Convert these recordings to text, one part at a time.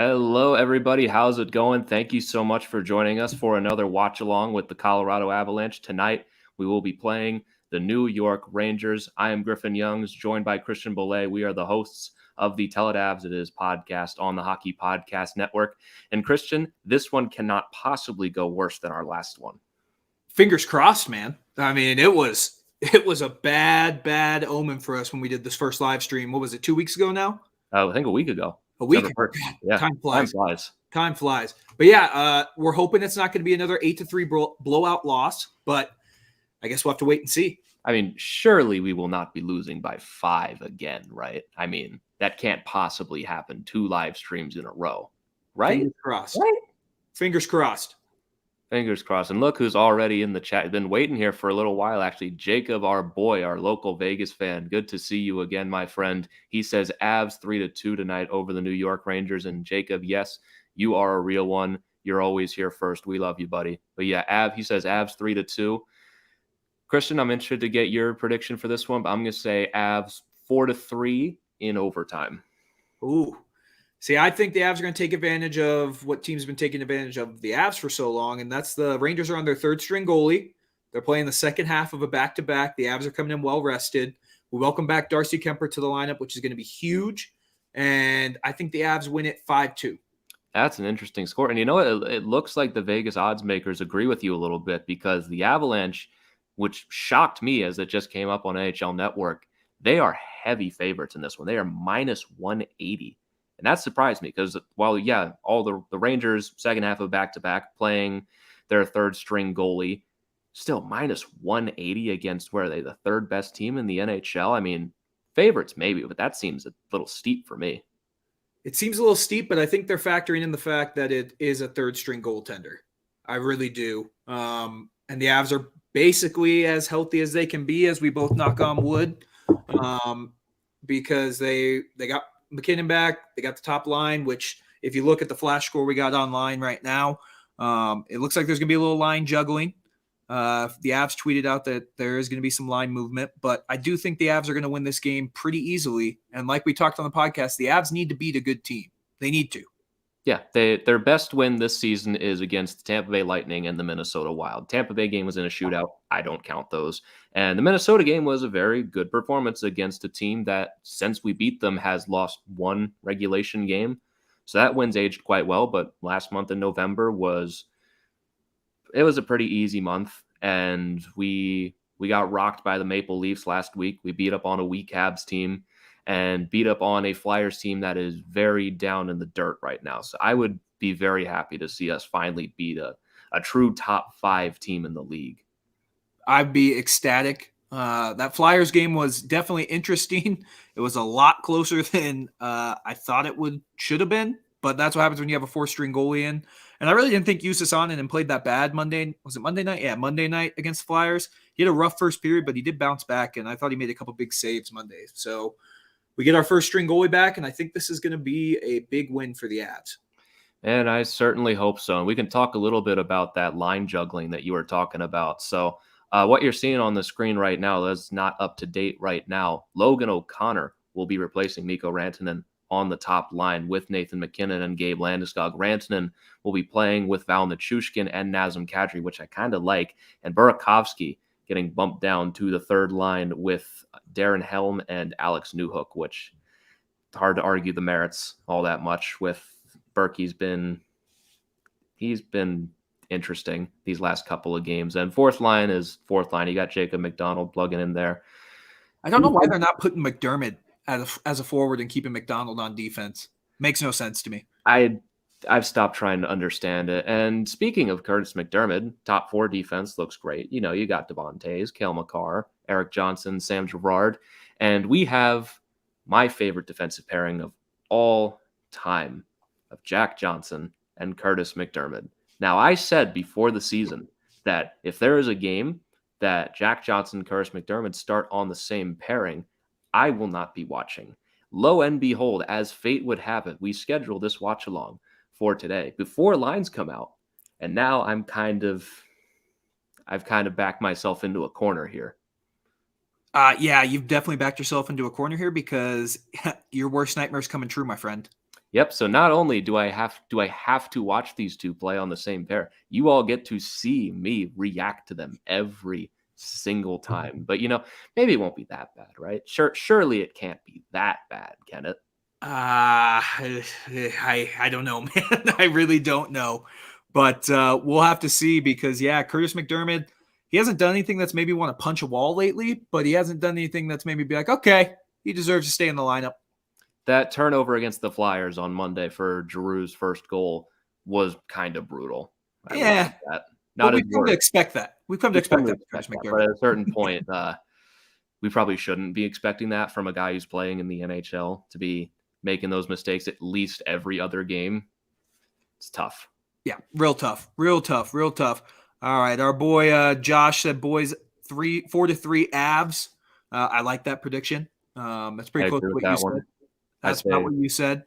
Hello, everybody. How's it going? Thank you so much for joining us for another watch along with the Colorado Avalanche. Tonight, we will be playing the New York Rangers. I am Griffin Youngs, joined by Christian Bolle. We are the hosts of the Tell It Avs It Is podcast on the Hockey Podcast Network. And Christian, this one cannot possibly go worse than our last one. Fingers crossed, man. I mean, it was a bad omen for us when we did this first live stream. What was it, 2 weeks ago now? I think a week ago. A week ago. Yeah. Time flies. Time flies. But yeah, we're hoping it's not going to be another 8-3 blowout loss, but I guess we'll have to wait and see. I mean, surely we will not be losing by 5 again, right? I mean, that can't possibly happen 2 live streams in a row, right? Fingers crossed. Right? Fingers crossed. Fingers crossed. And look who's already in the chat. Been waiting here for a little while, actually. Jacob, our boy, our local Vegas fan. Good to see you again, my friend. He says Avs 3-2 tonight over the New York Rangers. And Jacob, yes, you are a real one. You're always here first. We love you, buddy. But yeah, he says Avs 3-2. Christian, I'm interested to get your prediction for this one, but I'm going to say Avs 4-3 in overtime. Ooh. See, I think the Avs are going to take advantage of what teams have been taking advantage of the Avs for so long, and that's the Rangers are on their third-string goalie. They're playing the second half of a back-to-back. The Avs are coming in well-rested. We welcome back Darcy Kemper to the lineup, which is going to be huge, and I think the Avs win it 5-2. That's an interesting score. And you know what? It looks like the Vegas odds makers agree with you a little bit because the Avalanche, which shocked me as it just came up on NHL Network, they are heavy favorites in this one. They are minus 180. And that surprised me because while, yeah, all the Rangers, second half of back-to-back, playing their third-string goalie, still minus 180 against, where are they, the third best team in the NHL? I mean, favorites maybe, but that seems a little steep for me. It seems a little steep, but I think they're factoring in the fact that it is a third-string goaltender. I really do. And the Avs are basically as healthy as they can be, as we both knock on wood, because they got McKinnon back. They got the top line, which if you look at the flash score we got online right now, it looks like there's going to be a little line juggling. The Avs tweeted out that there is going to be some line movement, but I do think the Avs are going to win this game pretty easily. And like we talked on the podcast, the Avs need to beat a good team. They need to. Yeah, their best win this season is against the Tampa Bay Lightning and the Minnesota Wild. Tampa Bay game was in a shootout. I don't count those. And the Minnesota game was a very good performance against a team that, since we beat them, has lost 1 regulation game. So that win's aged quite well. But last month in November was a pretty easy month. And we got rocked by the Maple Leafs last week. We beat up on a weak Habs team and beat up on a Flyers team that is very down in the dirt right now. So I would be very happy to see us finally beat a true top 5 team in the league. I'd be ecstatic. That Flyers game was definitely interesting. It was a lot closer than I thought it should have been, but that's what happens when you have a 4-string goalie in. And I really didn't think Justus Annunen played that bad Monday. Was it Monday night? Yeah, Monday night against the Flyers. He had a rough first period, but he did bounce back, and I thought he made a couple big saves Monday. So we get our first-string goalie back, and I think this is going to be a big win for the Avs. And I certainly hope so. And we can talk a little bit about that line juggling that you were talking about. So what you're seeing on the screen right now is not up to date right now. Logan O'Connor will be replacing Mikko Rantanen on the top line with Nathan McKinnon and Gabe Landeskog. Rantanen will be playing with Val Nichushkin and Nazem Kadri, which I kind of like. And Burakovsky getting bumped down to the third line with Darren Helm and Alex Newhook, which it's hard to argue the merits all that much with Burke. He's been interesting these last couple of games. And fourth line. You got Jacob McDonald plugging in there. I don't know why they're not putting McDermott as a forward and keeping McDonald on defense. Makes no sense to me. I've stopped trying to understand it. And speaking of Curtis McDermott, top 4 defense looks great. You know, you got Devon Toews, Cale Makar, Eric Johnson, Sam Girard. And we have my favorite defensive pairing of all time of Jack Johnson and Curtis McDermott. Now, I said before the season that if there is a game that Jack Johnson and Curtis McDermott start on the same pairing, I will not be watching. Lo and behold, as fate would have it, we scheduled this watch along for today before lines come out. And now I've kind of backed myself into a corner here. Yeah, you've definitely backed yourself into a corner here because your worst nightmare is coming true, my friend. Yep. So not only do I have to watch these two play on the same pair, you all get to see me react to them every single time. But maybe it won't be that bad, right? Surely it can't be that bad, can it? I don't know, man. I really don't know. But we'll have to see because, yeah, Curtis McDermott, he hasn't done anything that's maybe want to punch a wall lately, but he hasn't done anything that's maybe be like, okay, he deserves to stay in the lineup. That turnover against the Flyers on Monday for Giroux's first goal was kind of brutal. I will Yeah, say that. but Not as we've come to worse. expect that. We've come to We've come expect to that, expect Curtis that, McDermott. but at a certain point, we probably shouldn't be expecting that from a guy who's playing in the NHL to be making those mistakes at least every other game. It's tough. Yeah, real tough. All right, our boy Josh said, boys, 4-3 Avs. I like that prediction. That's I pretty close agree to with what you that said. one. That's about what you said.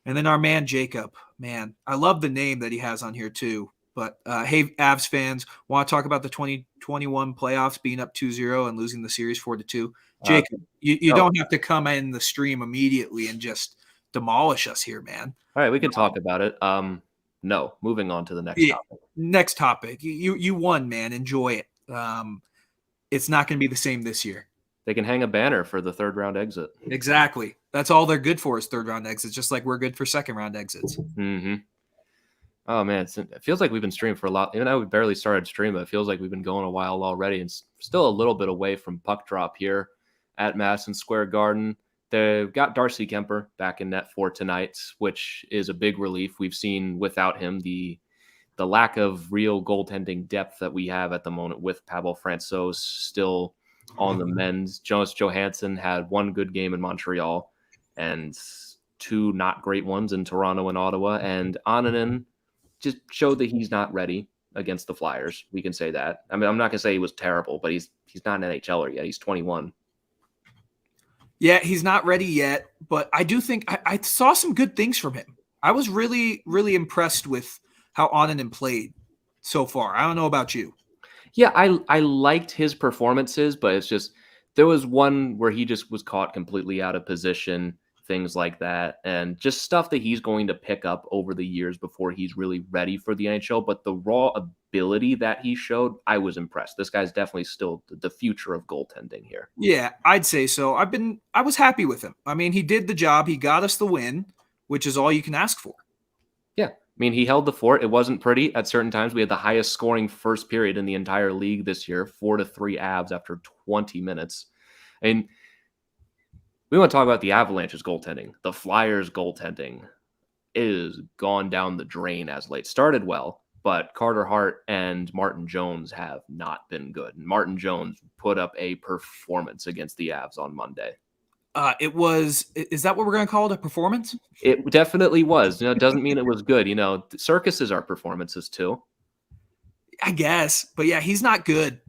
And then our man Jacob, man, I love the name that he has on here too. But hey, Avs fans, want to talk about the 2021 playoffs being up 2-0 and losing the series 4-2? Jacob, you don't have to come in the stream immediately and just demolish us here, man. All right, we can talk about it. No, moving on to the next topic. Next topic. You won, man. Enjoy it. It's not going to be the same this year. They can hang a banner for the third round exit. Exactly. That's all they're good for is third round exits, just like we're good for second round exits. Mm-hmm. Oh man, it feels like we've been streaming for a lot. Even though we barely started streaming, it feels like we've been going a while already, and still a little bit away from puck drop here at Madison Square Garden. They've got Darcy Kemper back in net for tonight, which is a big relief. We've seen without him the lack of real goaltending depth that we have at the moment with Pavel Francouz still on the men's. Jonas Johansson had one good game in Montreal and two not great ones in Toronto and Ottawa. And Ananen just showed that he's not ready against the Flyers. We can say that. I mean, I'm not going to say he was terrible, but he's not an NHLer yet. He's 21. Yeah, he's not ready yet, but I do think I saw some good things from him. I was really, really impressed with how Ananen played so far. I don't know about you. Yeah, I liked his performances, but it's just there was one where he just was caught completely out of position, things like that, and just stuff that he's going to pick up over the years before he's really ready for the NHL. But the raw ability that he showed, I was impressed. This guy's definitely still the future of goaltending here. Yeah, I'd say so. I was happy with him. I mean, he did the job. He got us the win, which is all you can ask for. Yeah. I mean, he held the fort. It wasn't pretty at certain times. We had the highest scoring first period in the entire league this year, 4-3 Avs after 20 minutes. And we want to talk about the Avalanche's goaltending. The Flyers' goaltending is gone down the drain as late. Started well, but Carter Hart and Martin Jones have not been good. Martin Jones put up a performance against the Avs on Monday. Is that what we're going to call it, a performance? It definitely was. It doesn't mean it was good. Circuses are performances too. I guess. But yeah, he's not good.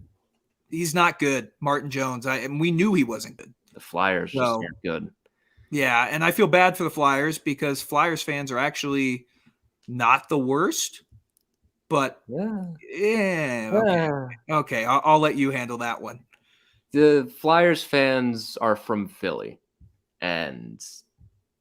He's not good, Martin Jones. And we knew he wasn't good. The Flyers just aren't good. Yeah, and I feel bad for the Flyers because Flyers fans are actually not the worst. But okay. I'll let you handle that one. The Flyers fans are from Philly, and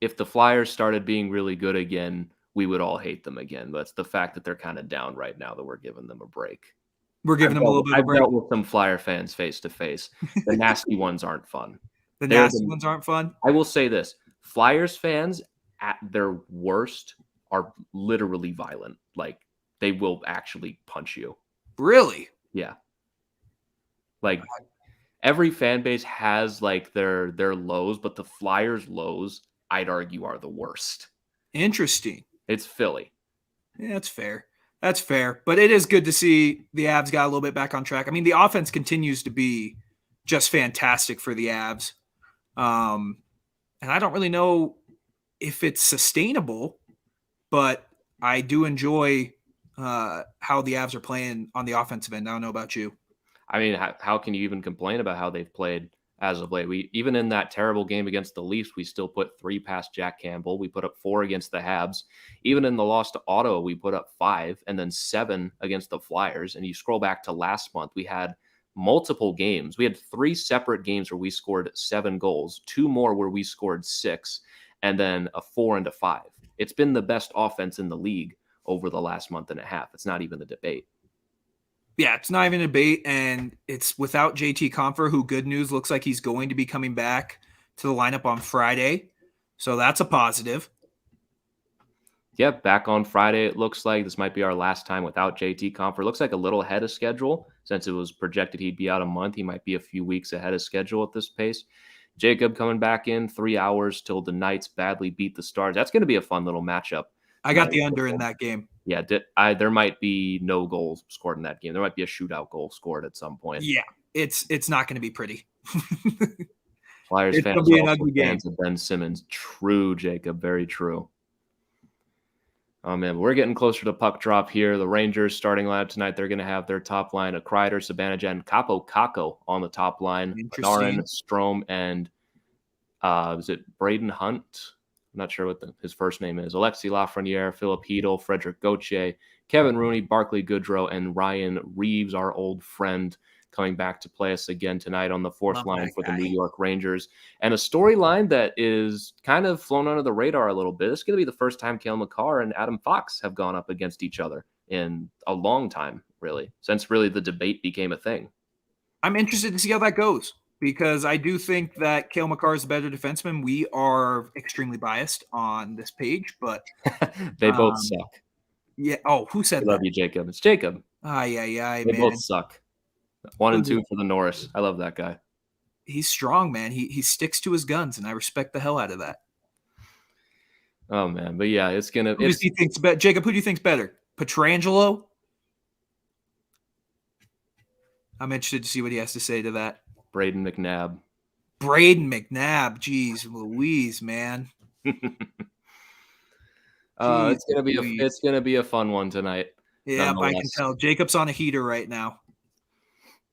if the Flyers started being really good again, we would all hate them again. But it's the fact that they're kind of down right now that we're giving them a break. We're giving them a little bit of a break. I've dealt with some Flyer fans face to face. The nasty ones aren't fun. The nasty ones aren't fun? I will say this. Flyers fans at their worst are literally violent. Like, they will actually punch you. Really? Yeah. Like, every fan base has like their lows, but the Flyers' lows, I'd argue, are the worst. Interesting. It's Philly. Yeah, that's fair. That's fair. But it is good to see the Avs got a little bit back on track. I mean, the offense continues to be just fantastic for the Avs. And I don't really know if it's sustainable, but I do enjoy how the Avs are playing on the offensive end. I don't know about you. I mean, how can you even complain about how they've played as of late? Even in that terrible game against the Leafs, we still put 3 past Jack Campbell. We put up 4 against the Habs. Even in the loss to Ottawa, we put up 5 and then 7 against the Flyers. And you scroll back to last month, we had multiple games. We had 3 separate games where we scored 7 goals, 2 more where we scored 6, and then a 4 and a 5. It's been the best offense in the league over the last month and a half. It's not even a debate. Yeah, it's not even a debate, and it's without JT Compher, who, good news, looks like he's going to be coming back to the lineup on Friday. So that's a positive. Yeah, back on Friday, it looks like. This might be our last time without JT Compher. Looks like a little ahead of schedule since it was projected he'd be out a month. He might be a few weeks ahead of schedule at this pace. Jacob coming back in 3 hours till the Knights badly beat the Stars. That's going to be a fun little matchup. I got the under in that game. Yeah, there might be no goals scored in that game. There might be a shootout goal scored at some point. Yeah, it's not going to be pretty. Flyers It's fans gonna be an also ugly game. fans of Ben Simmons. True, Jacob. Very true. Oh, man, we're getting closer to puck drop here. The Rangers starting lineup tonight, they're going to have their top line of Kreider, Sabanajad, Capo Caco on the top line. Panarin, Strome, and is it Braden Hunt? I'm not sure what his first name is. Alexis Lafreniere, Philip Hedel, Frederick Gauthier, Kevin Rooney, Barclay Goodrow, and Ryan Reeves, our old friend, coming back to play us again tonight on the fourth line for the New York Rangers. And a storyline that is kind of flown under the radar a little bit. It's going to be the first time Cale Makar and Adam Fox have gone up against each other in a long time, really, since really the debate became a thing. I'm interested to see how that goes, because I do think that Cale Makar is a better defenseman. We are extremely biased on this page, but they both suck. Yeah. Oh, who said that? I love you, Jacob. It's Jacob. They man. Both suck. 1 and 2 for the Norris. I love that guy. He's strong, man. He sticks to his guns, and I respect the hell out of that. Oh, man. But yeah, it's gonna. Jacob, who do you think's better, Pietrangelo? I'm interested to see what he has to say to that. Braden McNabb. Jeez Louise, man. It's gonna be a fun one tonight. Yeah, I can tell. Jacob's on a heater right now.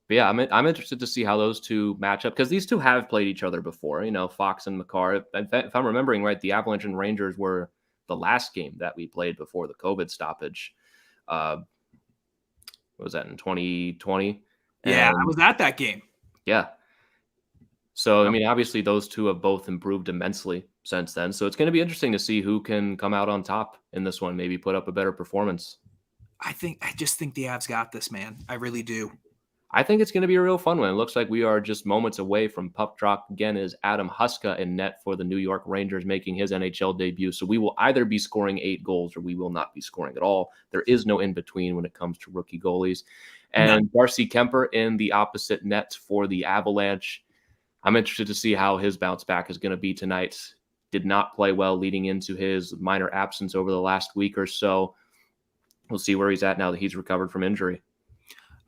But yeah, I'm interested to see how those two match up, because these two have played each other before. You know, Fox and Makar. If I'm remembering right, the Avalanche and Rangers were the last game that we played before the COVID stoppage. What was that, in 2020? Yeah, I was at that game. Yeah. So, I mean, obviously those two have both improved immensely since then. So it's going to be interesting to see who can come out on top in this one, maybe put up a better performance. I just think the Avs got this, man. I really do. I think it's going to be a real fun one. It looks like we are just moments away from puck drop. Again, is Adam Huska in net for the New York Rangers, making his NHL debut. So we will either be scoring 8 goals or we will not be scoring at all. There is no in between when it comes to rookie goalies. And Darcy Kemper in the opposite net for the Avalanche. I'm interested to see how his bounce back is going to be tonight. Did not play well leading into his minor absence over the last week or so. We'll see where he's at now that he's recovered from injury.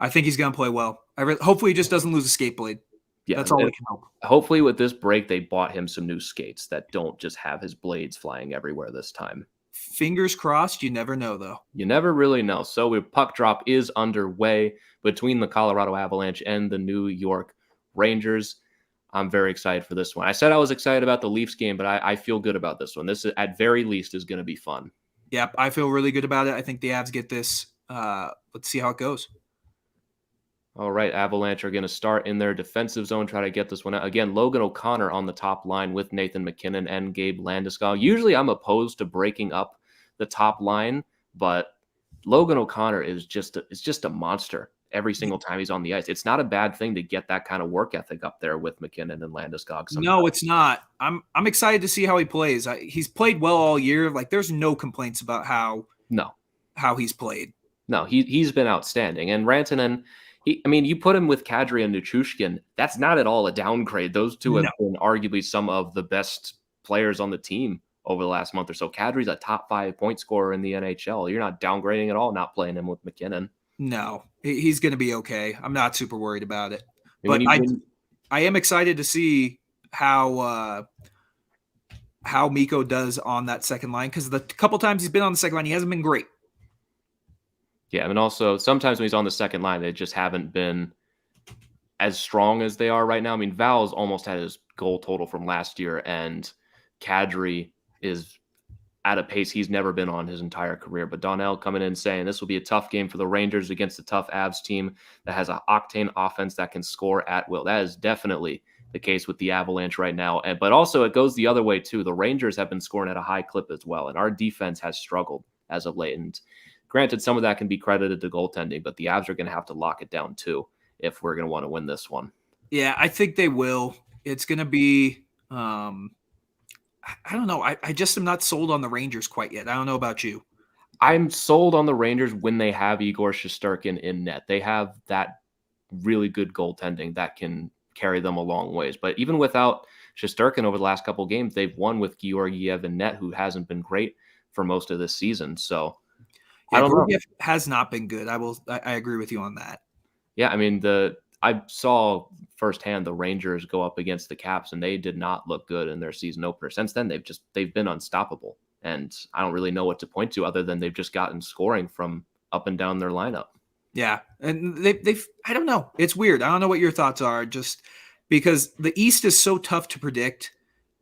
I think he's going to play well. Hopefully he just doesn't lose a skate blade. Yeah, that's all we can hope. Hopefully with this break, they bought him some new skates that don't just have his blades flying everywhere this time. Fingers crossed. You never know, though. You never really know. So puck drop is underway between the Colorado Avalanche and the New York Rangers. I'm very excited for this one. I said I was excited about the Leafs game, but I feel good about this one. This, at very least, is going to be fun. Yep, I feel really good about it. I think the Avs get this. Let's see how it goes. All right, Avalanche are going to start in their defensive zone, try to get this one out. Again, Logan O'Connor on the top line with Nathan MacKinnon and Gabe Landeskog. Usually I'm opposed to breaking up the top line, but Logan O'Connor is just a monster every single time he's on the ice. It's not a bad thing to get that kind of work ethic up there with MacKinnon and Landeskog. Sometimes. No, it's not. I'm excited to see how he plays. He's played well all year. Like, there's no complaints about how he's played. No, he's been outstanding. And Rantanen, you put him with Kadri and Nichushkin. That's not at all a downgrade. Those two have been arguably some of the best players on the team over the last month or so. Kadri's a top 5 point scorer in the NHL. You're not downgrading at all, not playing him with MacKinnon. No, he's going to be okay. I'm not super worried about it. But I am excited to see how Mikko does on that second line, because the couple times he's been on the second line, he hasn't been great. Yeah, and also sometimes when he's on the second line, they just haven't been as strong as they are right now. I mean, Val's almost had his goal total from last year, and Kadri is at a pace he's never been on his entire career. But Donnell coming in saying this will be a tough game for the Rangers against a tough Avs team that has an octane offense that can score at will. That is definitely the case with the Avalanche right now. But also it goes the other way too. The Rangers have been scoring at a high clip as well, and our defense has struggled as of late. And granted, some of that can be credited to goaltending, but the Avs are going to have to lock it down too if we're going to want to win this one. Yeah, I think they will. It's going to be I don't know. I just am not sold on the Rangers quite yet. I don't know about you. I'm sold on the Rangers when they have Igor Shesterkin in net. They have that really good goaltending that can carry them a long ways. But even without Shesterkin over the last couple of games, they've won with Georgiev in net, who hasn't been great for most of this season. So Yeah, I don't know. Georgiev has not been good. I agree with you on that. Yeah, I mean, I saw firsthand the Rangers go up against the Caps, and they did not look good in their season opener. Since then, they've been unstoppable. And I don't really know what to point to other than they've just gotten scoring from up and down their lineup. Yeah, and they've I don't know. It's weird. I don't know what your thoughts are, just because the East is so tough to predict,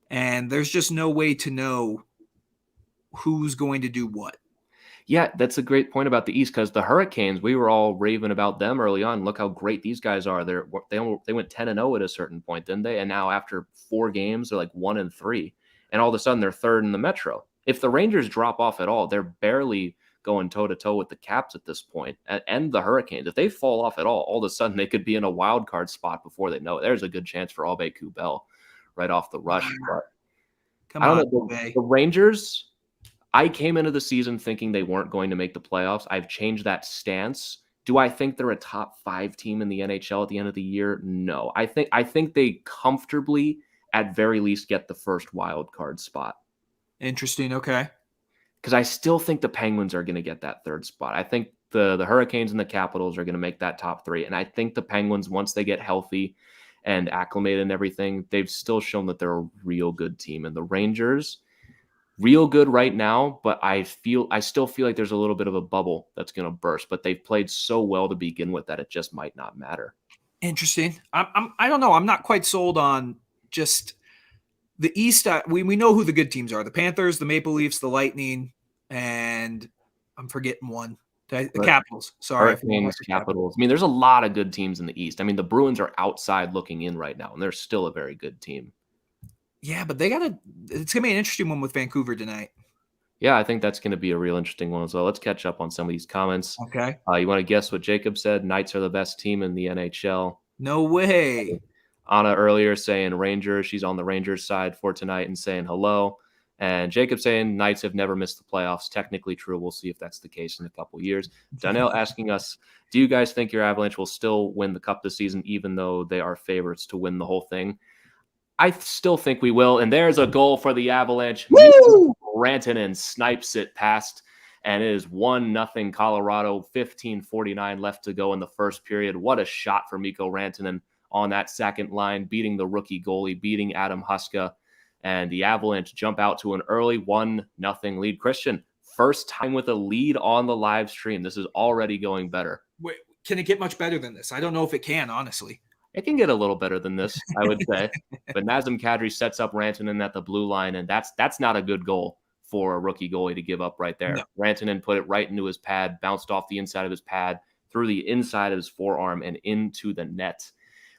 and there's just no way to know who's going to do what. Yeah, that's a great point about the East, because the Hurricanes, we were all raving about them early on. Look how great these guys are. They went 10-0 at a certain point, didn't they? And now after 4 games, they're like 1-3, and all of a sudden they're third in the Metro. If the Rangers drop off at all, they're barely going toe-to-toe with the Caps at this point, and the Hurricanes. If they fall off at all of a sudden they could be in a wild card spot before they know it. There's a good chance for Albe Kubel right off the rush. But Come I on, don't know. The Rangers, I came into the season thinking they weren't going to make the playoffs. I've changed that stance. Do I think they're a top 5 team in the NHL at the end of the year? No. I think they comfortably, at very least, get the first wild card spot. Interesting. Okay. Because I still think the Penguins are going to get that 3rd spot. I think the Hurricanes and the Capitals are going to make that top 3. And I think the Penguins, once they get healthy and acclimated and everything, they've still shown that they're a real good team. And the Rangers, real good right now, but I still feel like there's a little bit of a bubble that's going to burst. But they've played so well to begin with that it just might not matter. Interesting. I don't know. I'm not quite sold on just the East. We know who the good teams are: the Panthers, the Maple Leafs, the Lightning, and I'm forgetting one. The Capitals. Sorry. Hurricanes, Capitals. I mean, there's a lot of good teams in the East. I mean, the Bruins are outside looking in right now, and they're still a very good team. Yeah, but it's going to be an interesting one with Vancouver tonight. Yeah, I think that's going to be a real interesting one as well. Let's catch up on some of these comments. Okay. You want to guess what Jacob said? Knights are the best team in the NHL. No way. Anna earlier saying Rangers. She's on the Rangers side for tonight and saying hello. And Jacob saying Knights have never missed the playoffs. Technically true. We'll see if that's the case in a couple years. Donnell asking us, do you guys think your Avalanche will still win the Cup this season, even though they are favorites to win the whole thing? I still think we will. And there's a goal for the Avalanche. Woo! Rantanen snipes it past, and it is 1-0 Colorado. 15:49 left to go in the first period. What a shot for Mikko Rantanen on that second line, beating the rookie goalie, beating Adam Huska. And the Avalanche jump out to an early 1-0 lead. Christian, first time with a lead on the live stream. This is already going better. Wait, can it get much better than this? I don't know if it can, honestly. It can get a little better than this, I would say. But Nazem Kadri sets up Rantanen at the blue line, and that's not a good goal for a rookie goalie to give up right there. No. Rantanen put it right into his pad, bounced off the inside of his pad, through the inside of his forearm, and into the net.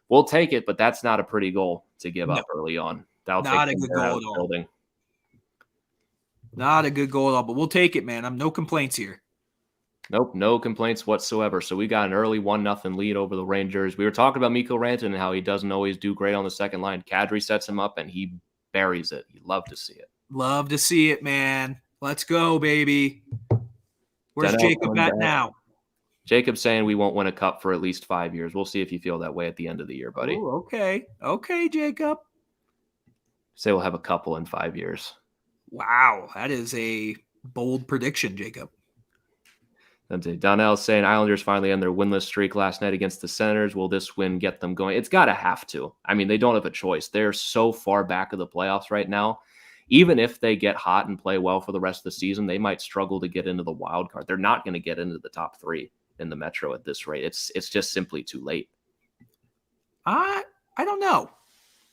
We'll take it, but that's not a pretty goal to give up early on. That'll not a good goal at all. Not a good goal at all, but we'll take it, man. I'm no complaints here. Nope, no complaints whatsoever. So we got an early 1-0 lead over the Rangers. We were talking about Mikko Rantanen and how he doesn't always do great on the second line. Kadri sets him up, and he buries it. You love to see it. Love to see it, man. Let's go, baby. Where's Jacob at now? Jacob's saying we won't win a cup for at least 5 years. We'll see if you feel that way at the end of the year, buddy. Ooh, okay. Okay, Jacob. Say we'll have a couple in 5 years. Wow, that is a bold prediction, Jacob. Donnell's saying Islanders finally end their winless streak last night against the Senators. Will this win get them going? It's got to have to. I mean, they don't have a choice. They're so far back of the playoffs right now. Even if they get hot and play well for the rest of the season, they might struggle to get into the wild card. They're not going to get into the top 3 in the Metro at this rate. It's just simply too late. I don't know.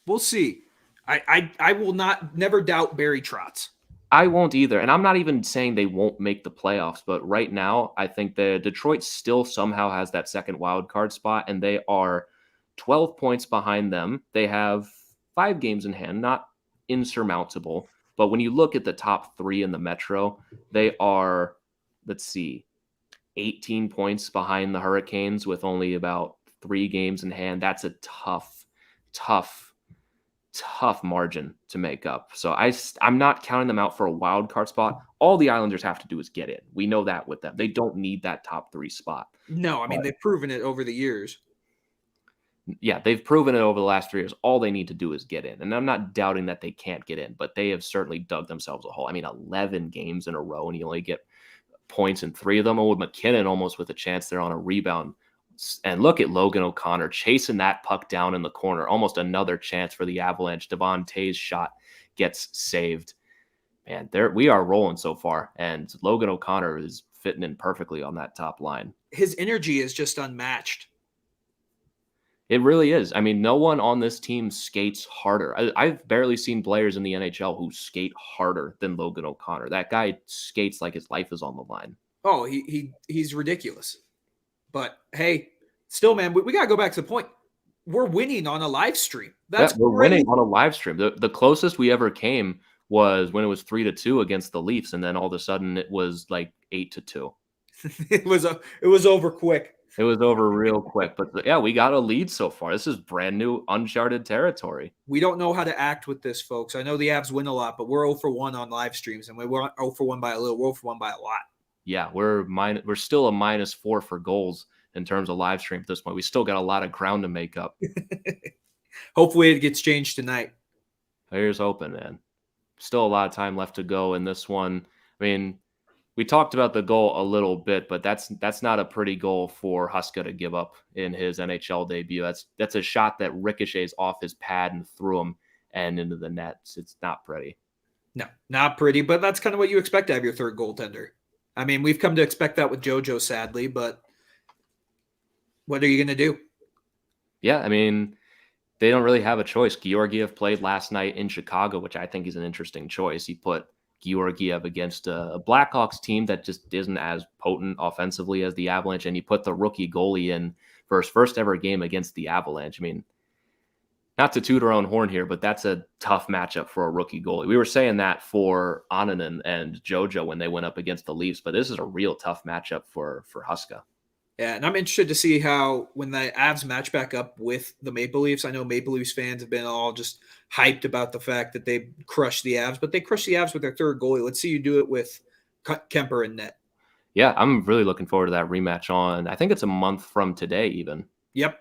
We'll see. I will never doubt Barry Trotz. I won't either. And I'm not even saying they won't make the playoffs, but right now I think that Detroit still somehow has that second wild card spot, and they are 12 points behind them. They have 5 games in hand, not insurmountable. But when you look at the top 3 in the Metro, they are, let's see, 18 points behind the Hurricanes with only about 3 games in hand. That's a tough margin to make up. So I'm not counting them out for a wild card spot. All the Islanders have to do is get in. We know that with them. They don't need that top 3 spot. No, I mean, they've proven it over the years. Yeah, they've proven it over the last 3 years. All they need to do is get in. And I'm not doubting that they can't get in, but they have certainly dug themselves a hole. I mean, 11 games in a row, and you only get points in 3 of them. Oh, with McKinnon almost with a chance there on a rebound. And look at Logan O'Connor chasing that puck down in the corner. Almost another chance for the Avalanche. Devon Tays' shot gets saved. Man, we are rolling so far. And Logan O'Connor is fitting in perfectly on that top line. His energy is just unmatched. It really is. I mean, no one on this team skates harder. I've barely seen players in the NHL who skate harder than Logan O'Connor. That guy skates like his life is on the line. Oh, he's ridiculous. But hey, still, man, we got to go back to the point. We're winning on a live stream. We're winning on a live stream. The closest we ever came was when it was 3-2 against the Leafs, and then all of a sudden it was like 8-2. It was over quick. It was over real quick. But yeah, we got a lead so far. This is brand new, uncharted territory. We don't know how to act with this, folks. I know the Avs win a lot, but we're 0 for 1 on live streams, and we weren't 0 for 1 by a little. We're 0 for 1 by a lot. Yeah, we're still a -4 for goals in terms of live stream at this point. We still got a lot of ground to make up. Hopefully it gets changed tonight. Here's hoping, man. Still a lot of time left to go in this one. I mean, we talked about the goal a little bit, but that's not a pretty goal for Huska to give up in his NHL debut. That's a shot that ricochets off his pad and through him and into the net. It's not pretty. No, not pretty, but that's kind of what you expect to have your third goaltender. I mean, we've come to expect that with JoJo, sadly, but what are you going to do? Yeah, I mean, they don't really have a choice. Georgiev played last night in Chicago, which I think is an interesting choice. He put Georgiev against a Blackhawks team that just isn't as potent offensively as the Avalanche, and he put the rookie goalie in for his first ever game against the Avalanche. I mean, not to toot our own horn here, but that's a tough matchup for a rookie goalie. We were saying that for Ananen and JoJo when they went up against the Leafs, but this is a real tough matchup for Huska. Yeah, and I'm interested to see how when the Avs match back up with the Maple Leafs. I know Maple Leafs fans have been all just hyped about the fact that they crushed the Avs, but they crushed the Avs with their third goalie. Let's see you do it with Kemper and net. Yeah, I'm really looking forward to that rematch on, I think it's a month from today even. Yep.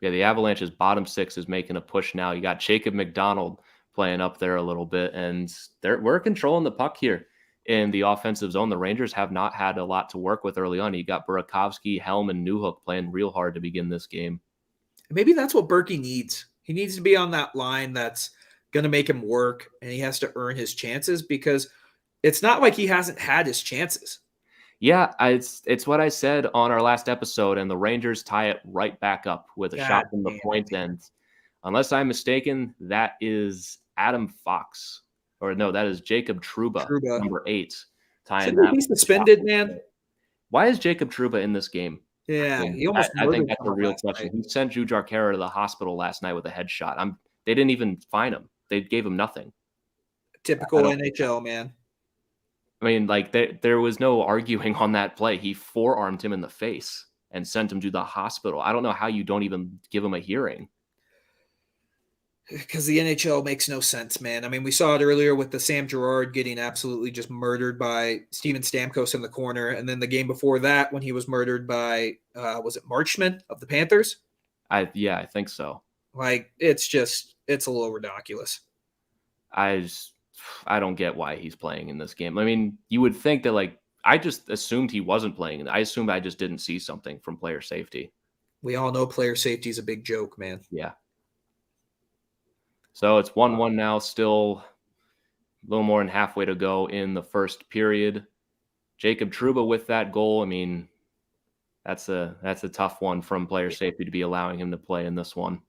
Yeah, the Avalanche's bottom 6 is making a push now. You got Jacob McDonald playing up there a little bit, and we're controlling the puck here in the offensive zone. The Rangers have not had a lot to work with early on. You got Burakovsky, Helm, and Newhook playing real hard to begin this game. Maybe that's what Berkey needs. He needs to be on that line that's going to make him work, and he has to earn his chances because it's not like he hasn't had his chances. Yeah, it's what I said on our last episode, and the Rangers tie it right back up with a shot from the point end. Unless I'm mistaken, that is Adam Fox. Or no, that is Jacob Trouba. Number 8. Shouldn't he be suspended, man? Why is Jacob Trouba in this game? Yeah, I think that's a real question. He sent Jujhar Khaira to the hospital last night with a headshot. They didn't even fine him. They gave him nothing. Typical NHL, man. I mean, like there was no arguing on that play. He forearmed him in the face and sent him to the hospital. I don't know how you don't even give him a hearing. Because the NHL makes no sense, man. I mean, we saw it earlier with the Sam Girard getting absolutely just murdered by Steven Stamkos in the corner. And then the game before that when he was murdered by, was it Marchman of the Panthers? I think so. Like, it's a little ridiculous. I don't get why he's playing in this game. I mean, you would think that, I just assumed he wasn't playing. I assumed I just didn't see something from player safety. We all know player safety is a big joke, man. Yeah. So it's 1-1 now, still a little more than halfway to go in the first period. Jacob Trouba with that goal. I mean, that's a tough one from player safety to be allowing him to play in this one.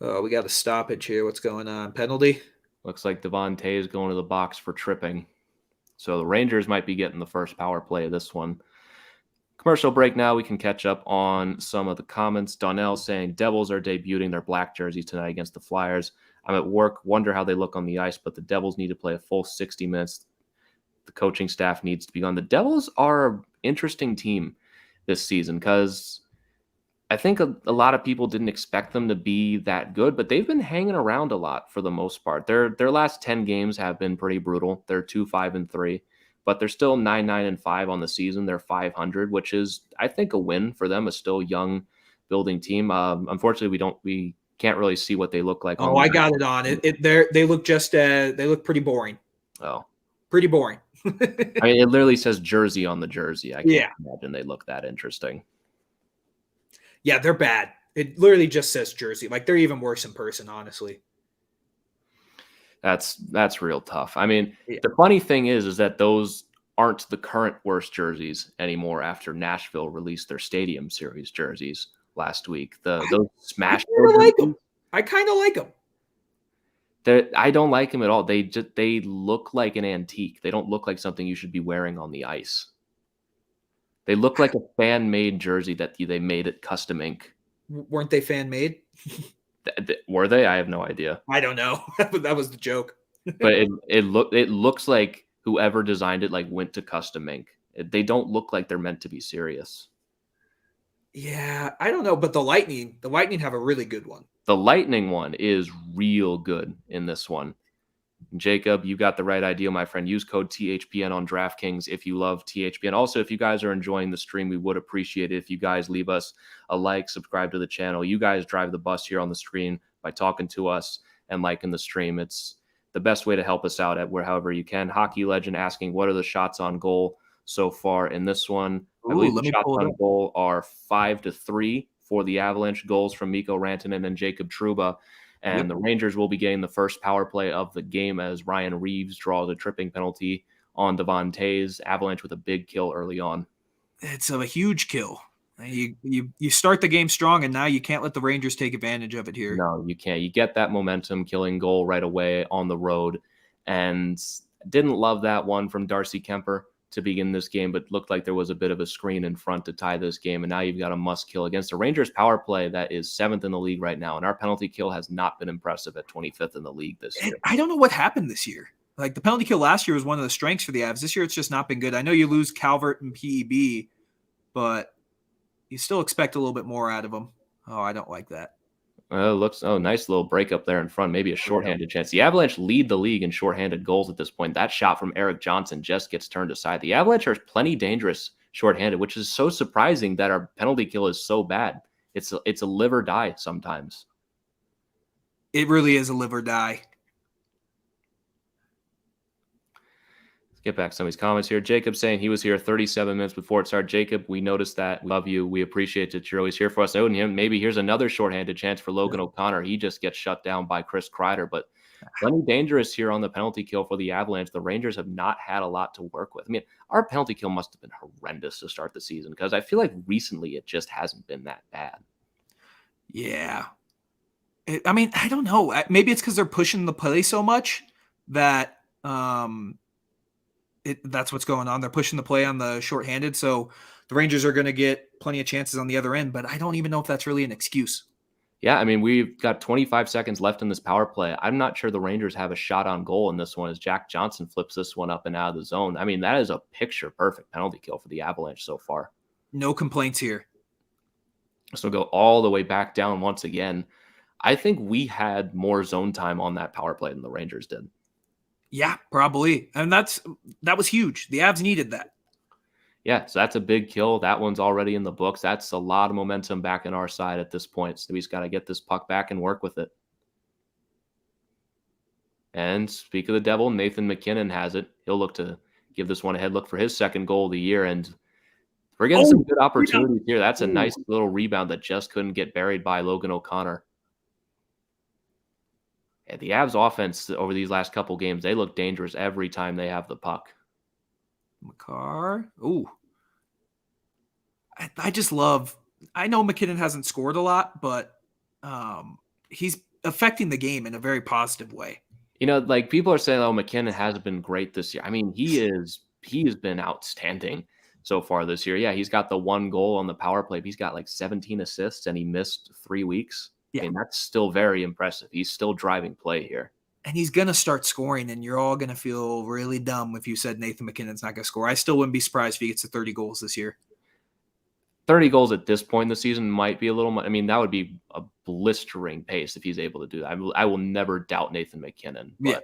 Oh, we got a stoppage here. What's going on? Penalty? Looks like Devon Tays going to the box for tripping. So the Rangers might be getting the first power play of this one. Commercial break now. We can catch up on some of the comments. Donnell saying Devils are debuting their black jerseys tonight against the Flyers. I'm at work, wonder how they look on the ice, but the Devils need to play a full 60 minutes. The coaching staff needs to be gone. The Devils are an interesting team this season because I think a lot of people didn't expect them to be that good, but they've been hanging around a lot for the most part. Their last 10 games have been pretty brutal. They're 2-5-3, but they're still 9-9-5 on the season. They're 500, which is, I think, a win for them. A still young building team. Unfortunately, we can't really see what they look like. Oh, I got it on it. They look they look pretty boring. Oh, pretty boring. I mean, it literally says jersey on the jersey. I can't imagine they look that interesting. Yeah, they're bad. It literally just says jersey. Like, they're even worse in person, honestly. That's real tough. I mean, the funny thing is that those aren't the current worst jerseys anymore after Nashville released their Stadium Series jerseys last week. Those smash. I kind of like them. I don't like them at all. They look like an antique. They don't look like something you should be wearing on the ice. They look like a fan-made jersey that they made at custom ink. Weren't they fan-made? Were they? I have no idea. I don't know. That was the joke. But it looks like whoever designed it went to custom ink. They don't look like they're meant to be serious. Yeah, I don't know, but the Lightning have a really good one. The Lightning one is real good in this one. Jacob, you got the right idea, my friend. Use code THPN on DraftKings if you love THPN. Also, if you guys are enjoying the stream, we would appreciate it if you guys leave us a like, subscribe to the channel. You guys drive the bus here on the screen by talking to us and liking the stream. It's the best way to help us out however you can. Hockey Legend asking, what are the shots on goal so far in this one? I believe the shots on goal are 5-3 for the Avalanche. Goals from Mikko Rantanen and Jacob Trouba. And the Rangers will be getting the first power play of the game as Ryan Reeves draws a tripping penalty on Devon Toews. Avalanche with a big kill early on. It's a huge kill. You start the game strong, and now you can't let the Rangers take advantage of it here. No, you can't. You get that momentum killing goal right away on the road. And didn't love that one from Darcy Kuemper to begin this game, but looked like there was a bit of a screen in front to tie this game. And now you've got a must kill against the Rangers power play that is 7th in the league right now. And our penalty kill has not been impressive at 25th in the league this year. I don't know what happened this year. Like, the penalty kill last year was one of the strengths for the Avs. This year, it's just not been good. I know you lose Calvert and PEB, but you still expect a little bit more out of them. Oh, I don't like that. Nice little break up there in front. Maybe a shorthanded chance. The Avalanche lead the league in shorthanded goals at this point. That shot from Eric Johnson just gets turned aside. The Avalanche are plenty dangerous shorthanded, which is so surprising that our penalty kill is so bad. It's a live or die sometimes. It really is a live or die. Get back to some of these comments here. Jacob saying he was here 37 minutes before it started. Jacob, we noticed that. We love you. We appreciate that you're always here for us. Maybe here's another shorthanded chance for Logan O'Connor. He just gets shut down by Chris Kreider, but plenty dangerous here on the penalty kill for the Avalanche. The Rangers have not had a lot to work with. I mean, our penalty kill must have been horrendous to start the season because I feel like recently it just hasn't been that bad. Yeah. I mean, I don't know. Maybe it's because they're pushing the play so much that that's what's going on. They're pushing the play on the shorthanded, so the Rangers are going to get plenty of chances on the other end, but I don't even know if that's really an excuse. Yeah, I mean, we've got 25 seconds left in this power play. I'm not sure the Rangers have a shot on goal in this one as Jack Johnson flips this one up and out of the zone. I mean, that is a picture-perfect penalty kill for the Avalanche so far. No complaints here. So we'll go all the way back down once again. I think we had more zone time on that power play than the Rangers did. Yeah, probably. And that was huge. The Avs needed that. Yeah, so that's a big kill. That one's already in the books. That's a lot of momentum back on our side at this point. So we just got to get this puck back and work with it. And speak of the devil, Nathan McKinnon has it. He'll look to give this one a head look for his second goal of the year. And we're getting some good opportunities here. That's a nice little rebound that just couldn't get buried by Logan O'Connor. And the Avs offense over these last couple games, they look dangerous every time they have the puck. Makar. Ooh. I just love – I know McKinnon hasn't scored a lot, but he's affecting the game in a very positive way. You know, like people are saying, oh, McKinnon hasn't been great this year. I mean, he has been outstanding so far this year. Yeah, he's got the 1 goal on the power play. He's got like 17 assists, and he missed 3 weeks. Yeah. I mean, that's still very impressive. He's still driving play here. And he's going to start scoring, and you're all going to feel really dumb if you said Nathan MacKinnon's not going to score. I still wouldn't be surprised if he gets to 30 goals this year. 30 goals at this point in the season might be a little much. I mean, that would be a blistering pace if he's able to do that. I will never doubt Nathan MacKinnon, but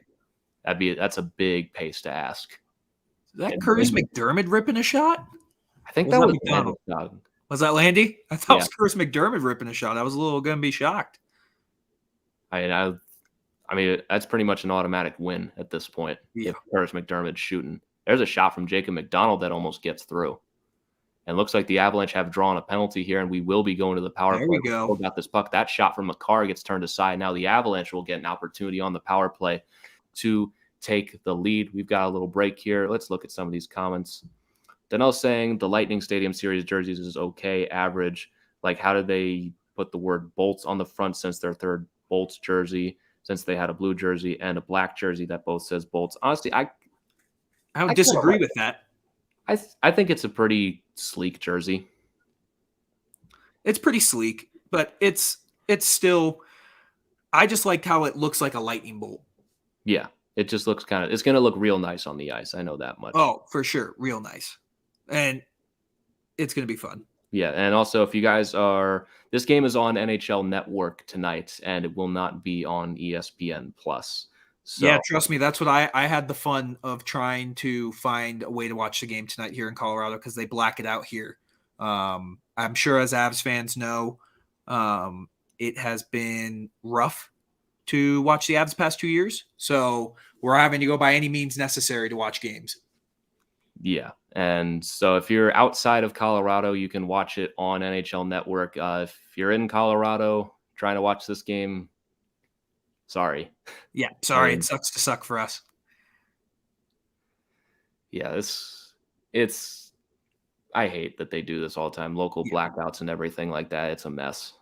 that's a big pace to ask. Is that Curtis McDermott ripping a shot? I think that was Landeskog. Was that Landy? I thought it was Curtis McDermott ripping a shot. I was a little going to be shocked. I mean, that's pretty much an automatic win at this point. If Curtis McDermott's shooting. There's a shot from Jacob McDonald that almost gets through. And looks like the Avalanche have drawn a penalty here, and we will be going to the power play. There we go. Got this puck. That shot from Makar gets turned aside. Now the Avalanche will get an opportunity on the power play to take the lead. We've got a little break here. Let's look at some of these comments. Donnell saying the Lightning Stadium Series jerseys is okay, average. Like, how did they put the word Bolts on the front since their third Bolts jersey, since they had a blue jersey and a black jersey that both says Bolts? Honestly, I would disagree with that. I think it's a pretty sleek jersey. It's pretty sleek, but it's still, I just like how it looks like a lightning bolt. Yeah, it just looks it's going to look real nice on the ice. I know that much. Oh, for sure. Real nice. And it's going to be fun. Yeah, and also if you guys this game is on NHL Network tonight, and it will not be on ESPN Plus. So, yeah, trust me, that's what I had the fun of trying to find a way to watch the game tonight here in Colorado because they black it out here. I'm sure as Avs fans know, it has been rough to watch the Avs past 2 years. So we're having to go by any means necessary to watch games. Yeah, and so if you're outside of Colorado, you can watch it on NHL Network. If you're in Colorado trying to watch this game, sorry. Yeah, sorry. It sucks to suck for us. Yeah, it's I hate that they do this all the time. Local blackouts and everything like that. It's a mess.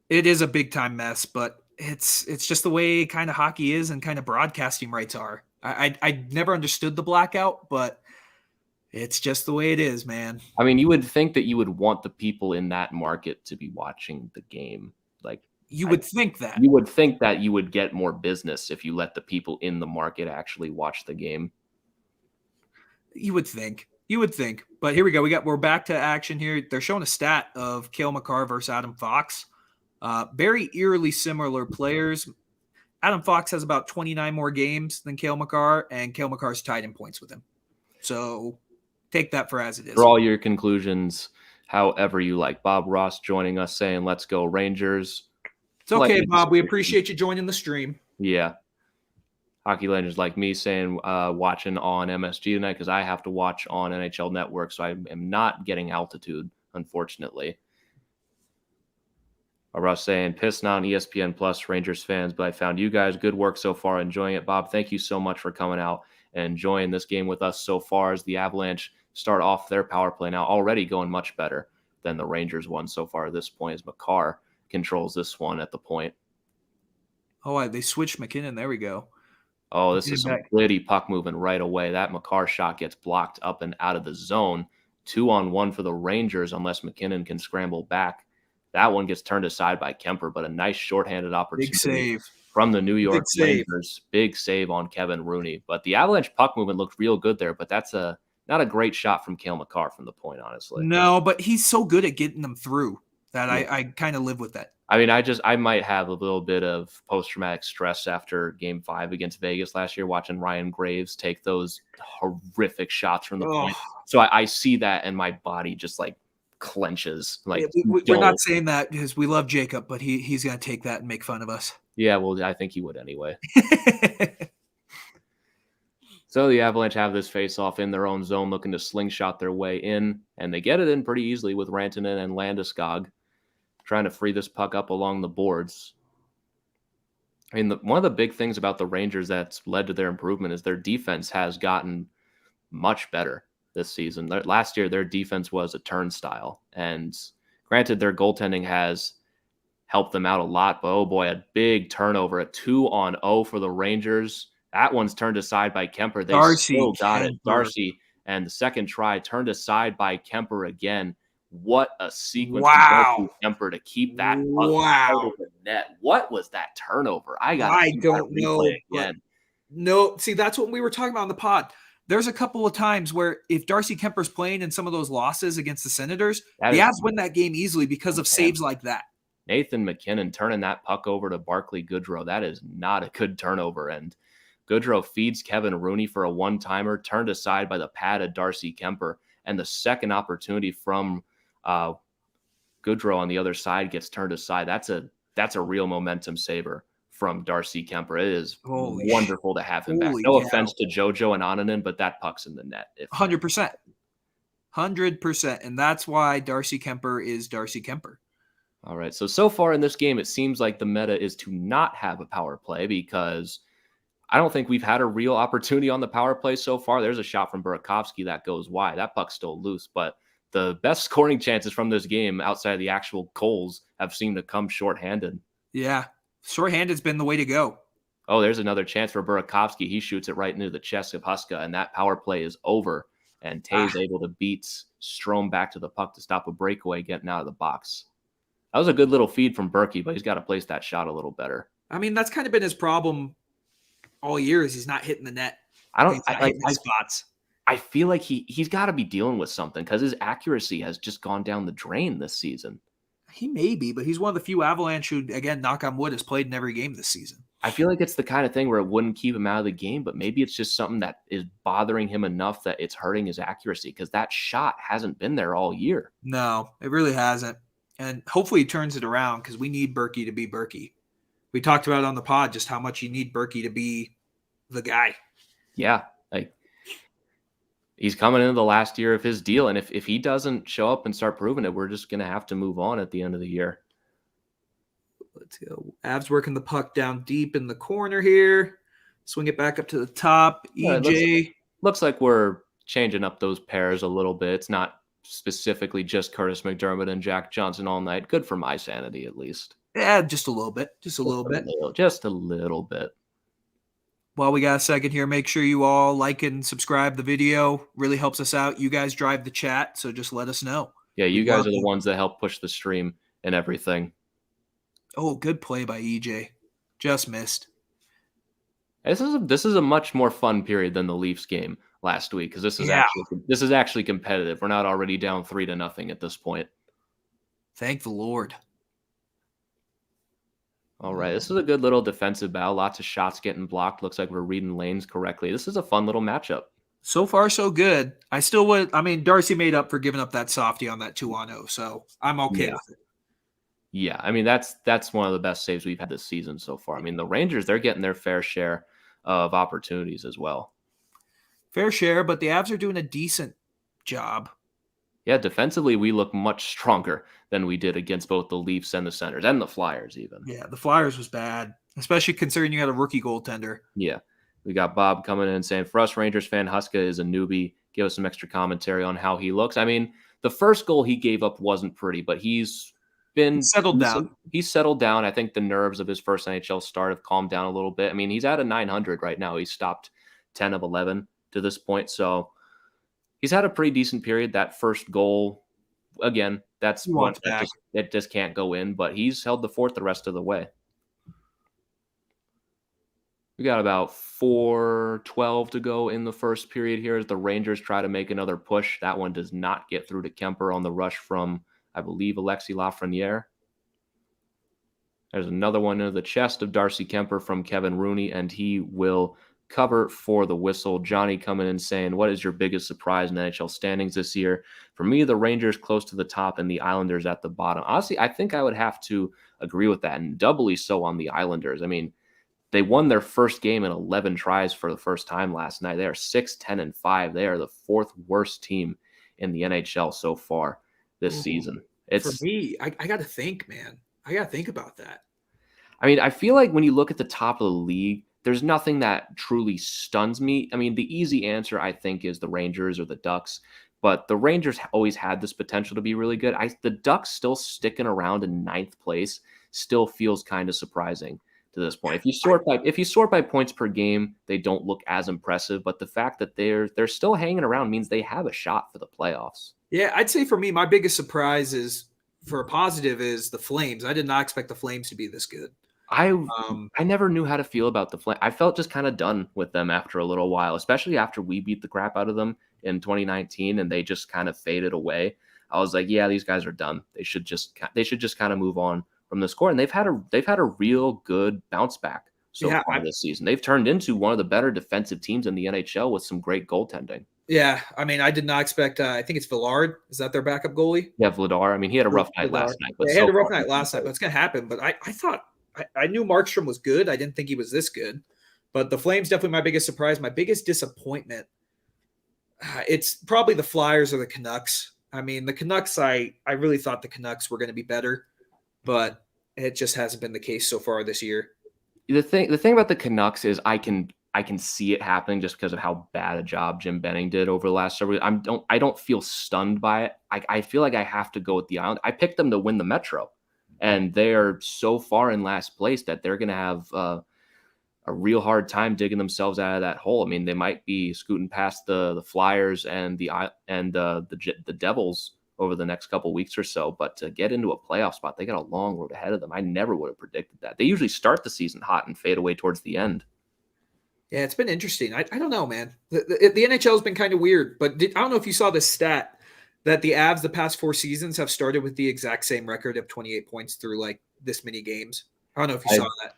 It is a big time mess, but it's just the way kind of hockey is and kind of broadcasting rights are. I never understood the blackout, but it's just the way it is, man. I mean, you would think that you would want the people in that market to be watching the game. Like, you would think that. You would think that you would get more business if you let the people in the market actually watch the game. You would think. But here we go. We're back to action here. They're showing a stat of Cale Makar versus Adam Fox. Very eerily similar players. Adam Fox has about 29 more games than Cale Makar, and Cale Makar's tied in points with him. So take that for as it is. For all your conclusions, however you like. Bob Ross joining us saying, let's go Rangers. It's okay, Bob. We appreciate you joining the stream. Yeah. Hockey legends like me saying watching on MSG tonight because I have to watch on NHL Network, so I am not getting altitude, unfortunately. Russ saying, pissed on ESPN Plus Rangers fans, but I found you guys. Good work so far. Enjoying it. Bob, thank you so much for coming out and enjoying this game with us so far as the Avalanche start off their power play now, already going much better than the Rangers one so far at this point as Makar controls this one at the point. Oh, they switched MacKinnon. There we go. Oh, this is some pretty puck moving right away. That Makar shot gets blocked up and out of the zone. 2-on-1 for the Rangers unless MacKinnon can scramble back. That one gets turned aside by Kemper, but a nice shorthanded opportunity. Big save from the New York Rangers. Big save on Kevin Rooney. But the Avalanche puck movement looked real good there, but that's not a great shot from Cale Makar from the point, honestly. No, but he's so good at getting them through that I kind of live with that. I mean, I might have a little bit of post-traumatic stress after Game 5 against Vegas last year, watching Ryan Graves take those horrific shots from the point. So I see that, and my body just like clenches. Like, we're not saying that because we love Jacob, but he's going to take that and make fun of us. Yeah, well, I think he would anyway. So the Avalanche have this face-off in their own zone, looking to slingshot their way in, and they get it in pretty easily with Rantanen and Landeskog trying to free this puck up along the boards. I mean, one of the big things about the Rangers that's led to their improvement is their defense has gotten much better this season. Last year, their defense was a turnstile, and granted, their goaltending has helped them out a lot, but oh boy, a big turnover, a 2-on-0 for the Rangers. That one's turned aside by Kemper. They still got it. Darcy And the second try turned aside by Kemper again. What a sequence from Wow. Kemper to keep that puck out of the net. What was that turnover? I don't know, but again. no, see, that's what we were talking about on the pod. There's a couple of times where if Darcy Kemper's playing in some of those losses against the Senators, the Avs win that game easily because of saves like that. Nathan McKinnon turning that puck over to Barclay Goodrow. That is not a good turnover. And Goodrow feeds Kevin Rooney for a one-timer, turned aside by the pad of Darcy Kemper. And the second opportunity from Goodrow on the other side gets turned aside. That's a real momentum saver from Darcy Kemper. It is wonderful to have him back. No offense to JoJo and Ananen, but that puck's in the net. 100%. 100%. And that's why Darcy Kemper is Darcy Kemper. All right. So far in this game, it seems like the meta is to not have a power play because I don't think we've had a real opportunity on the power play so far. There's a shot from Burakovsky that goes wide. That puck's still loose, but the best scoring chances from this game outside of the actual goals have seemed to come shorthanded. Yeah. Shorthanded's been the way to go. Oh, there's another chance for Burakovsky. He shoots it right into the chest of Huska, and that power play is over. And Tay's able to beat Strome back to the puck to stop a breakaway getting out of the box. That was a good little feed from Berkey, but he's got to place that shot a little better. I mean, that's kind of been his problem all year is he's not hitting the net. Spots. I feel like he's got to be dealing with something because his accuracy has just gone down the drain this season. He may be, but he's one of the few Avalanche who, again, knock on wood, has played in every game this season. I feel like it's the kind of thing where it wouldn't keep him out of the game, but maybe it's just something that is bothering him enough that it's hurting his accuracy because that shot hasn't been there all year. No, it really hasn't. And hopefully he turns it around because we need Berkey to be Berkey. We talked about it on the pod just how much you need Berkey to be the guy. Yeah, like he's coming into the last year of his deal, and if he doesn't show up and start proving it, we're just going to have to move on at the end of the year. Let's go. Avs working the puck down deep in the corner here. Swing it back up to the top. EJ. Looks like we're changing up those pairs a little bit. It's not specifically just Curtis McDermott and Jack Johnson all night. Good for my sanity, at least. Yeah, just a little bit. Just a little bit. While we got a second here, make sure you all like and subscribe the video. Really helps us out. You guys drive the chat, so just let us know. Yeah, you guys are the ones that help push the stream and everything. Oh, good play by EJ. Just missed. This is a much more fun period than the Leafs game last week because this is actually competitive. We're not already down 3-0 at this point. Thank the Lord. All right, this is a good little defensive battle. Lots of shots getting blocked. Looks like we're reading lanes correctly. This is a fun little matchup. So far, so good. I still would. I mean, Darcy made up for giving up that softie on that 2-on-0, so I'm okay with it. Yeah, I mean, that's one of the best saves we've had this season so far. I mean, the Rangers, they're getting their fair share of opportunities as well. Fair share, but the Avs are doing a decent job. Yeah, defensively, we look much stronger than we did against both the Leafs and the Senators and the Flyers even. Yeah, the Flyers was bad, especially considering you had a rookie goaltender. Yeah, we got Bob coming in saying, for us Rangers fan, Huska is a newbie. Give us some extra commentary on how he looks. I mean, the first goal he gave up wasn't pretty, but he's been settled down. He's settled down. I think the nerves of his first NHL start have calmed down a little bit. I mean, he's at a 900 right now. He's stopped 10 of 11 to this point. So he's had a pretty decent period. That first goal, again, that's one that just can't go in, but he's held the fort the rest of the way. We got about 4:12 to go in the first period here as the Rangers try to make another push. That one does not get through to Kemper on the rush from, I believe, Alexis Lafreniere. There's another one into the chest of Darcy Kemper from Kevin Rooney, and he will cover for the whistle. Johnny coming in saying, what is your biggest surprise in NHL standings this year? For me, the Rangers close to the top and the Islanders at the bottom. Honestly, I think I would have to agree with that, and doubly so on the Islanders. I mean, they won their first game in 11 tries for the first time last night. They are 6-10-5. They are the fourth worst team in the NHL so far this season. For me, I got to think, man. I got to think about that. I mean, I feel like when you look at the top of the league, there's nothing that truly stuns me. I mean, the easy answer, I think, is the Rangers or the Ducks. But the Rangers always had this potential to be really good. The Ducks still sticking around in ninth place still feels kind of surprising to this point. If you sort by points per game, they don't look as impressive. But the fact that they're still hanging around means they have a shot for the playoffs. Yeah, I'd say for me, my biggest surprise is for a positive is the Flames. I did not expect the Flames to be this good. I never knew how to feel about the Flames. I felt just kind of done with them after a little while, especially after we beat the crap out of them in 2019 and they just kind of faded away. I was like, yeah, these guys are done. They should just kind of move on from the score. And they've had a real good bounce back so far this season. They've turned into one of the better defensive teams in the NHL with some great goaltending. Yeah, I mean, I did not expect. I think it's Villard. Is that their backup goalie? Yeah, Vladar. I mean, he had a rough night last night. But he had a rough night last night, but it's going to happen. But I thought I knew Markstrom was good. I didn't think he was this good. But the Flames definitely my biggest surprise. My biggest disappointment. It's probably the Flyers or the Canucks. I mean, the Canucks. I really thought the Canucks were going to be better, but it just hasn't been the case so far this year. The thing about the Canucks is I can see it happening just because of how bad a job Jim Benning did over the last several years. I don't feel stunned by it. I feel like I have to go with the Island. I picked them to win the Metro, and they are so far in last place that they're going to have a real hard time digging themselves out of that hole. I mean, they might be scooting past the Flyers and the Devils over the next couple weeks or so, but to get into a playoff spot, they got a long road ahead of them. I never would have predicted that. They usually start the season hot and fade away towards the end. Yeah, it's been interesting. I don't know, man. The NHL has been kind of weird, but I don't know if you saw this stat that the Avs the past 4 seasons have started with the exact same record of 28 points through like this many games. I don't know if you saw that.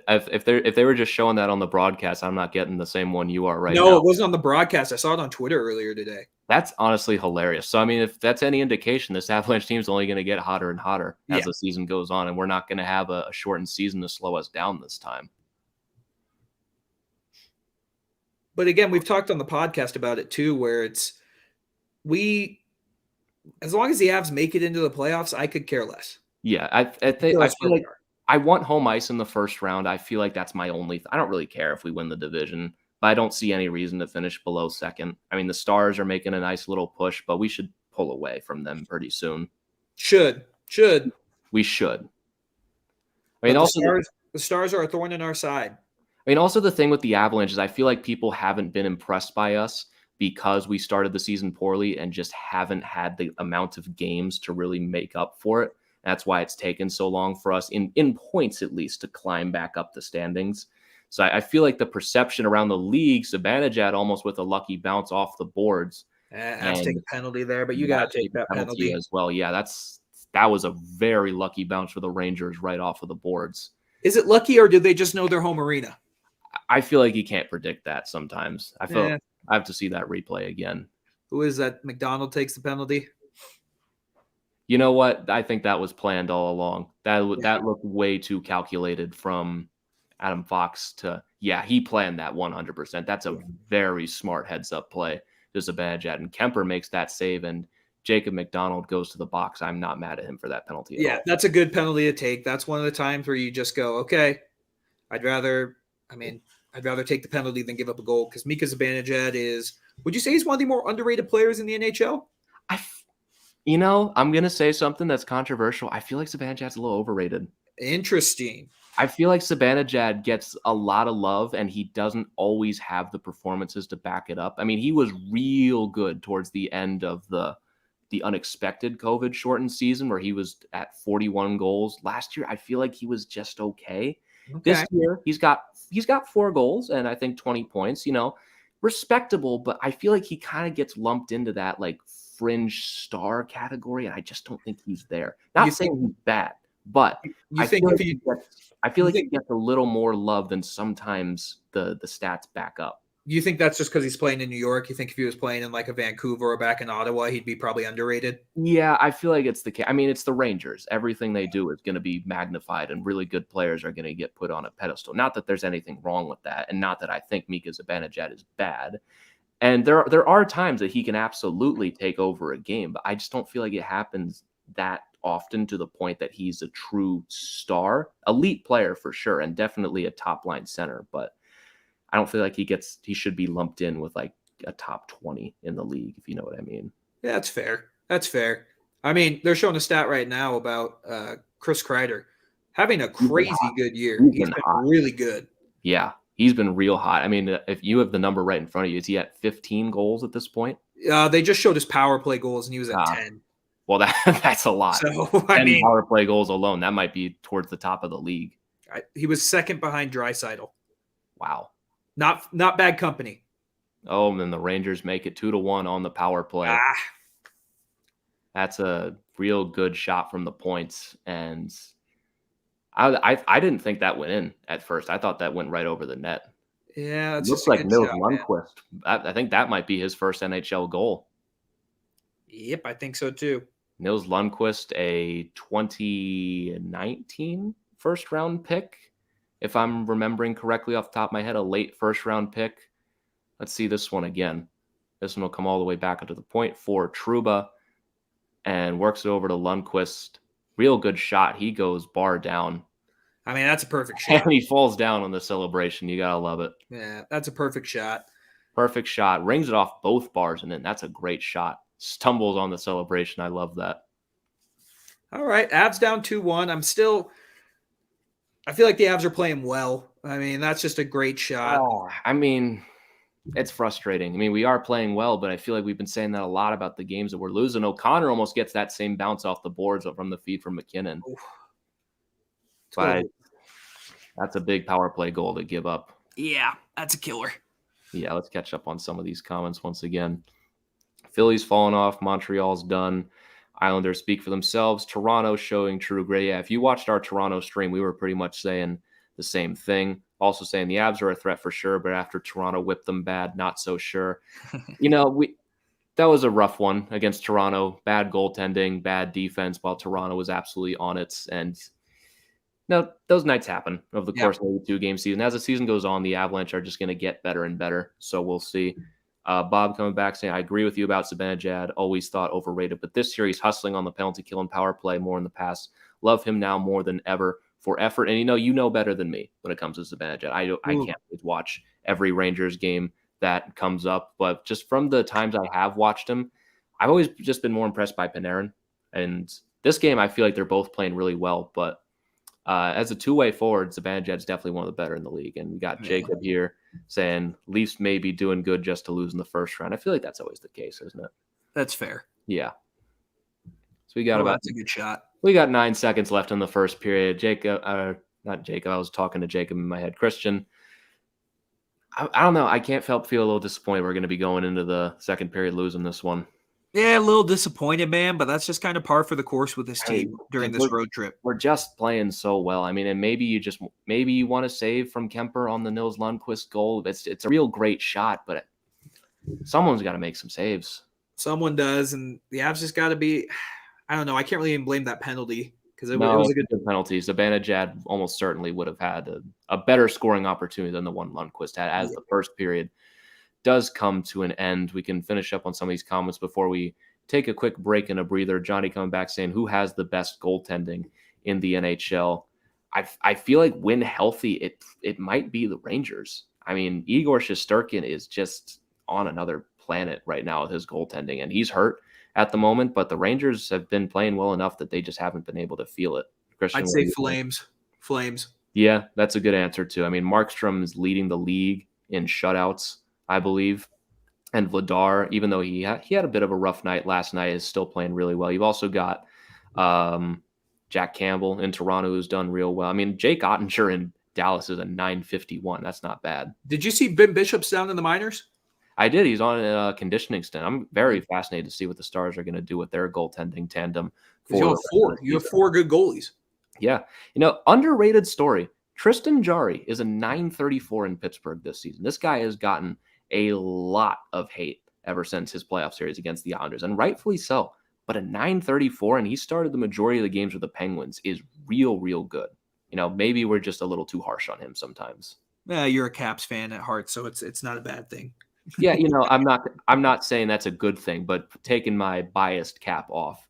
If they were just showing that on the broadcast, I'm not getting the same one you are right now. No, it wasn't on the broadcast. I saw it on Twitter earlier today. That's honestly hilarious. So, I mean, if that's any indication, this Avalanche team is only going to get hotter and hotter as the season goes on, and we're not going to have a shortened season to slow us down this time. But again, we've talked on the podcast about it too, where as long as the Avs make it into the playoffs, I could care less. Yeah, I feel like I want home ice in the first round. I feel like that's my only. I don't really care if we win the division, but I don't see any reason to finish below second. I mean, the Stars are making a nice little push, but we should pull away from them pretty soon. We should. I mean, also the Stars are a thorn in our side. I mean, also the thing with the Avalanche is I feel like people haven't been impressed by us because we started the season poorly and just haven't had the amount of games to really make up for it. That's why it's taken so long for us, in points at least, to climb back up the standings. So I feel like the perception around the league, Zibanejad almost with a lucky bounce off the boards. I have to take a penalty there, but you got to take that penalty as well. Yeah, that was a very lucky bounce for the Rangers right off of the boards. Is it lucky or did they just know their home arena? I feel like you can't predict that sometimes. I have to see that replay again. Who is that? McDonald takes the penalty. You know what? I think that was planned all along. That looked way too calculated from Adam Fox he planned that 100%. That's a very smart heads-up play. There's a Zibanejad, and Kemper makes that save, and Jacob McDonald goes to the box. I'm not mad at him for that penalty at all. That's a good penalty to take. That's one of the times where you just go, okay, I'd rather take the penalty than give up a goal, because Mika Zibanejad would you say he's one of the more underrated players in the NHL? I'm going to say something that's controversial. I feel like Zibanejad's a little overrated. Interesting. I feel like Zibanejad gets a lot of love, and he doesn't always have the performances to back it up. I mean, he was real good towards the end of the unexpected COVID shortened season where he was at 41 goals. Last year, I feel like he was just okay. This year, he's got 4 goals and I think 20 points, respectable, but I feel like he kind of gets lumped into that like fringe star category, and I just don't think he's there. Not saying he's bad, but I feel like he gets a little more love than sometimes the stats back up. You think that's just because he's playing in New York? You think if he was playing in like a Vancouver or back in Ottawa, he'd be probably underrated? Yeah, I feel like it's the case. I mean, it's the Rangers. Everything they do is going to be magnified, and really good players are going to get put on a pedestal. Not that there's anything wrong with that, and not that I think Mika Zibanejad is bad. And there are times that he can absolutely take over a game, but I just don't feel like it happens that often to the point that he's a true star. Elite player for sure, and definitely a top-line center, but I don't feel like he should be lumped in with like a top 20 in the league, if you know what I mean. Yeah, that's fair. I mean, they're showing a stat right now about Chris Kreider having a He's been crazy hot. good year. He's He's been been hot. really good. Yeah, he's been real hot. I mean, if you have the number right in front of you, is he at 15 goals at this point? They just showed his power play goals, and he was at 10. Well, that's a lot. So, I 10 mean, power play goals alone, that might be towards the top of the league. he was second behind Draisaitl. Wow. Not bad company. Oh, and then the Rangers make it 2-1 on the power play. That's a real good shot from the points, and I didn't think that went in at first. I thought that went right over the net. Yeah, that's Looks just a like good Nils shot, Lundqvist. I think that might be his first NHL goal. Yep, I think so too. Nils Lundqvist, a 2019 first round pick, if I'm remembering correctly off the top of my head, a late first round pick. Let's see this one again. This one will come all the way back up to the point for Trouba and works it over to Lundqvist. Real good shot. He goes bar down. I mean, that's a perfect shot. And he falls down on the celebration. You got to love it. Yeah, that's a perfect shot. Perfect shot. Rings it off both bars, and then that's a great shot. Stumbles on the celebration. I love that. All right, Avs down 2-1. I feel like the Avs are playing well. I mean, that's just a great shot. Oh, I mean, it's frustrating. I mean, we are playing well, but I feel like we've been saying that a lot about the games that we're losing. O'Connor almost gets that same bounce off the boards from the feed from McKinnon. But that's a big power play goal to give up. Yeah, that's a killer. Yeah, let's catch up on some of these comments once again. Philly's fallen off. Montreal's done. Islanders speak for themselves. Toronto showing true grit. Yeah, if you watched our Toronto stream, we were pretty much saying the same thing. Also saying the Avs are a threat for sure, but after Toronto whipped them bad, not so sure. That was a rough one against Toronto. Bad goaltending, bad defense, while Toronto was absolutely on it. And no, those nights happen over the course of the 2-game season. As the season goes on, the Avalanche are just going to get better and better. So we'll see. Bob coming back saying, I agree with you about Zibanejad. Always thought overrated, but this year he's hustling on the penalty kill and power play more in the past. Love him now more than ever for effort. And you know better than me when it comes to Zibanejad. I can't watch every Rangers game that comes up, but just from the times I have watched him, I've always just been more impressed by Panarin. And this game, I feel like they're both playing really well, but as a two-way forward, Zibanejad's definitely one of the better in the league. And we got Jacob here saying Leafs may be doing good just to lose in the first round. I feel like that's always the case, isn't it? That's fair. Yeah. So we got that's a good shot. We got 9 seconds left in the first period. Not Jacob. I was talking to Jacob in my head. Christian. I don't know. I can't help feel a little disappointed we're going to be going into the second period losing this one. Yeah, a little disappointed, man, but that's just kind of par for the course with this team during this road trip. We're just playing so well. I mean, and maybe you want to save from Kemper on the Nils Lundqvist goal. It's a real great shot, but someone's got to make some saves. Someone does, and the Avs just got to be. I don't know. I can't really even blame that penalty because it was a good penalty. Zibanejad almost certainly would have had a better scoring opportunity than the one Lundqvist had as the first period does come to an end. We can finish up on some of these comments before we take a quick break and a breather. Johnny coming back saying, who has the best goaltending in the NHL? I feel like when healthy, it might be the Rangers. I mean, Igor Shesterkin is just on another planet right now with his goaltending, and he's hurt at the moment, but the Rangers have been playing well enough that they just haven't been able to feel it. Christian, I'd say Flames. Flames. Yeah, that's a good answer too. I mean, Markstrom is leading the league in shutouts, I believe. And Vladar, even though he had a bit of a rough night last night, is still playing really well. You've also got Jack Campbell in Toronto, who's done real well. I mean, Jake Ottinger in Dallas is a 951. That's not bad. Did you see Ben Bishop's down in the minors? I did. He's on a conditioning stint. I'm very fascinated to see what the Stars are going to do with their goaltending tandem. You have four good goalies. Yeah. Underrated story. Tristan Jarry is a 934 in Pittsburgh this season. This guy has gotten a lot of hate ever since his playoff series against the Islanders, and rightfully so. But a 934, and he started the majority of the games with the Penguins, is real, real good. Maybe we're just a little too harsh on him sometimes. Yeah, you're a Caps fan at heart, so it's not a bad thing. Yeah, I'm not saying that's a good thing, but taking my biased cap off,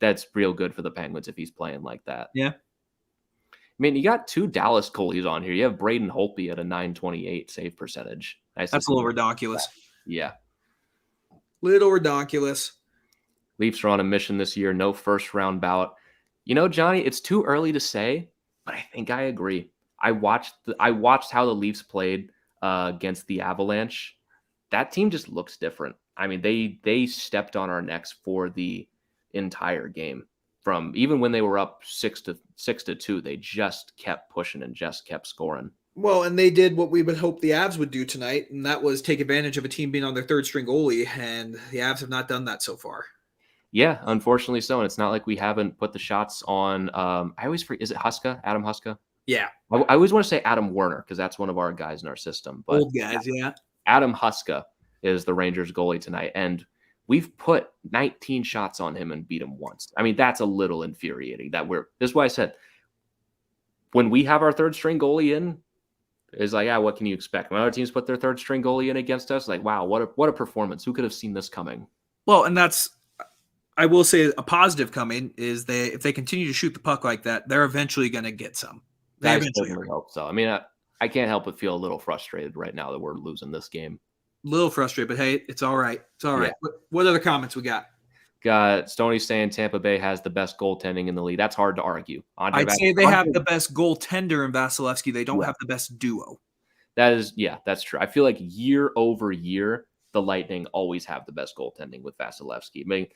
that's real good for the Penguins if he's playing like that. Yeah. I mean, you got 2 Dallas goalies on here. You have Braden Holtby at a 928 save percentage. That's a little ridiculous. Yeah. Little ridiculous. Leafs are on a mission this year. No first round ballot. Johnny, it's too early to say, but I think I agree. I watched how the Leafs played against the Avalanche. That team just looks different. I mean, they stepped on our necks for the entire game. From even when they were up 6-2, they just kept pushing and just kept scoring. Well, and they did what we would hope the Avs would do tonight, and that was take advantage of a team being on their third string goalie, and the Avs have not done that so far. Yeah, unfortunately so. And it's not like we haven't put the shots on. I always forget, is it Huska? Adam Huska? Yeah. I always want to say Adam Werner because that's one of our guys in our system. But Old guys, yeah. Adam Huska is the Rangers goalie tonight. And we've put 19 shots on him and beat him once. I mean, that's a little infuriating. This is why I said when we have our third string goalie in, it's like, what can you expect? When other teams put their third string goalie in against us, like, wow, what a performance. Who could have seen this coming? Well, and I will say a positive coming is if they continue to shoot the puck like that, they're eventually going to get some. I certainly hope so. I mean, I can't help but feel a little frustrated right now that we're losing this game. A little frustrated, but hey, it's all right. It's all right. Yeah. What other comments we got? Got Stoney saying Tampa Bay has the best goaltending in the league. That's hard to argue. I'd say they have the best goaltender in Vasilevsky. They don't have the best duo. That's true. I feel like year over year, the Lightning always have the best goaltending with Vasilevsky. I mean,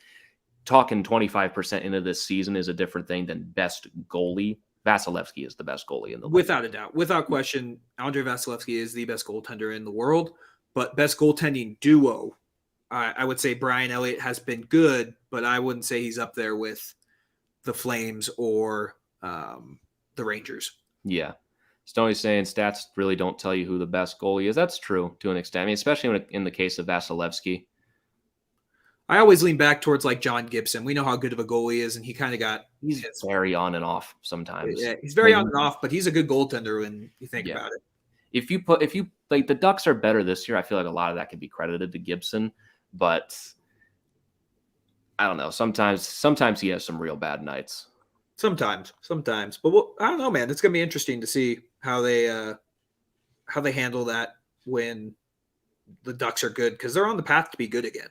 talking 25% into this season is a different thing than best goalie. Vasilevsky is the best goalie in the league. Without a doubt. Without question, Andrei Vasilevsky is the best goaltender in the world. But best goaltending duo, I would say Brian Elliott has been good, but I wouldn't say he's up there with the Flames or the Rangers. Yeah. Stoney's saying stats really don't tell you who the best goalie is. That's true to an extent. I mean, especially in the case of Vasilevsky. I always lean back towards like John Gibson. We know how good of a goalie he is, and he kind of he's very on and off sometimes. Yeah, he's very on and off, but he's a good goaltender when you think about it. If you like the Ducks are better this year, I feel like a lot of that can be credited to Gibson, but I don't know. Sometimes he has some real bad nights. Sometimes, but I don't know, man. It's gonna be interesting to see how they handle that when the Ducks are good, because they're on the path to be good again.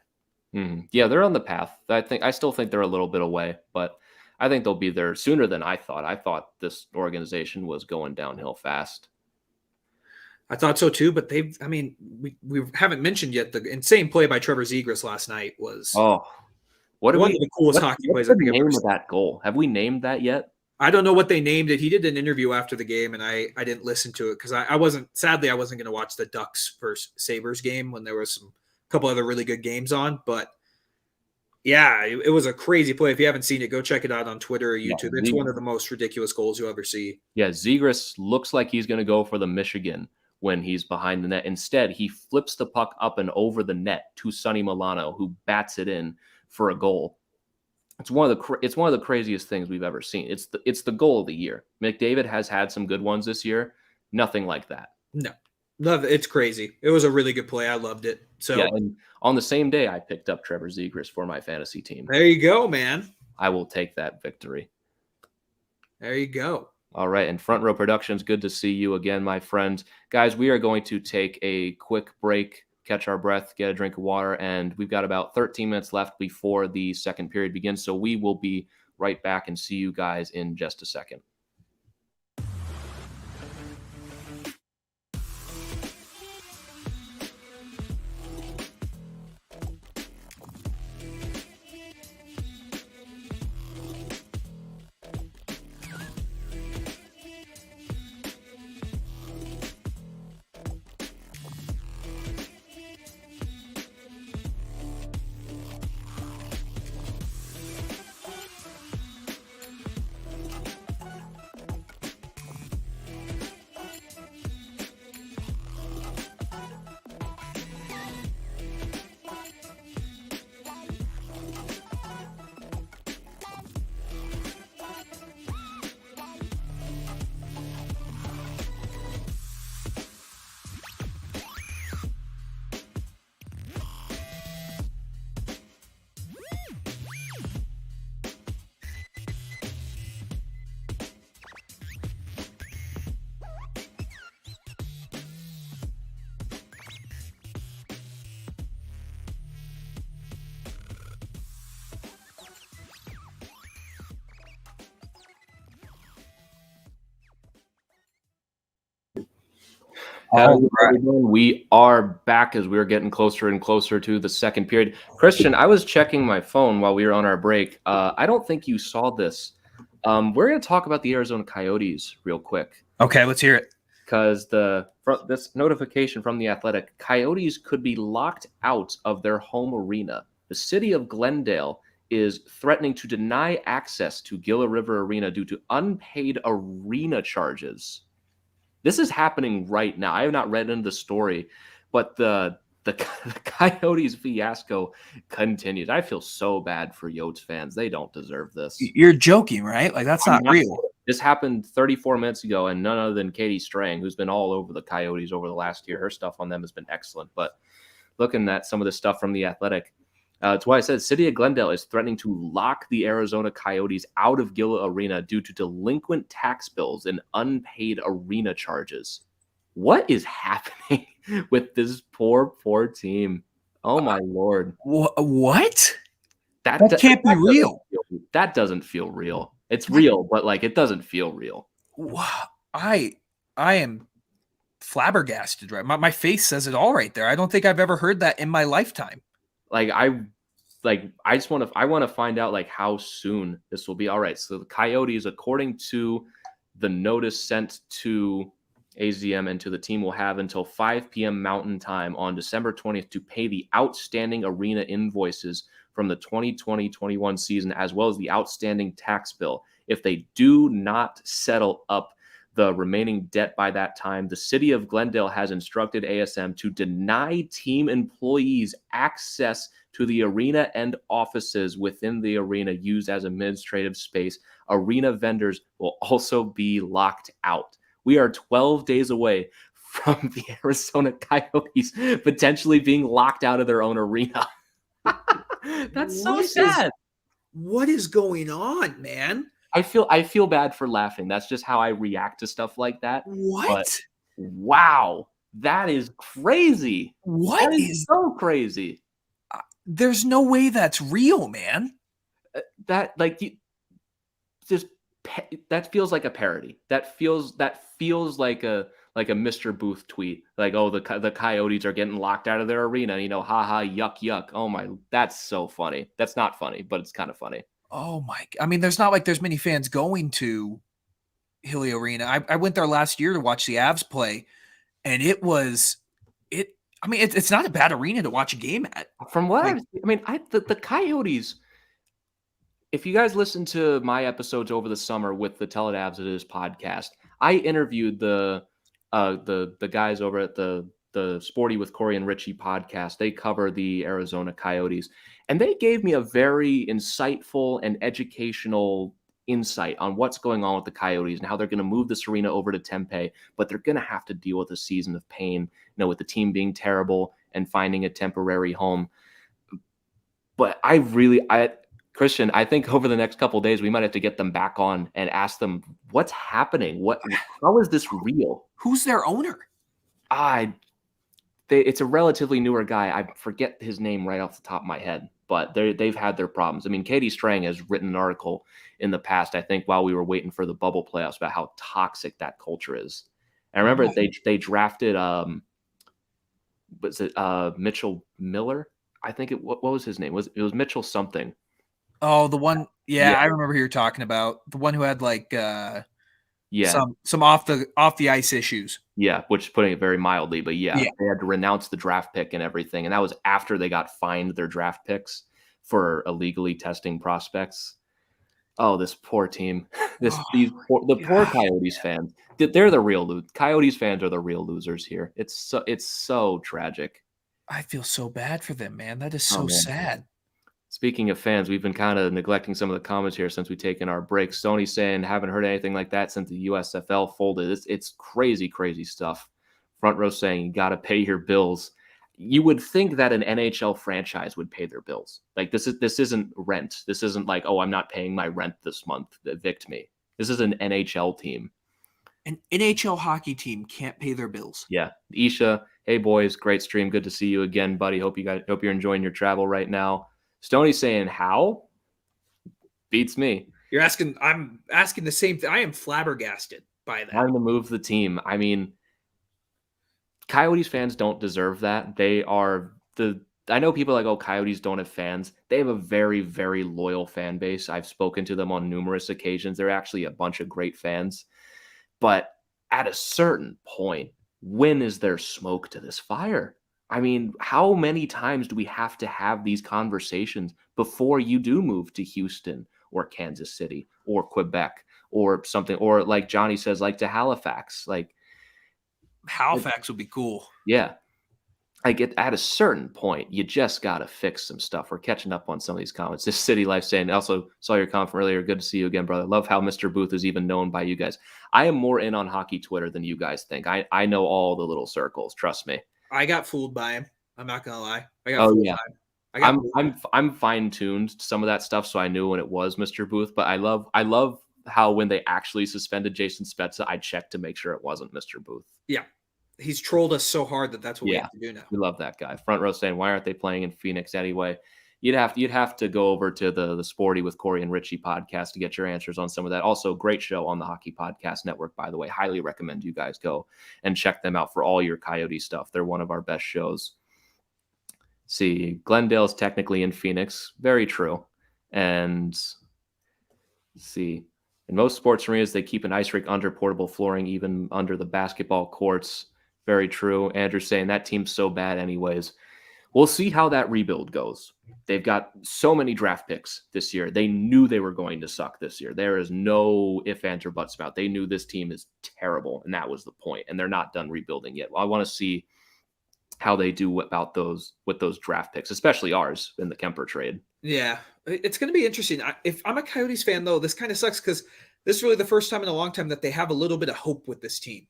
Mm-hmm. Yeah, they're on the path. I still think they're a little bit away, but I think they'll be there sooner than I thought. I thought this organization was going downhill fast. I thought so too, but we haven't mentioned yet the insane play by Trevor Zegras last night was one of the coolest hockey plays I think I've ever seen. That goal? Have we named that yet? I don't know what they named it. He did an interview after the game, and I didn't listen to it because I wasn't going to watch the Ducks versus Sabres game when there was a couple other really good games on. But yeah, it was a crazy play. If you haven't seen it, go check it out on Twitter or YouTube. It's one of the most ridiculous goals you'll ever see. Yeah, Zegras looks like he's going to go for the Michigan when he's behind the net. Instead, he flips the puck up and over the net to Sonny Milano, who bats it in for a goal. It's one of the craziest things we've ever seen. It's the goal of the year. McDavid has had some good ones this year. Nothing like that. No, it's crazy. It was a really good play. I loved it. So yeah, and on the same day, I picked up Trevor Zegras for my fantasy team. There you go, man. I will take that victory. There you go. All right, and Front Row Productions, good to see you again, my friend. Guys, we are going to take a quick break, catch our breath, get a drink of water, and we've got about 13 minutes left before the second period begins, so we will be right back and see you guys in just a second. How's All right. everybody doing? We are back as we're getting closer and closer to the second period. Christian, I was checking my phone while we were on our break. I don't think you saw this. We're going to talk about the Arizona Coyotes real quick Okay, let's hear it. because this notification from the Athletic, Coyotes could be locked out of their home arena. The city of Glendale is threatening to deny access to Gila River Arena due to unpaid arena charges. This is happening right now. I have not read into the story, but the Coyotes fiasco continues. I feel so bad for Yotes fans. They don't deserve this. You're joking, right? Like that's not real. This happened 34 minutes ago, and none other than Katie Strang, who's been all over the Coyotes over the last year. Her stuff on them has been excellent. But looking at some of the stuff from the Athletic, it's why I said City of Glendale is threatening to lock the Arizona Coyotes out of Gila Arena due to delinquent tax bills and unpaid arena charges. What is happening with this poor team? Oh my Lord. What? That can't be real. That doesn't feel real. It's real, but like it doesn't feel real. I am flabbergasted, right? My face says it all right there. I don't think I've ever heard that in my lifetime. I just want to find out like how soon this will be. All right, so the Coyotes, according to the notice sent to AZM and to the team, will have until 5 p.m. Mountain Time on December 20th to pay the outstanding arena invoices from the 2020-21 season, as well as the outstanding tax bill. If they do not settle up the remaining debt by that time, the city of Glendale has instructed ASM to deny team employees access to the arena and offices within the arena used as administrative space. Arena vendors will also be locked out. We are 12 days away from the Arizona Coyotes potentially being locked out of their own arena. That's so sad. What is going on, man? I feel bad for laughing. That's just how I react to stuff like that. What? But wow, that is crazy. What that is so crazy? There's no way that's real, man. That feels like a parody. That feels like a Mr. Booth tweet. Like, oh, the Coyotes are getting locked out of their arena. Haha, yuck, yuck. Oh my, that's so funny. That's not funny, but it's kind of funny. Oh my! I mean, there's not like there's many fans going to Hilly Arena. I went there last year to watch the Avs play, and it was it. I mean, it's not a bad arena to watch a game at. From what the Coyotes. If you guys listen to my episodes over the summer with the Tell It Avs It Is podcast, I interviewed the guys over at the Sporty with Corey and Richie podcast. They cover the Arizona Coyotes, and they gave me a very insightful and educational insight on what's going on with the Coyotes and how they're going to move this arena over to Tempe, but they're going to have to deal with a season of pain, with the team being terrible and finding a temporary home. But Christian, I think over the next couple of days, we might have to get them back on and ask them what's happening. How is this real? Who's their owner? It's a relatively newer guy. I forget his name right off the top of my head, but they've had their problems. I mean, Katie Strang has written an article in the past, I think, while we were waiting for the bubble playoffs about how toxic that culture is. And I remember they drafted Mitchell Miller? I think what was his name? It was Mitchell something. Oh, the one. Yeah, I remember who you're talking about. The one who had some off the ice issues. Yeah, which putting it very mildly, but they had to renounce the draft pick and everything, and that was after they got fined their draft picks for illegally testing prospects. Oh, this poor team. Poor Coyotes fans. They're the real Coyotes fans are the real losers here. It's so tragic. I feel so bad for them, man. That is so sad. Speaking of fans, we've been kind of neglecting some of the comments here since we've taken our break. Stoney's saying, haven't heard anything like that since the USFL folded. It's crazy, crazy stuff. Front row saying, you got to pay your bills. You would think that an NHL franchise would pay their bills. Like this isn't rent. This isn't like, oh, I'm not paying my rent this month. Evict me. This is an NHL team. An NHL hockey team can't pay their bills. Yeah. Isha, hey boys, great stream. Good to see you again, buddy. Hope you're enjoying your travel right now. Stoney's saying, how? Beats me. I'm asking the same thing. I am flabbergasted by that. Trying to move the team. I mean, Coyotes fans don't deserve that. They are I know people are like, oh, Coyotes don't have fans. They have a very, very loyal fan base. I've spoken to them on numerous occasions. They're actually a bunch of great fans. But at a certain point, when is there smoke to this fire? I mean, how many times do we have to have these conversations before you do move to Houston or Kansas City or Quebec or something, or like Johnny says, like to Halifax? Like, Halifax would be cool. yeah. Like at a certain point, you just got to fix some stuff. We're catching up on some of these comments. This City Life saying, also saw your comment from earlier. Good to see you again, brother. Love how Mr. Booth is even known by you guys. I am more in on hockey Twitter than you guys think. I know all the little circles. Trust me. I got fooled by him. I'm not gonna lie. I got fooled by him. I'm fine tuned some of that stuff, so I knew when it was Mr. Booth. But I love how when they actually suspended Jason Spezza, I checked to make sure it wasn't Mr. Booth. Yeah. He's trolled us so hard that's what we have to do now. We love that guy. Front row saying, why aren't they playing in Phoenix anyway? You'd have to go over to the Sporty with Corey and Richie podcast to get your answers on some of that. Also, great show on the Hockey Podcast Network, by the way. Highly recommend you guys go and check them out for all your Coyote stuff. They're one of our best shows. See, Glendale's technically in Phoenix. Very true. And see, in most sports arenas, they keep an ice rink under portable flooring, even under the basketball courts. Very true. Andrew's saying that team's so bad anyways. We'll see how that rebuild goes. They've got so many draft picks this year. They knew they were going to suck this year. There is no ifs, ands, or buts about it. They knew this team is terrible, and that was the point. And they're not done rebuilding yet. Well, I want to see how they do about those with those draft picks, especially ours in the Kemper trade. Yeah, it's going to be interesting. If I'm a Coyotes fan, though, this kind of sucks because this is really the first time in a long time that they have a little bit of hope with this team.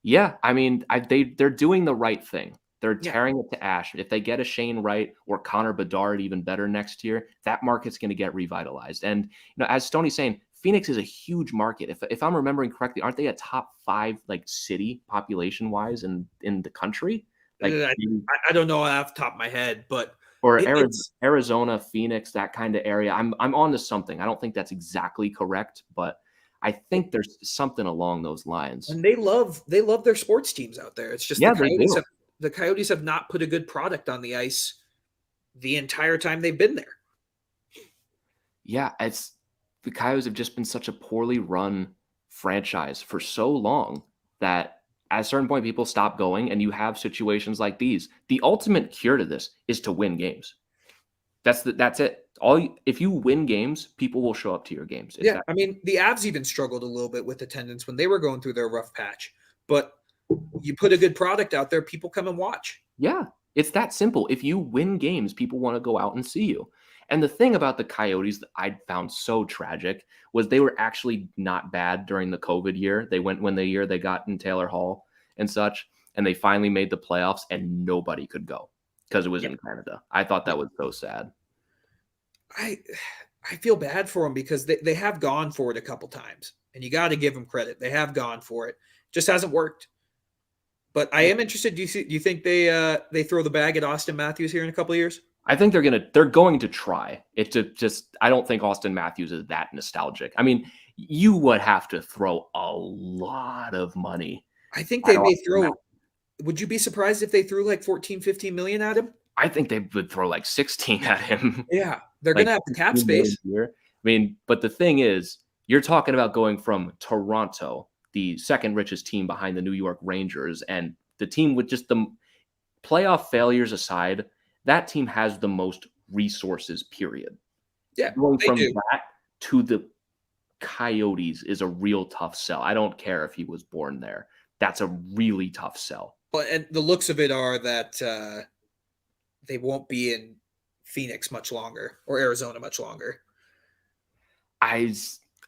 Yeah, I mean, they're doing the right thing. They're tearing it to ash. If they get a Shane Wright or Connor Bedard even better next year, that market's going to get revitalized. And as Stoney's saying, Phoenix is a huge market. If I'm remembering correctly, aren't they a top 5 like city population wise in the country? Like I don't know off the top of my head, but or Arizona, Phoenix, that kind of area. I'm on to something. I don't think that's exactly correct, but I think there's something along those lines. And they love their sports teams out there. It's just the Coyotes have not put a good product on the ice the entire time they've been there. Yeah, the Coyotes have just been such a poorly run franchise for so long that at a certain point people stop going, and you have situations like these. The ultimate cure to this is to win games. That's it. If you win games, people will show up to your games. I mean, the Avs even struggled a little bit with attendance when they were going through their rough patch. But you put a good product out there, people come and watch. Yeah, it's that simple. If you win games, people want to go out and see you. And the thing about the Coyotes that I found so tragic was they were actually not bad during the COVID year. They went when the year they got in Taylor Hall and such, and they finally made the playoffs, and nobody could go because it was in Canada. I thought that was so sad. I feel bad for them because they have gone for it a couple times, and you got to give them credit. They have gone for it. Just hasn't worked. But I am interested. Do you think they throw the bag at Austin Matthews here in a couple of years? I think they're going to try. It's just I don't think Austin Matthews is that nostalgic. I mean, you would have to throw a lot of money. I think they may throw. Would you be surprised if they threw like 14, 15 million at him? I think they would throw like 16 at him. Yeah, they're going to have the cap space. I mean, but the thing is, you're talking about going from Toronto, the second richest team behind the New York Rangers, and the team with just the playoff failures aside, that team has the most resources, period. Yeah, going from that to the Coyotes is a real tough sell. I don't care if he was born there. That's a really tough sell. Well, and the looks of it are that they won't be in Phoenix much longer or Arizona much longer.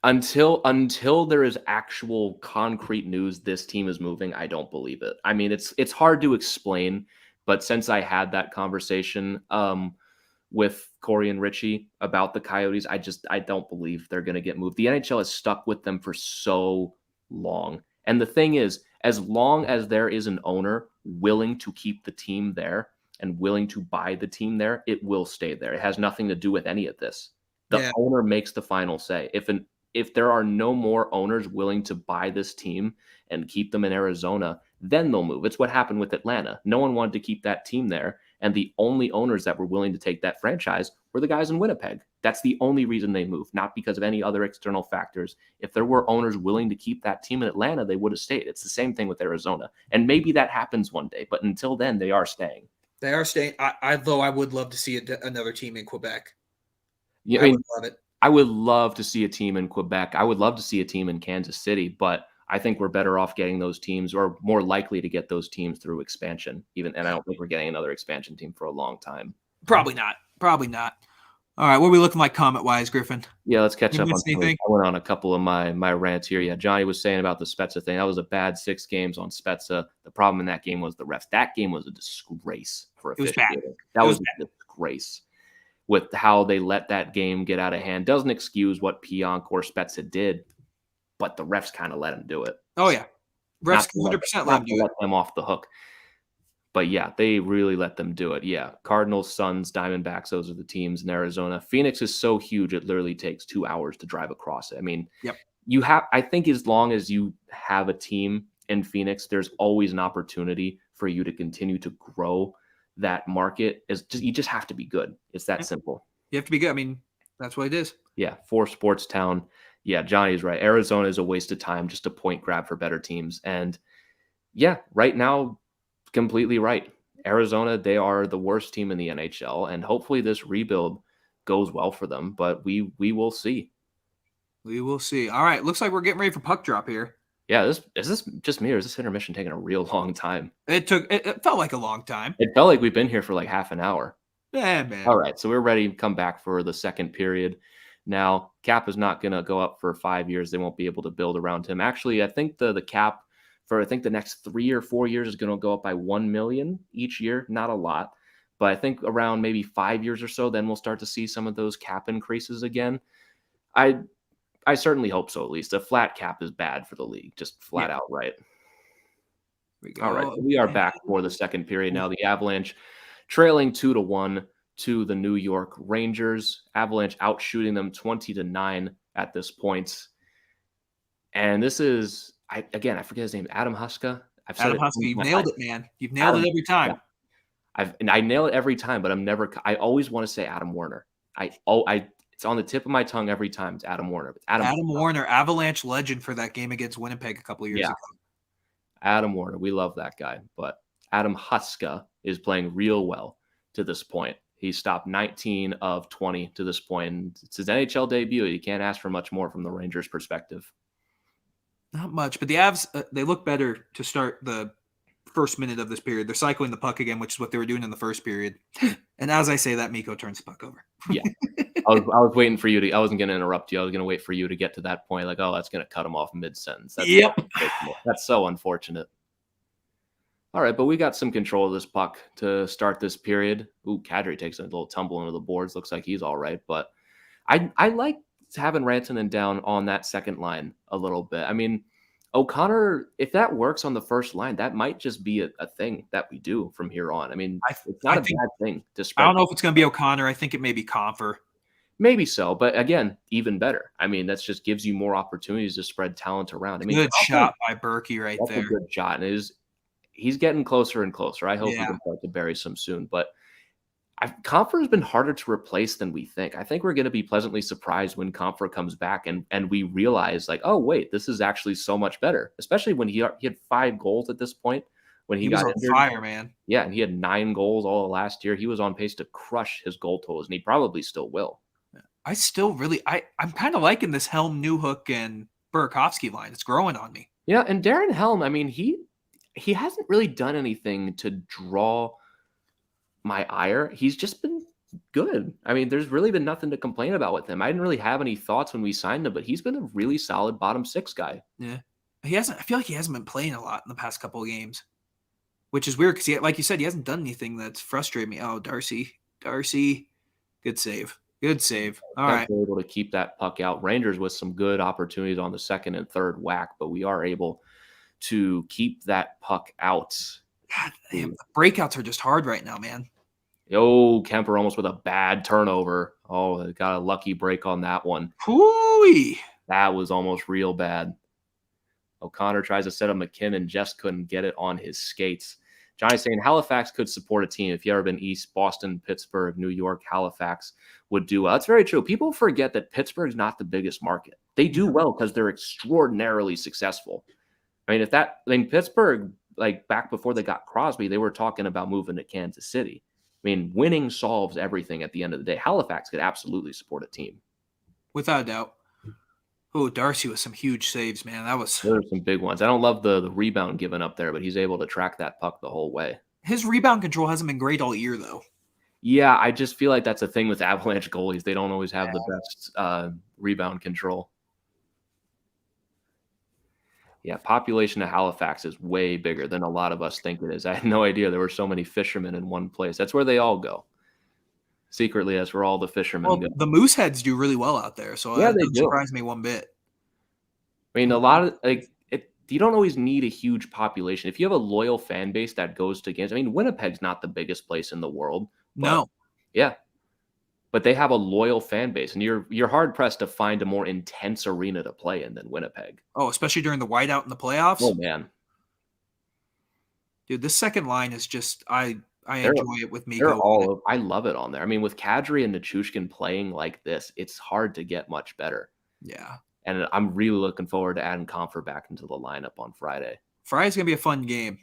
Until there is actual concrete news this team is moving, I don't believe it. I mean, it's hard to explain, but since I had that conversation with Corey and Richie about the Coyotes, I don't believe they're going to get moved. The NHL has stuck with them for so long. And the thing is, as long as there is an owner willing to keep the team there and willing to buy the team there, it will stay there. It has nothing to do with any of this. The owner makes the final say. If there are no more owners willing to buy this team and keep them in Arizona, then they'll move. It's what happened with Atlanta. No one wanted to keep that team there, and the only owners that were willing to take that franchise were the guys in Winnipeg. That's the only reason they moved, not because of any other external factors. If there were owners willing to keep that team in Atlanta, they would have stayed. It's the same thing with Arizona. And maybe that happens one day, but until then, they are staying. They are staying. Though I would love to see another team in Quebec. Yeah, I would love it. I would love to see a team in Quebec. I would love to see a team in Kansas City, but I think we're better off getting those teams, or more likely to get those teams through expansion. And I don't think we're getting another expansion team for a long time. Probably not. All right, what are we looking like comment-wise, Griffin? Yeah, let's catch up on anything. I went on a couple of my rants here. Yeah, Johnny was saying about the Spezza thing. That was a bad 6 games on Spezza. The problem in that game was the refs. That game was a disgrace for officiating. That was a disgrace with how they let that game get out of hand. Doesn't excuse what Pionk or Spezza did, but the refs kind of let him do it. Oh, yeah. Refs 100% let him do it. Let them off the hook. But yeah, they really let them do it. Yeah, Cardinals, Suns, Diamondbacks, those are the teams in Arizona. Phoenix is so huge, it literally takes 2 hours to drive across it. I mean, I think as long as you have a team in Phoenix, there's always an opportunity for you to continue to grow that market. You just have to be good. It's that simple. You have to be good. I mean, that's what it is. Yeah, for sports town. Yeah, Johnny's right. Arizona is a waste of time, just a point grab for better teams. And yeah, right now, completely right. Arizona, they are the worst team in the NHL, and hopefully this rebuild goes well for them, but we will see. We will see. All right, looks like we're getting ready for puck drop here. Yeah, is this just me, or is this intermission taking a real long time? It felt like a long time. It felt like we've been here for like half an hour. Yeah, man. All right, so we're ready to come back for the second period. Now, cap is not going to go up for 5 years. They won't be able to build around him. Actually, I think the cap for the next 3 or 4 years is going to go up by 1 million each year. Not a lot, but I think around maybe 5 years or so, then we'll start to see some of those cap increases again. I certainly hope so, at least. A flat cap is bad for the league, just flat out right. All right, so we are back for the second period now. The Avalanche trailing 2-1 to the New York Rangers. Avalanche outshooting them 20-9 at this point. And this is, I forget his name, Adam Huska. Adam Huska, you've nailed it, man. You've nailed it every time. Yeah. I nail it every time, but I always want to say Adam Warner. It's on the tip of my tongue every time. It's Adam Warner. Adam Warner, Avalanche legend for that game against Winnipeg a couple of years ago. Adam Warner, we love that guy. But Adam Huska is playing real well to this point. He stopped 19 of 20 to this point. It's his NHL debut. You can't ask for much more from the Rangers' perspective. Not much, but the Avs, they look better to start the first minute of this period. They're cycling the puck again, which is what they were doing in the first period. And as I say that, Mikko turns the puck over. Yeah. I was waiting for you to – I wasn't going to interrupt you. I was going to wait for you to get to that point. Like, oh, that's going to cut him off mid-sentence. That's so unfortunate. All right, but we got some control of this puck to start this period. Ooh, Kadri takes a little tumble into the boards. Looks like he's all right. But I like having Rantanen down on that second line a little bit. I mean, O'Connor, if that works on the first line, that might just be a thing that we do from here on. I mean, it's not a bad thing to spread. I don't know if it's going to be O'Connor. I think it may be Comfer. Maybe so, but again, even better. I mean, that just gives you more opportunities to spread talent around. I mean, good shot by Berkey right there. That's a good shot, and he's getting closer and closer. I hope he can start to bury some soon, but Comfer has been harder to replace than we think. I think we're going to be pleasantly surprised when Comfer comes back and we realize, like, oh, wait, this is actually so much better, especially when he had 5 goals at this point. When he got injured. Fire, man. Yeah, and he had 9 goals all of last year. He was on pace to crush his goal totals, and he probably still will. I'm kind of liking this Helm, Newhook, and Burakovsky line. It's growing on me. Yeah, and Darren Helm, I mean, he hasn't really done anything to draw my ire. He's just been good. I mean, there's really been nothing to complain about with him. I didn't really have any thoughts when we signed him, but he's been a really solid bottom 6 guy. Yeah. I feel like he hasn't been playing a lot in the past couple of games, which is weird because, like you said, he hasn't done anything that's frustrated me. Oh, Darcy. Good save. All right. We're able to keep that puck out. Rangers with some good opportunities on the second and third whack, but we are able to keep that puck out. God, damn, the breakouts are just hard right now, man. Oh, Kemper almost with a bad turnover. Oh, they got a lucky break on that one. Hooey. That was almost real bad. O'Connor tries to set up McKinnon, just couldn't get it on his skates. Johnny's saying Halifax could support a team. If you ever been East, Boston, Pittsburgh, New York, Halifax would do well. That's very true. People forget that Pittsburgh's not the biggest market. They do well because they're extraordinarily successful. I mean, Pittsburgh, like back before they got Crosby, they were talking about moving to Kansas City. I mean, winning solves everything at the end of the day. Halifax could absolutely support a team. Without a doubt. Oh, Darcy with some huge saves, man. There were some big ones. I don't love the rebound given up there, but he's able to track that puck the whole way. His rebound control hasn't been great all year, though. Yeah, I just feel like that's a thing with Avalanche goalies. They don't always have the best rebound control. Yeah, population of Halifax is way bigger than a lot of us think it is. I had no idea there were so many fishermen in one place. That's where they all go. Secretly, that's where all the fishermen go. The Mooseheads do really well out there, so yeah, that doesn't surprise me one bit. I mean, a lot of you don't always need a huge population. If you have a loyal fan base that goes to games, I mean, Winnipeg's not the biggest place in the world. No. Yeah. But they have a loyal fan base, and you're hard pressed to find a more intense arena to play in than Winnipeg. Oh, especially during the whiteout in the playoffs. Oh man, dude, this second line is just I enjoy it with me. I love it on there. I mean, with Kadri and Nichushkin playing like this, it's hard to get much better. Yeah, and I'm really looking forward to adding Comfort back into the lineup on Friday. Friday's gonna be a fun game.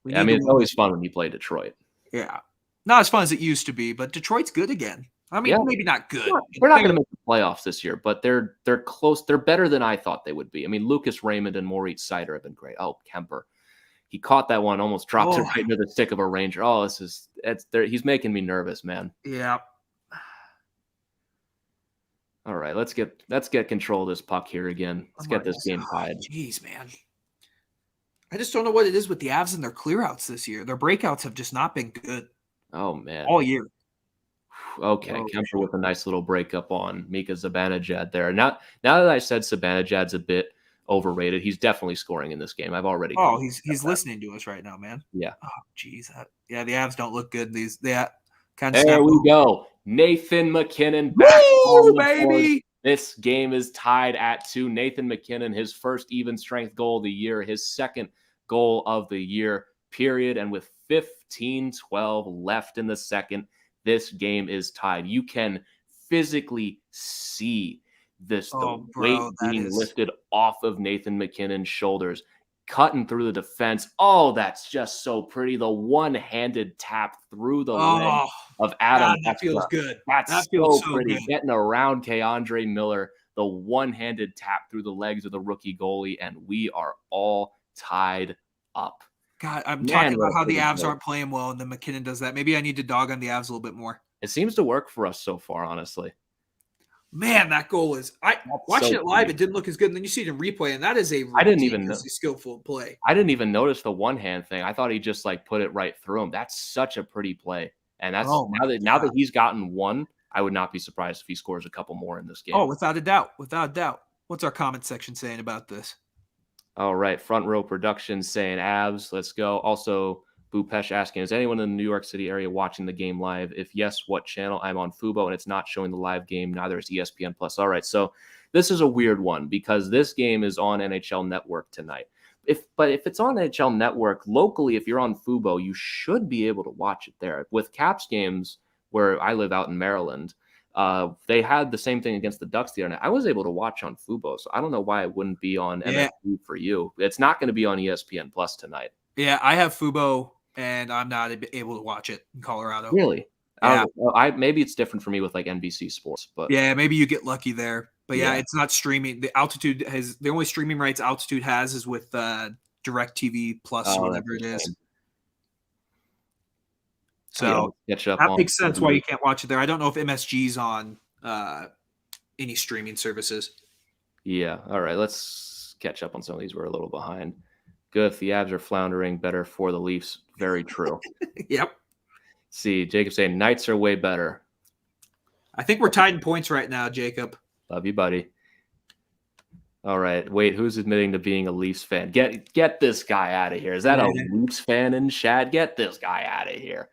Yeah, I mean, it's always fun when you play Detroit. Yeah, not as fun as it used to be, but Detroit's good again. I mean, maybe not good. We're not going to make the playoffs this year, but they're close. They're better than I thought they would be. I mean, Lucas Raymond and Moritz Seider have been great. Oh, Kemper. He caught that one, almost dropped it right into the stick of a Ranger. Oh, he's making me nervous, man. Yeah. All right, let's get control of this puck here again. Let's get this game tied. Jeez, man. I just don't know what it is with the Avs and their clearouts this year. Their breakouts have just not been good. Oh, man. All year. Okay, Kemper with a nice little breakup on Mika Zibanejad there. Now that I said Zibanejad's a bit overrated, he's definitely scoring in this game. I've already. Oh, he's listening to us right now, man. Yeah. Oh, geez. Yeah, the Avs don't look good. There we go. Nathan McKinnon back on the baby. Board. This game is tied at 2. Nathan McKinnon, his first even strength goal of the year, his second goal of the year, period. And with 15-12 left in the second, this game is tied. You can physically see the weight being lifted off of Nathan McKinnon's shoulders, cutting through the defense. Oh, that's just so pretty. The one-handed tap through the leg of Adam. God, that feels good. That feels so pretty. Good. Getting around Keandre Miller, the one-handed tap through the legs of the rookie goalie, and we are all tied up. God, I'm talking about how the Avs aren't playing well, and then McKinnon does that. Maybe I need to dog on the Avs a little bit more. It seems to work for us so far, honestly. Man, that goal is watching it live, it didn't look as good. And then you see it in replay, and that is a skillful play. I didn't even notice the one-hand thing. I thought he just put it right through him. That's such a pretty play. And that's now that he's gotten one, I would not be surprised if he scores a couple more in this game. Oh, without a doubt. Without a doubt. What's our comment section saying about this? All right, Front Row Productions saying Avs, let's go. Also, Bupesh asking, is anyone in the New York City area watching the game live? If yes, what channel? I'm on Fubo, and it's not showing the live game. Neither is ESPN+. All right, so this is a weird one because this game is on NHL Network tonight. But if it's on NHL Network, locally, if you're on Fubo, you should be able to watch it there. With Caps games, where I live out in Maryland, they had the same thing against the Ducks the other night. I was able to watch on Fubo, so I don't know why it wouldn't be on MSG for you. It's not going to be on ESPN Plus tonight. Yeah, I have Fubo, and I'm not able to watch it in Colorado. Really? Yeah. Maybe it's different for me with NBC Sports, but yeah, maybe you get lucky there. But yeah, it's not streaming. The only streaming rights Altitude has is with DirecTV Plus, whatever it is. So that makes sense why you can't watch it there. I don't know if MSG's on any streaming services. Yeah. All right. Let's catch up on some of these. We're a little behind. Good. If the Avs are floundering, better for the Leafs. Very true. Yep. See, Jacob saying Knights are way better. I think we're tied in points right now, Jacob. Love you, buddy. All right. Wait, who's admitting to being a Leafs fan? Get this guy out of here. Is that a Leafs fan in chat? Get this guy out of here.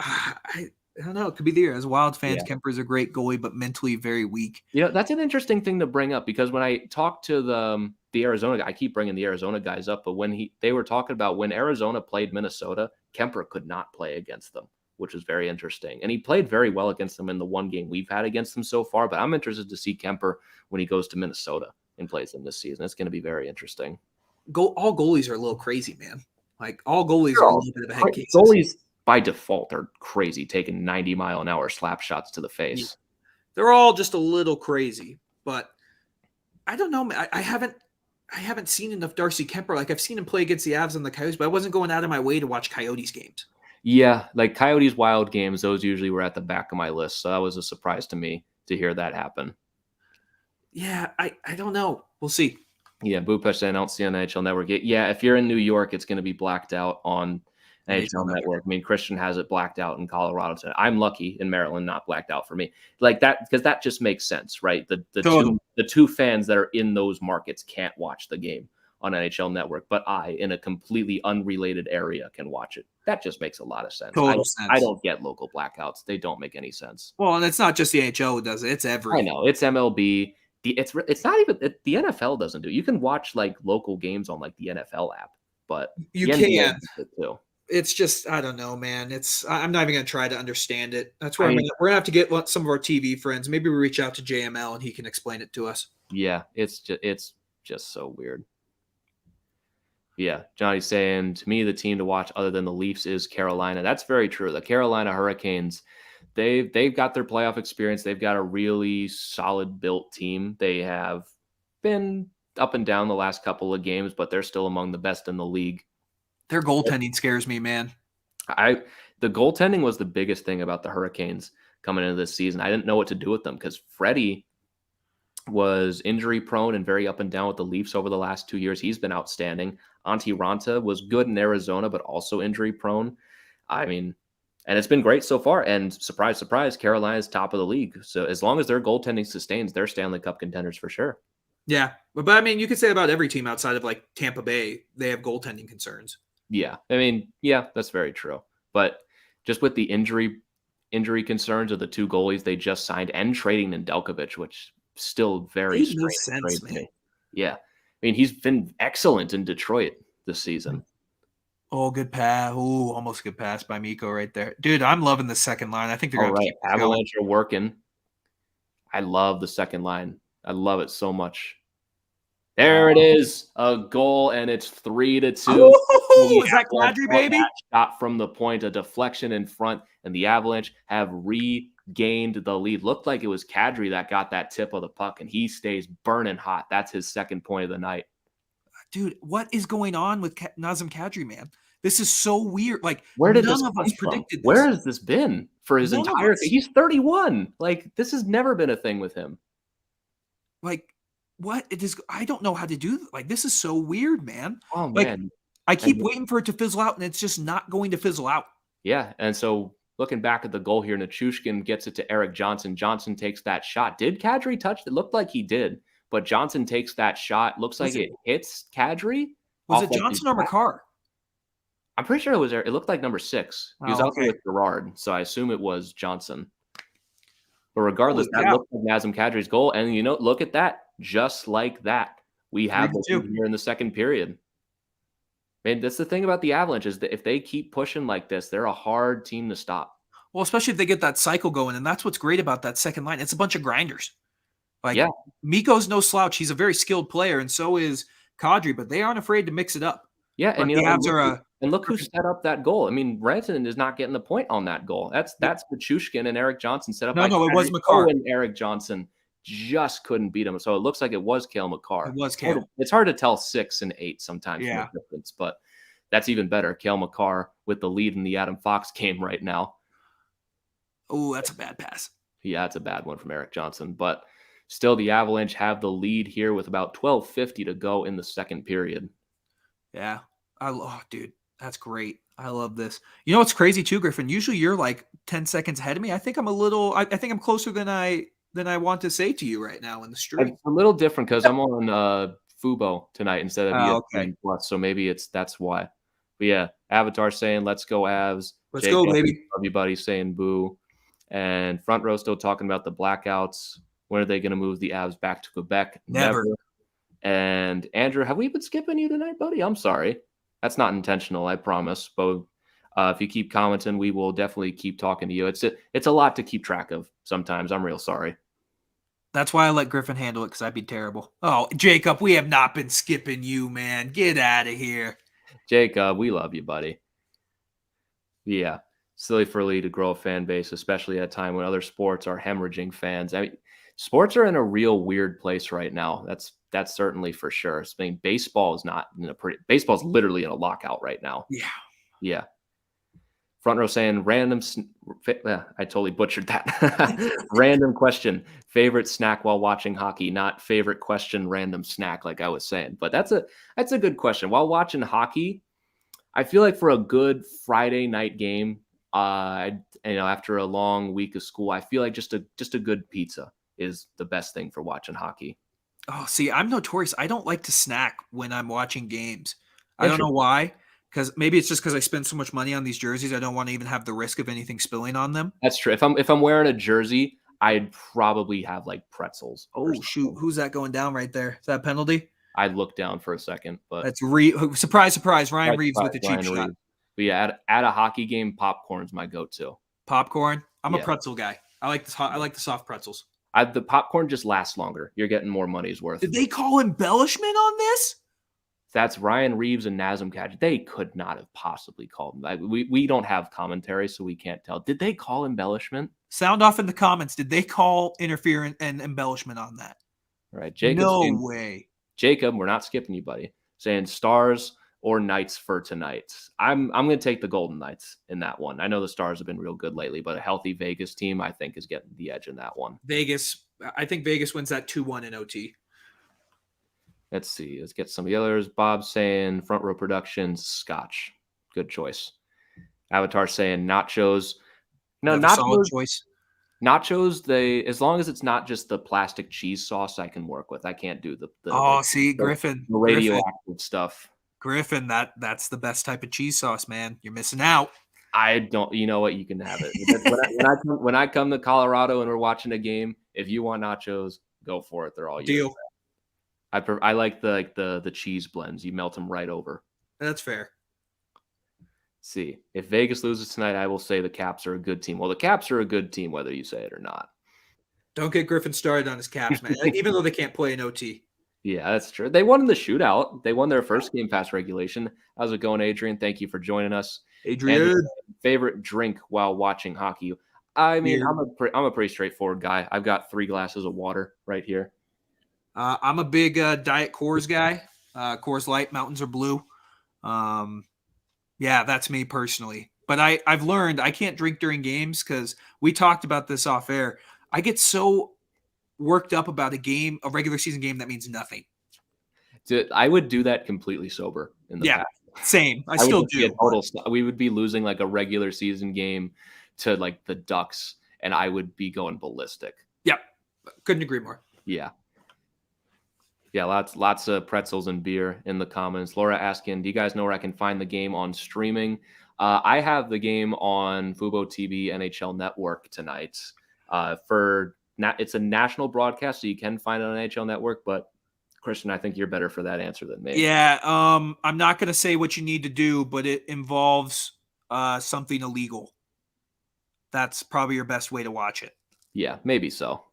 I don't know. It could be the year. As Wild fans, Kemper's a great goalie, but mentally very weak. Yeah, that's an interesting thing to bring up because when I talked to the the Arizona, I keep bringing the Arizona guys up, but when they were talking about when Arizona played Minnesota, Kemper could not play against them, which is very interesting. And he played very well against them in the one game we've had against them so far, but I'm interested to see Kemper when he goes to Minnesota and plays them this season. It's going to be very interesting. All goalies are a little crazy, man. Like all goalies are a little bit of a head case. Goalies by default are crazy, taking 90-mile-an-hour slap shots to the face. They're all just a little crazy, but I don't know. I haven't seen enough Darcy Kemper. Like I've seen him play against the Avs and the Coyotes, but I wasn't going out of my way to watch Coyotes games. Yeah, like Coyotes Wild games, those usually were at the back of my list. So that was a surprise to me to hear that happen. Yeah, I don't know. We'll see. Yeah, Bupesh saying I don't see on NHL Network. Yeah, if you're in New York, it's going to be blacked out on NHL Network. I mean, Christian has it blacked out in Colorado. So I'm lucky in Maryland, not blacked out for me. Like that, because that just makes sense, right? The two fans that are in those markets can't watch the game on NHL Network, but I, in a completely unrelated area, can watch it. That just makes a lot of sense. I don't get local blackouts. They don't make any sense. Well, and it's not just the NHL who does it. It's every. I know. It's MLB. It's not even the NFL doesn't do it. You can watch like local games on like the NFL app, but you can't. It's just, I don't know, man. I'm not even going to try to understand it. That's where we're going to have to get some of our TV friends. Maybe we reach out to JML and he can explain it to us. Yeah, it's just so weird. Yeah, Johnny's saying, to me, the team to watch other than the Leafs is Carolina. That's very true. The Carolina Hurricanes, they've got their playoff experience. They've got a really solid built team. They have been up and down the last couple of games, but they're still among the best in the league. Their goaltending scares me, man. The goaltending was the biggest thing about the Hurricanes coming into this season. I didn't know what to do with them because Freddie was injury prone and very up and down with the Leafs over the last 2 years. He's been outstanding. Antti Ranta was good in Arizona, but also injury prone. I mean, and it's been great so far. And surprise, surprise, Carolina's top of the league. So as long as their goaltending sustains, they're Stanley Cup contenders for sure. Yeah. But I mean, you could say about every team outside of like Tampa Bay, they have goaltending concerns. Yeah. I mean, yeah, that's very true. But just with the injury concerns of the two goalies they just signed and trading Nedeljkovic, which still very strange. Sense, man. Yeah. I mean, he's been excellent in Detroit this season. Oh, good pass. Oh, almost good pass by Mikko right there. Dude, I'm loving the second line. I think they're going to keep Avalanche are working. I love the second line. I love it so much. There it is, a goal, and it's 3-2. Oh, is that Kadri, baby? Shot from the point, a deflection in front, and the Avalanche have regained the lead. Looked like it was Kadri that got that tip of the puck, and he stays burning hot. That's his second point of the night. Dude, what is going on with Nazem Kadri, man? This is so weird. Like, where did none of us predicted this. Where has this been for his entire? He's 31. Like, this has never been a thing with him. Like, what it is? I don't know how to do. Like, this is so weird, man. Oh like, man, I keep waiting for it to fizzle out, and it's just not going to fizzle out. Yeah, and so looking back at the goal here, Nichushkin gets it to Eric Johnson. Johnson takes that shot. Did Kadri touch it? Looked like he did, but Johnson takes that shot. Looks like it hits Kadri. Was it Johnson or Makar? I'm pretty sure it was. It looked like number 6. He was out there with Gerard, so I assume it was Johnson. But regardless, that looked like Nazem Kadri's goal. And, look at that. Just like that, we have the lead here in the second period. Man, that's the thing about the Avalanche is that if they keep pushing like this, they're a hard team to stop. Well, especially if they get that cycle going. And that's what's great about that second line. It's a bunch of grinders. Like, Mikko's no slouch. He's a very skilled player, and so is Kadri, but they aren't afraid to mix it up. Yeah, and look who set up that goal. I mean, Rantanen is not getting the point on that goal. That's Nichushkin and Eric Johnson set up. No, it was Makar. And Eric Johnson just couldn't beat him. So it looks like it was Cale Makar. It was Cale. It's hard to tell 6 and 8 sometimes from the difference, but that's even better. Cale Makar with the lead in the Adam Fox game right now. Oh, that's a bad pass. Yeah, it's a bad one from Eric Johnson, but still the Avalanche have the lead here with about 12:50 to go in the second period. Yeah. Dude, that's great. I love this. You know what's crazy too, Griffin? Usually you're like 10 seconds ahead of me. I think I'm I think I'm closer than I want to say to you right now in the stream. It's a little different because I'm on Fubo tonight instead of ESPN Plus, so maybe that's why. But yeah, Avatar saying let's go Avs. Let's go, baby. Everybody saying boo. And Front Row still talking about the blackouts. When are they going to move the Avs back to Quebec? Never. And Andrew, have we been skipping you tonight, buddy? I'm sorry. That's not intentional, I promise. But if you keep commenting, we will definitely keep talking to you. It's a lot to keep track of sometimes. I'm real sorry. That's why I let Griffin handle it, because I'd be terrible. Oh, Jacob, we have not been skipping you, man. Get out of here. Jacob, we love you, buddy. Yeah. Silly for Lee to grow a fan base, especially at a time when other sports are hemorrhaging fans. I mean, sports are in a real weird place right now. That's certainly for sure. I mean, baseball is not in a baseball's literally in a lockout right now. Yeah. Yeah. Front row saying I totally butchered that. Random question. Favorite snack while watching hockey, not favorite question, random snack, like I was saying. But that's a good question. While watching hockey, I feel like for a good Friday night game, after a long week of school, I feel like just a good pizza is the best thing for watching hockey. Oh, see, I'm notorious. I don't like to snack when I'm watching games. I don't know why. Because maybe it's just because I spend so much money on these jerseys, I don't want to even have the risk of anything spilling on them. That's true. If I'm wearing a jersey, I'd probably have like pretzels. Oh shoot, who's that going down right there? Is that a penalty? I'd look down for a second, but that's surprise, Ryan Reeves with the cheap shot. But yeah, at a hockey game, popcorn's my go-to. Popcorn. I'm a pretzel guy. I like the soft pretzels. The popcorn just lasts longer. You're getting more money's worth. Did they call embellishment on this? That's Ryan Reeves and Nazem Kadri. They could not have possibly called him. We don't have commentary, so we can't tell. Did they call embellishment? Sound off in the comments. Did they call interference and embellishment on that? All right, Jacob. No way. Jacob, we're not skipping you, buddy. Saying Stars or Knights for tonight. I'm going to take the Golden Knights in that one. I know the Stars have been real good lately, but a healthy Vegas team, I think, is getting the edge in that one. I think Vegas wins that 2-1 in OT. Let's see. Let's get some of the others. Bob saying Front Row Productions, Scotch. Good choice. Avatar saying nachos. No, nachos. Solid choice. Nachos, as long as it's not just the plastic cheese sauce, I can work with. I can't do the Griffin. The radioactive stuff. Griffin, that's the best type of cheese sauce, man. You're missing out. I don't. You know what? You can have it. when I come to Colorado and we're watching a game, if you want nachos, go for it. They're all yours. Deal. I like the cheese blends. You melt them right over. That's fair. See, if Vegas loses tonight, I will say the Caps are a good team. Well, the Caps are a good team, whether you say it or not. Don't get Griffin started on his Caps, man. Even though they can't play in OT. Yeah, that's true. They won in the shootout. They won their first game past regulation. How's it going, Adrian? Thank you for joining us. Adrian, and favorite drink while watching hockey? I mean, I'm a pretty straightforward guy. I've got 3 glasses of water right here. I'm a big Diet Coors guy. Coors Light, Mountains are blue. Yeah, that's me personally. But I've learned I can't drink during games because we talked about this off air. I get so worked up about a regular season game that means nothing. I would do that completely sober in the past. Same. I still do. We would be losing like a regular season game to like the Ducks, and I would be going ballistic. Yep. Couldn't agree more. Yeah. Yeah, lots of pretzels and beer in the comments. Laura asking, do you guys know where I can find the game on streaming? I have the game on Fubo TV NHL Network tonight. It's a national broadcast, so you can find it on NHL Network, but Christian, I think you're better for that answer than me. Yeah, I'm not going to say what you need to do, but it involves something illegal. That's probably your best way to watch it. Yeah, maybe so.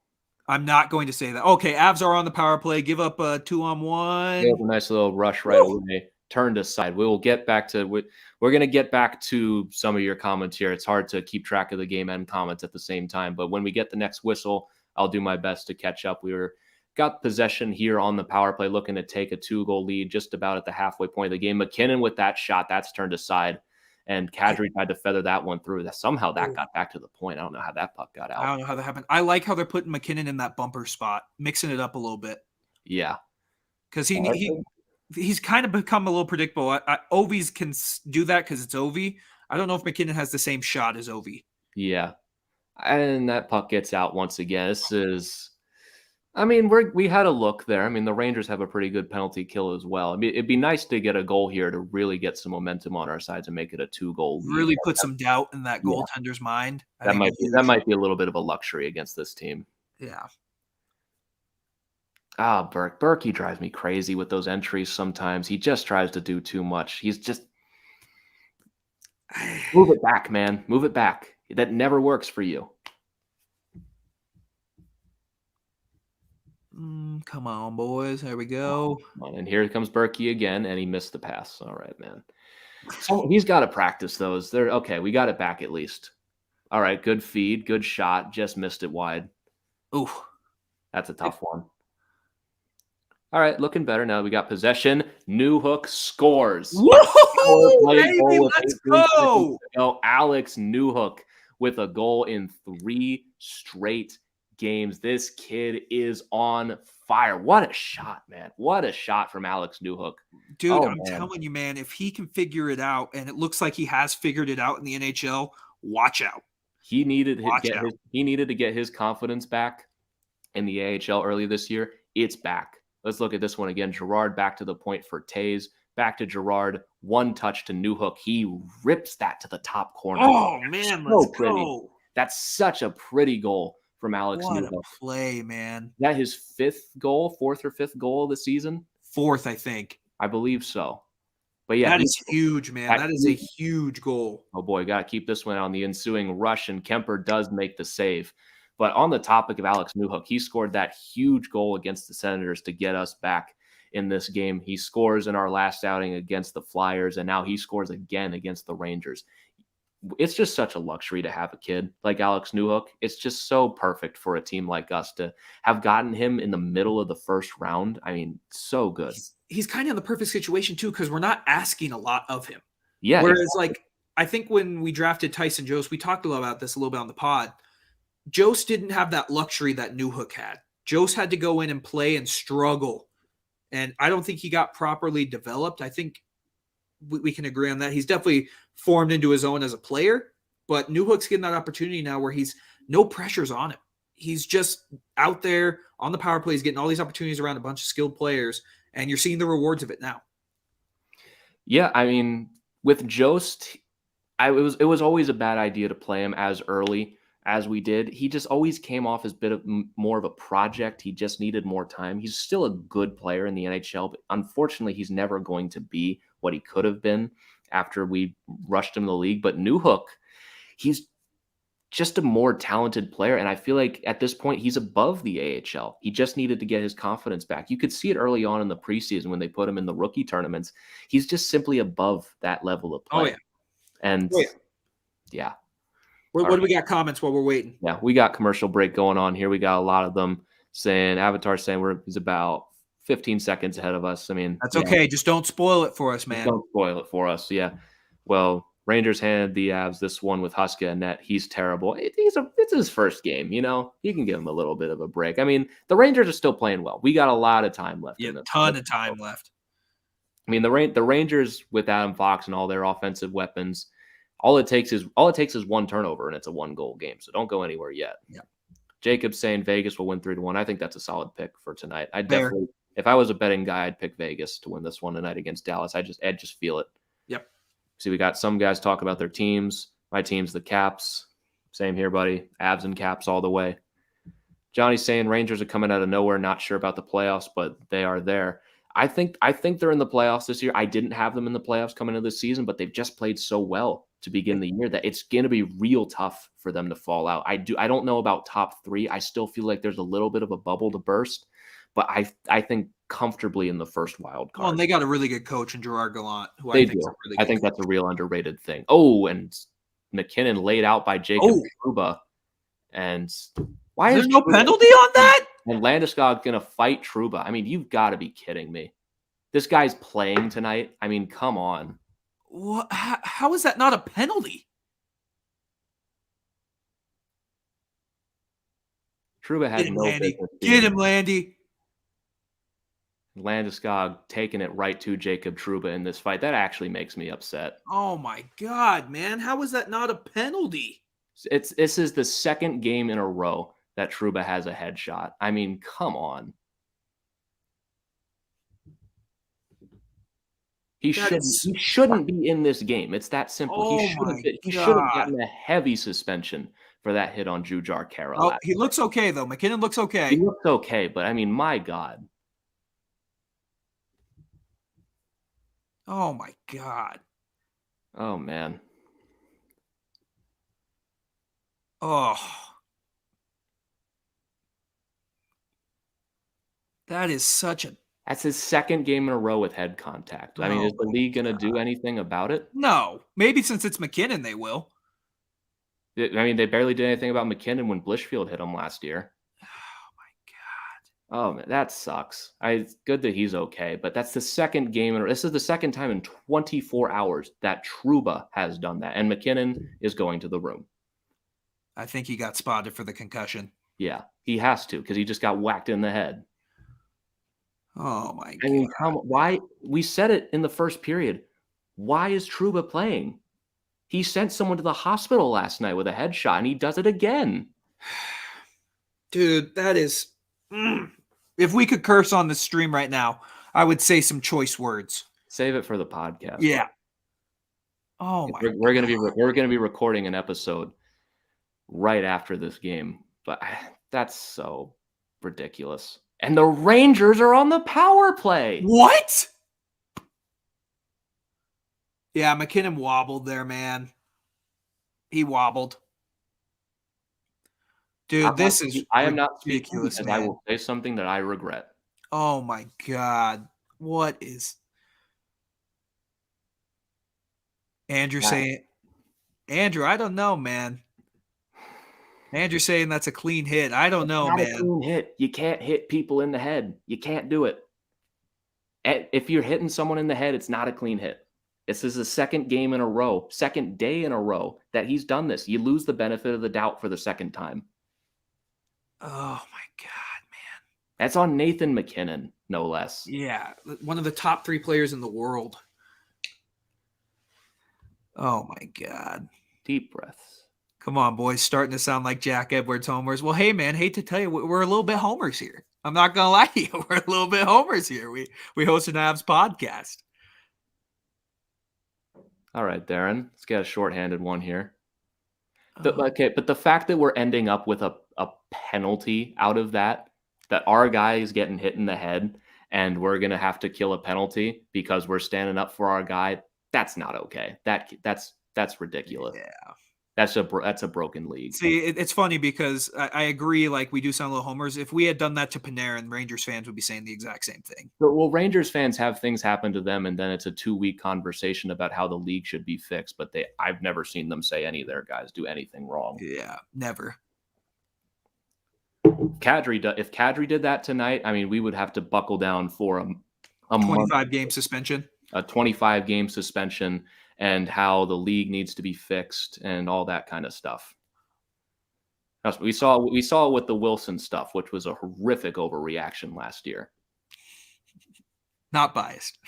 I'm not going to say that. Okay, Avs are on the power play. Give up a 2-on-1. Give a nice little rush right away. Turned aside. We will get back to we're going to get back to some of your comments here. It's hard to keep track of the game and comments at the same time, but when we get the next whistle, I'll do my best to catch up. Got possession here on the power play, looking to take a 2-goal lead just about at the halfway point of the game. McKinnon with that shot, that's turned aside. And Kadri tried to feather that one through. Somehow that got back to the point. I don't know how that puck got out. I don't know how that happened. I like how they're putting McKinnon in that bumper spot, mixing it up a little bit. Yeah. Because he's kind of become a little predictable. Ovi's can do that because it's Ovi. I don't know if McKinnon has the same shot as Ovi. Yeah. And that puck gets out once again. We had a look there. I mean, the Rangers have a pretty good penalty kill as well. I mean, it'd be nice to get a goal here to really get some momentum on our side to make it a 2-goal lead. Really put some doubt in that goaltender's mind. That might be a little bit of a luxury against this team. Yeah. Berkey drives me crazy with those entries sometimes. He just tries to do too much. He's just move it back, man. Move it back. That never works for you. Come on, boys. There we go. And here comes Berkey again, and he missed the pass. All right, man. So he's got to practice those. They're okay. We got it back at least. All right, good feed, good shot. Just missed it wide. Ooh, that's a tough one. All right, looking better now. We got possession. Newhook scores. Whoa, baby, let's go. Alex Newhook with a goal in 3 straight games. This kid is on fire. What a shot, man. What a shot from Alex Newhook. Dude, I'm telling you, man, if he can figure it out, and it looks like he has figured it out in the NHL, watch out. He needed to get his confidence back in the AHL early this year. It's back. Let's look at this one again. Girard back to the point for Taves. Back to Girard. 1 touch to Newhook. He rips that to the top corner. Oh, man, let's go. That's such a pretty goal from Alex Newhook. What a play, man. Is that his 4th or 5th goal of the season? 4th, I think. I believe so. But yeah, that is huge, man. That is a huge goal. Oh boy, got to keep this one on the ensuing rush, and Kemper does make the save. But on the topic of Alex Newhook, he scored that huge goal against the Senators to get us back in this game. He scores in our last outing against the Flyers, and now he scores again against the Rangers. It's just such a luxury to have a kid like Alex Newhook. It's just so perfect for a team like us to have gotten him in the middle of the first round. I mean, so good. He's kind of in the perfect situation, too, because we're not asking a lot of him. Yeah. Whereas, I think when we drafted Tyson Jost, we talked about this a little bit on the pod. Jost didn't have that luxury that Newhook had. Jost had to go in and play and struggle. And I don't think he got properly developed. I think we can agree on that. He's definitely formed into his own as a player, but Newhook's getting that opportunity now where he's no pressures on him. He's just out there on the power play. He's getting all these opportunities around a bunch of skilled players, and you're seeing the rewards of it now. Yeah, I mean, with Jost, it was always a bad idea to play him as early as we did. He just always came off as more of a project. He just needed more time. He's still a good player in the NHL, but unfortunately, he's never going to be what he could have been after we rushed him to the league. But Newhook, he's just a more talented player, and I feel like at this point, he's above the AHL. He just needed to get his confidence back. You could see it early on in the preseason when they put him in the rookie tournaments. He's just simply above that level of play. Oh, yeah. And yeah. What do we got comments while we're waiting? Yeah, we got commercial break going on here. We got a lot of them saying, Avatar saying he's about 15 seconds ahead of us. I mean, that's okay. Just don't spoil it for us, man. Don't spoil it for us. Yeah. Well, Rangers handed the Avs this one with Huska and net. He's terrible. It's his first game, you know. You can give him a little bit of a break. I mean, the Rangers are still playing well. We got a lot of time left. Yeah, a ton of time left. I mean, the Rangers with Adam Fox and all their offensive weapons, all it takes is 1 turnover and it's a 1-goal game. So don't go anywhere yet. Yeah. Jacob's saying Vegas will win 3-1. I think that's a solid pick for tonight. I definitely, if I was a betting guy, I'd pick Vegas to win this one tonight against Dallas. I'd just feel it. Yep. See, we got some guys talk about their teams. My team's the Caps. Same here, buddy. Avs and Caps all the way. Johnny's saying Rangers are coming out of nowhere, not sure about the playoffs, but they are there. I think they're in the playoffs this year. I didn't have them in the playoffs coming into this season, but they've just played so well to begin the year that it's going to be real tough for them to fall out. I don't know about top 3. I still feel like there's a little bit of a bubble to burst, but I think comfortably in the first wild card. Well, and they got a really good coach in Gerard Gallant, who I think that's a real underrated thing. Oh, and McKinnon laid out by Jacob Trouba. And why is there no penalty on that? And Landeskog going to fight Trouba. I mean, you've got to be kidding me. This guy's playing tonight. I mean, come on. What? How is that not a penalty? Trouba had no business. Get him, Landy. Landeskog taking it right to Jacob Trouba in this fight. That actually makes me upset. Oh, my God, man. How is that not a penalty? This is the second game in a row that Trouba has a headshot. I mean, come on. He shouldn't be in this game. It's that simple. He should have gotten a heavy suspension for that hit on Jujhar Khaira. Oh, he looks okay, though. McKinnon looks okay. He looks okay, but I mean, my God. Oh, my God. Oh, man. Oh. That is such a... That's his second game in a row with head contact. I mean, is the league going to do anything about it? No. Maybe since it's McKinnon, they will. I mean, they barely did anything about McKinnon when Blishfield hit him last year. Oh, my God. Oh, man, that sucks. It's good that he's okay, but that's the second game. This is the second time in 24 hours that Trouba has done that, and McKinnon is going to the room. I think he got spotted for the concussion. Yeah, he has to because he just got whacked in the head. Oh, my God. I mean, why? We said it in the first period. Why is Trouba playing? He sent someone to the hospital last night with a headshot, and he does it again. Dude, that is... If we could curse on the stream right now, I would say some choice words. Save it for the podcast. Yeah. Oh, my God. We're gonna be recording an episode right after this game, but that's so ridiculous. And the Rangers are on the power play. What? Yeah, McKinnon wobbled there, man. He wobbled. Dude, this is I am not speaking ridiculous, because man. I will say something that I regret. Oh, my God. What is... Andrew saying... Andrew, I don't know, man. Andrew saying that's a clean hit. I don't know, man. It's not a clean hit. You can't hit people in the head. You can't do it. If you're hitting someone in the head, it's not a clean hit. This is the second game in a row, second day in a row that he's done this. You lose the benefit of the doubt for the second time. Oh, my God, man. That's on Nathan McKinnon, no less. Yeah, one of the top 3 players in the world. Oh, my God. Deep breaths. Come on, boys. Starting to sound like Jack Edwards homers. Well, hey, man, hate to tell you, we're a little bit homers here. I'm not going to lie to you. We're a little bit homers here. We host an Avs podcast. All right, Darren. Let's get a shorthanded one here. Okay, but the fact that we're ending up with a penalty out of that our guy is getting hit in the head and we're going to have to kill a penalty because we're standing up for our guy, that's not okay. That's ridiculous. Yeah. That's a broken league. See, it's funny because I agree, like, we do sound a little homers. If we had done that to Panarin, Rangers fans would be saying the exact same thing. Well, Rangers fans have things happen to them, and then it's a 2-week conversation about how the league should be fixed, but I've never seen them say any of their guys do anything wrong. Yeah, never. If Kadri did that tonight, I mean, we would have to buckle down for a 25-game suspension. A 25-game suspension, and how the league needs to be fixed and all that kind of stuff. We saw it with the Wilson stuff, which was a horrific overreaction last year. Not biased.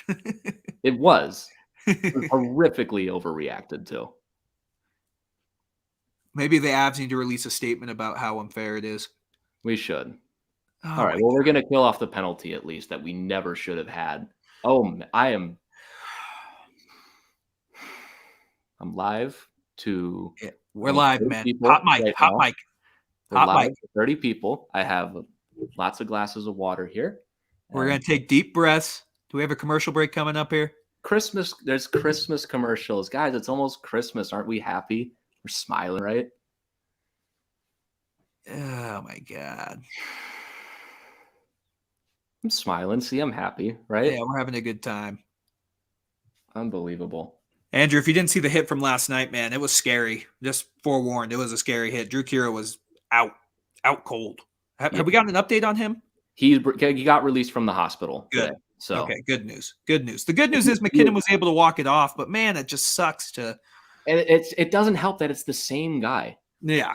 It was horrifically overreacted to. Maybe the Avs need to release a statement about how unfair it is. We should. Oh, all right. Well, we're going to kill off the penalty at least that we never should have had. I'm live to... Yeah, we're live, man. Hot mic, right hot mic. Hot mic. 30 people. I have lots of glasses of water here. We're going to take deep breaths. Do we have a commercial break coming up here? There's Christmas commercials. Guys, it's almost Christmas. Aren't we happy? We're smiling, right? Oh, my God. I'm smiling. See, I'm happy, right? Yeah, we're having a good time. Unbelievable. Andrew, if you didn't see the hit from last night, man, it was scary. Just forewarned, it was a scary hit. Drew Kira was out cold. Have we gotten an update on him? He got released from the hospital. Good. Today, so okay, good news. Good news. The good news is McKinnon was able to walk it off, but man, it just sucks to. And it doesn't help that it's the same guy. Yeah,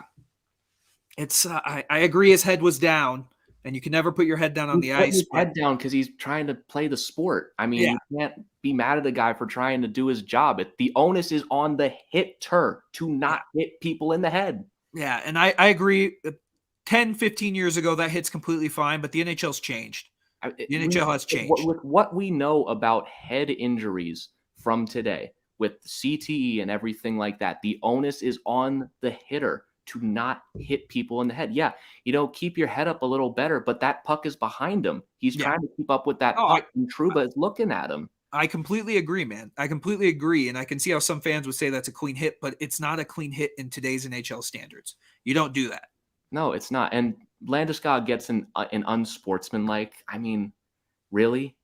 it's. I agree. His head was down, and you can never put your head down on the ice. His head down because he's trying to play the sport. I mean, you can't be mad at the guy for trying to do his job. The onus is on the hitter to not hit people in the head. Yeah, and I agree. 10, 15 years ago, that hit's completely fine, but the NHL's changed. The NHL has changed. With what we know about head injuries from today, with CTE and everything like that, the onus is on the hitter to not hit people in the head. Yeah, keep your head up a little better, but that puck is behind him. He's trying to keep up with that Oh, puck, and Trouba is looking at him. I completely agree, man. I completely agree. And I can see how some fans would say that's a clean hit, but it's not a clean hit in today's NHL standards. You don't do that. No, it's not. And Landeskog gets an unsportsmanlike. I mean, really?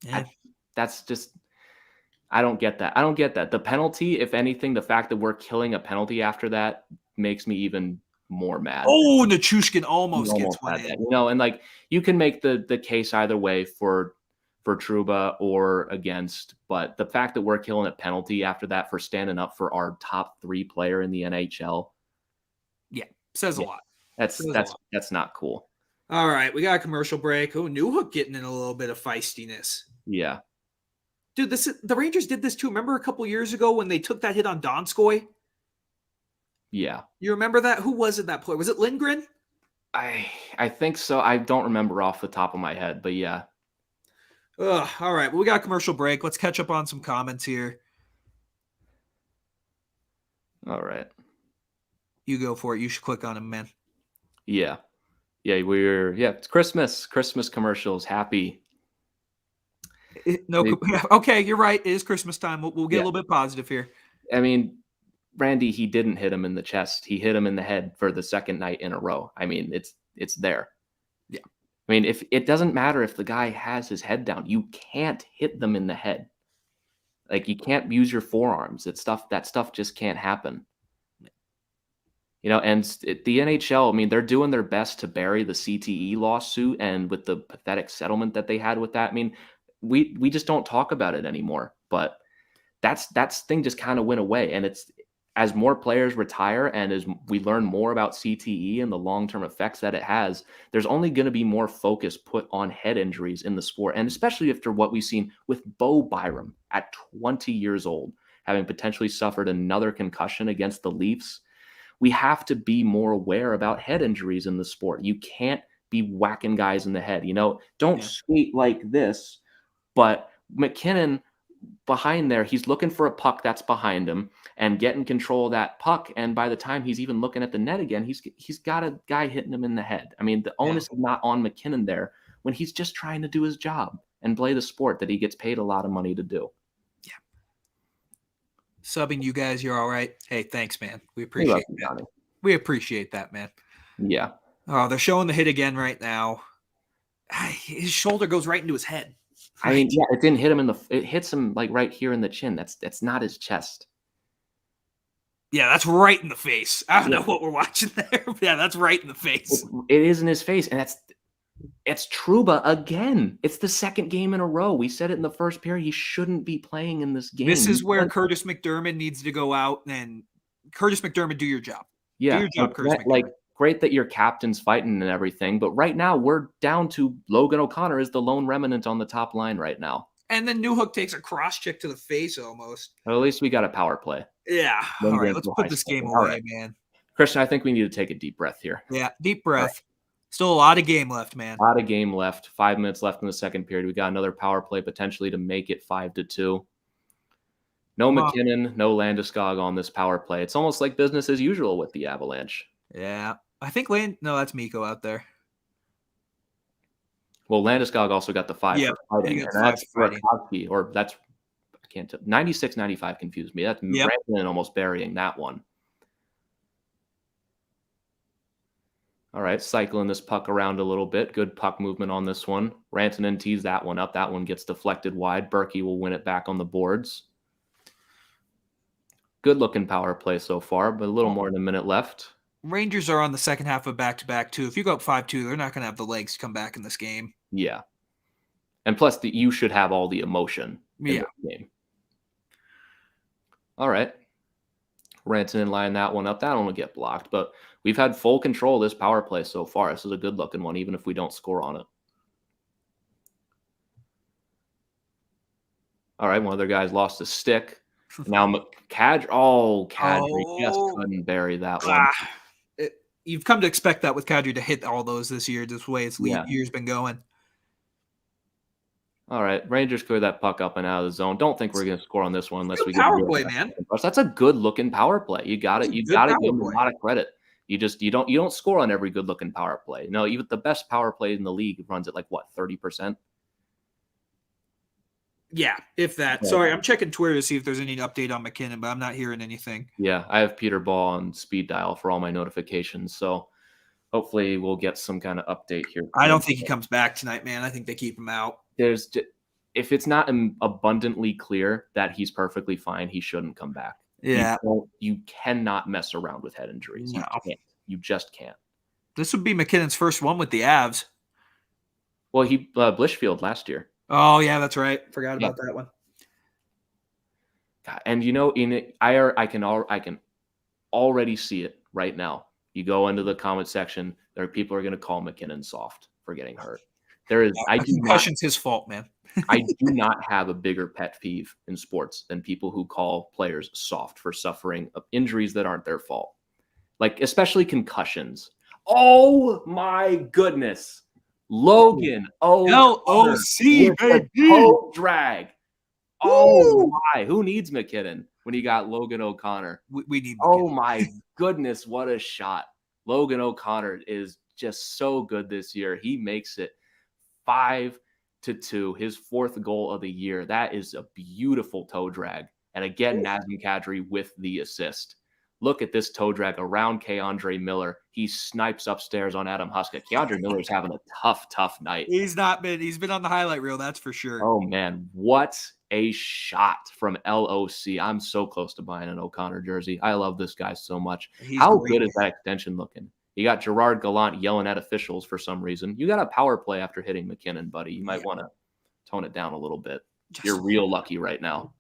Yeah. That's just – I don't get that. I don't get that. The penalty, if anything, the fact that we're killing a penalty after that makes me even more mad. Oh, Nichushkin almost gets one in. That, and like you can make the case either way for Trouba or against, but the fact that we're killing a penalty after that for standing up for our top 3 player in the NHL, says a lot. That's not cool. All right, we got a commercial break. Oh, Newhook getting in a little bit of feistiness. Yeah, dude, the Rangers did this too. Remember a couple years ago when they took that hit on Donskoy? Yeah, you remember that? Who was it that player? Was it Lindgren? I think so. I don't remember off the top of my head, but yeah. All right. Well, we got a commercial break. Let's catch up on some comments here. All right. You go for it. You should click on them, man. Yeah. Yeah, it's Christmas. Christmas commercials. Happy. Okay, you're right. It is Christmas time. We'll get a little bit positive here. I mean, Randy, he didn't hit him in the chest. He hit him in the head for the second night in a row. I mean, it's there. Yeah. I mean, if it doesn't matter if the guy has his head down, you can't hit them in the head. Like you can't use your forearms. That stuff just can't happen. And the NHL, I mean, they're doing their best to bury the CTE lawsuit, and with the pathetic settlement that they had with that, I mean, we just don't talk about it anymore. But that thing just kind of went away, and it's as more players retire and as we learn more about CTE and the long-term effects that it has, there's only going to be more focus put on head injuries in the sport, and especially after what we've seen with Bo Byram at 20 years old, having potentially suffered another concussion against the Leafs. We have to be more aware about head injuries in the sport. You can't be whacking guys in the head. Don't skate like this. But McKinnon behind there, he's looking for a puck that's behind him and getting control of that puck. And by the time he's even looking at the net again, he's got a guy hitting him in the head. I mean, the onus is not on McKinnon there when he's just trying to do his job and play the sport that he gets paid a lot of money to do. Subbing you guys, you're all right. Hey, thanks, man. We appreciate that. We appreciate that, man. Yeah. Oh, they're showing the hit again right now. His shoulder goes right into his head. I mean, it didn't hit him it hits him like right here in the chin. That's not his chest. Yeah, that's right in the face. I don't know what we're watching there. But yeah, that's right in the face. It is in his face, and it's Trouba again. It's the second game in a row. We said it in the first period. He shouldn't be playing in this game. This is where Curtis McDermott needs to go out, and Curtis McDermott, do your job. Yeah, do your job, Curtis McDermott. Great that your captain's fighting and everything, but right now we're down to Logan O'Connor is the lone remnant on the top line right now. And then Newhook takes a cross check to the face almost. Well, at least we got a power play. Yeah. All right, let's put this game away, man. Christian, I think we need to take a deep breath here. Yeah, deep breath. Still a lot of game left, man. A lot of game left. 5 minutes left in the second period. We got another power play potentially to make it 5-2. No McKinnon, no Landeskog on this power play. It's almost like business as usual with the Avalanche. Yeah. I think no, that's Mikko out there. Well, Landeskog also got the 5 for fighting. And that's Burakovsky, or that's, I can't tell. 96-95 confused me. That's Rantanen almost burying that one. All right, cycling this puck around a little bit. Good puck movement on this one. Rantanen tees that one up. That one gets deflected wide. Berkey will win it back on the boards. Good-looking power play so far, but a little more than a minute left. Rangers are on the second half of back-to-back, too. If you go up 5-2, they're not going to have the legs to come back in this game. Yeah. And plus, you should have all the emotion in the game. All right. Rantanen line that one up. That one will get blocked, but we've had full control of this power play so far. This is a good-looking one, even if we don't score on it. All right, one of their guys lost a stick. Now, Kadri just couldn't bury that one. You've come to expect that with Kadri to hit all those this year, this way its year's been going. All right, Rangers clear that puck up and out of the zone. Don't think we're going to score on this one unless we get power play, man. That's a good-looking power play. You got it. You got to give them a lot of credit. You don't score on every good looking power play. No, even the best power play in the league runs at like what, 30%? Yeah, if that. Sorry, I'm checking Twitter to see if there's any update on McKinnon, but I'm not hearing anything. Yeah, I have Peter Ball on speed dial for all my notifications, so hopefully we'll get some kind of update here. I don't think he comes back tonight, man. I think they keep him out. If it's not abundantly clear that he's perfectly fine, he shouldn't come back. Yeah. You cannot mess around with head injuries. No. You just can't. This would be McKinnon's first one with the Avs. Well, he Blishfield last year. Oh yeah, that's right. Forgot about that one. God, and I can already see it right now. You go into the comment section, there are people who are going to call McKinnon soft for getting hurt. Concussion's his fault, man. I do not have a bigger pet peeve in sports than people who call players soft for suffering of injuries that aren't their fault. Like, especially concussions. Oh my goodness. Logan LOC, baby. Toe drag. Oh my. Who needs McKinnon when you got Logan O'Connor? We need McKinnon. Oh my goodness, what a shot. Logan O'Connor is just so good this year. He makes it 5-2, his 4th goal of the year. That is a beautiful toe drag. And again, Nazem Kadri with the assist. Look at this toe drag around Keandre Miller. He snipes upstairs on Adam Huska. Keandre Miller's having a tough night. He's been on the highlight reel, that's for sure. Oh man, what a shot from LOC. I'm so close to buying an O'Connor jersey. I love this guy so much. How good is that extension looking? You got Gerard Gallant yelling at officials for some reason. You got a power play after hitting McKinnon, buddy. You might want to tone it down a little bit. You're real lucky right now.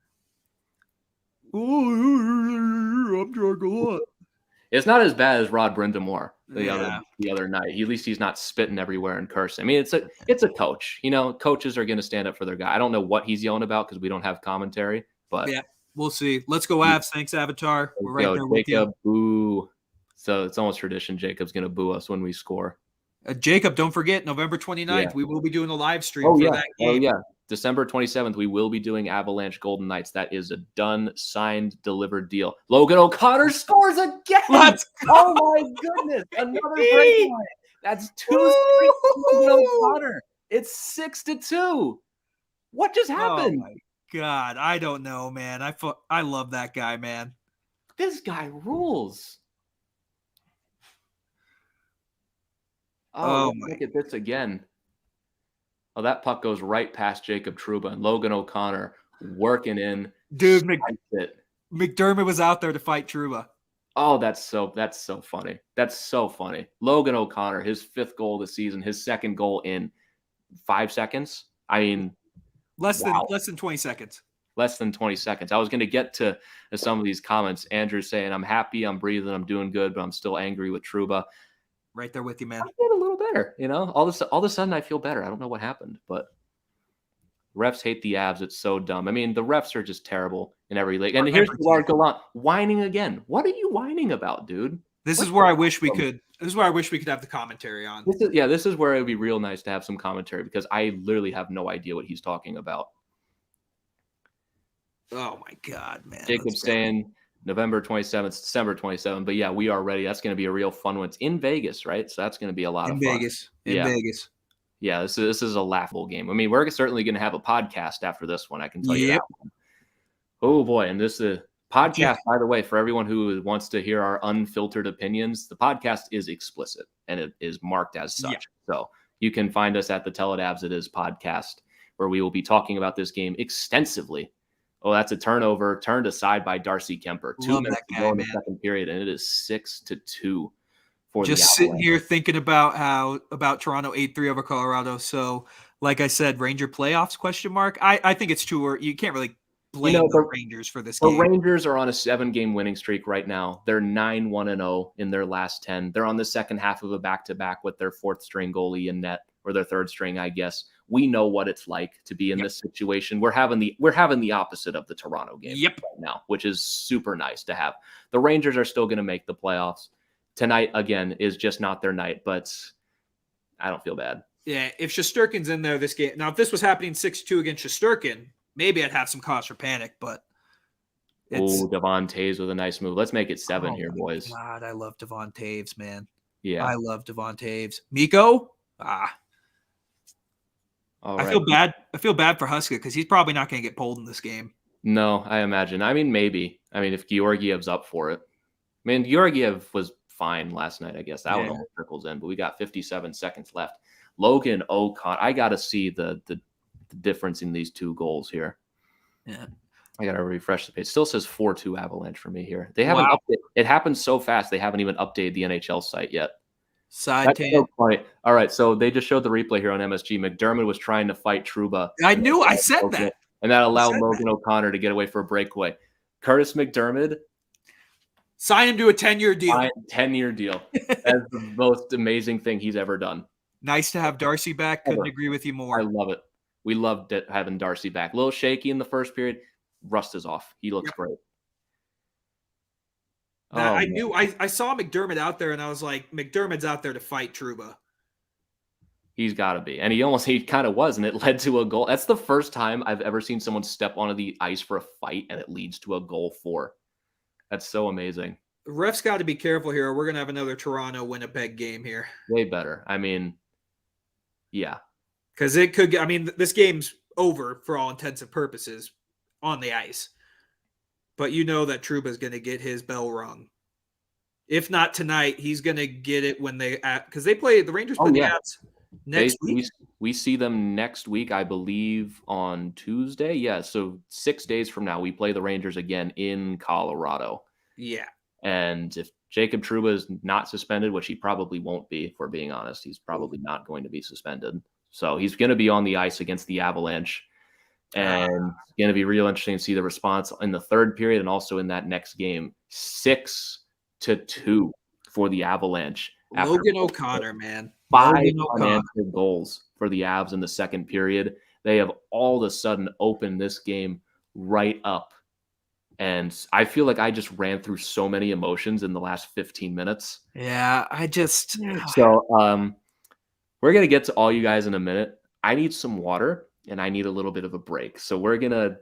I'm Gerard Gallant. It's not as bad as Rod Brindamore the other night. At least he's not spitting everywhere and cursing. I mean, it's a coach. You know, coaches are going to stand up for their guy. I don't know what he's yelling about because we don't have commentary. But yeah, we'll see. Let's go Avs. Thanks, Avatar. We're right there with Jacob, boo. So it's almost tradition. Jacob's going to boo us when we score. Jacob, don't forget, November 29th, we will be doing a live stream for that game. Oh, yeah. December 27th, we will be doing Avalanche Golden Knights. That is a done, signed, delivered deal. Logan O'Connor scores again. Let's go. Oh, my goodness. Another breakaway. That's 2 straight Logan O'Connor. It's 6-2. What just happened? Oh, my God. I don't know, man. I love that guy, man. This guy rules. Oh, look at this again. Oh, that puck goes right past Jacob Trouba and Logan O'Connor working in. Dude, McDermott was out there to fight Trouba. Oh, that's so funny. That's so funny. Logan O'Connor, his 5th goal of the season, his 2nd goal in 5 seconds. I mean, less than 20 seconds. Less than 20 seconds. I was going to get to some of these comments. Andrew saying, I'm happy, I'm breathing, I'm doing good, but I'm still angry with Trouba. Right there with you, man. I feel a little better, you know. All of a sudden, I feel better. I don't know what happened, but refs hate the Avs. It's so dumb. I mean, the refs are just terrible in every league. And here's Gerard Gallant whining again. What are you whining about, dude? This is where I wish we could have the commentary on. This is where it would be real nice to have some commentary because I literally have no idea what he's talking about. Oh my God, man! Jacob's saying November 27th, December 27th. But yeah, we are ready. That's going to be a real fun one. It's in Vegas, right? So that's going to be a lot of fun. In Vegas. Yeah, this is a laughable game. I mean, we're certainly going to have a podcast after this one. I can tell you that one. Oh boy. And this is podcast, by the way, for everyone who wants to hear our unfiltered opinions, the podcast is explicit and it is marked as such. Yeah. So you can find us at the Tell It Avs It Is podcast, where we will be talking about this game extensively. Oh, that's a turnover turned aside by Darcy Kemper. 2 minutes to go in the second period, and it is 6-2 for the Avalanche. Just sitting here thinking about Toronto 8-3 over Colorado. So, like I said, Ranger playoffs ? I think it's too early. You can't really blame the Rangers for this game. The Rangers are on a 7-game winning streak right now. They're 9-1-0 in their last 10. They're on the second half of a back-to-back with their 4th string goalie in net, or their 3rd string, I guess. We know what it's like to be in this situation. We're having the opposite of the Toronto game right now, which is super nice to have. The Rangers are still going to make the playoffs. Tonight, again, is just not their night, but I don't feel bad. Yeah, if Shesterkin's in there this game. Now, if this was happening 6-2 against Shesterkin, maybe I'd have some cause for panic, but It's Devon Taves with a nice move. Let's make it 7 here, my boys. God, I love Devon Taves, man. Yeah. I love Devon Taves. Miko? All I right. feel bad. I feel bad for Huska because he's probably not going to get pulled in this game. No, I imagine. I mean, maybe. I mean, if Georgiev's up for it. I mean, Georgiev was fine last night, I guess. That one almost trickles in, but we got 57 seconds left. Logan O'Connor. I got to see the difference in these two goals here. Yeah. I got to refresh the page. It still says 4-2 Avalanche for me here. They haven't updated. It happened so fast, they haven't even updated the NHL site yet. That's so funny. All right, so they just showed the replay here on MSG. McDermott was trying to fight Trouba. I said that. And that allowed Logan O'Connor to get away for a breakaway. Curtis McDermott. Sign him to a 10-year deal. 10-year deal. That's the most amazing thing he's ever done. Nice to have Darcy back. Couldn't agree with you more. I love it. We loved having Darcy back. A little shaky in the first period. Rust is off. He looks great. I saw McDermott out there, and I was like, McDermott's out there to fight Trouba. He's got to be. And he kind of was, and it led to a goal. That's the first time I've ever seen someone step onto the ice for a fight, and it leads to a goal for. That's so amazing. The refs got to be careful here. We're going to have another Toronto-Winnipeg game here. Way better. I mean, yeah. Because it could – I mean, this game's over for all intents and purposes on the ice. But you know that Trouba's going to get his bell rung. If not tonight, he's going to get it when they – because they play – the Rangers play the Avs next week. We see them next week, I believe, on Tuesday. Yeah, so 6 days from now, we play the Rangers again in Colorado. Yeah. And if Jacob Trouba is not suspended, which he probably won't be, if we're being honest, he's probably not going to be suspended. So he's going to be on the ice against the Avalanche. And it's going to be real interesting to see the response in the third period and also in that next game. 6-2 for the Avalanche. Logan O'Connor, man. 5 unanswered goals for the Avs in the second period. They have all of a sudden opened this game right up. And I feel like I just ran through so many emotions in the last 15 minutes. Yeah, So we're going to get to all you guys in a minute. I need some water, and I need a little bit of a break. So we're going to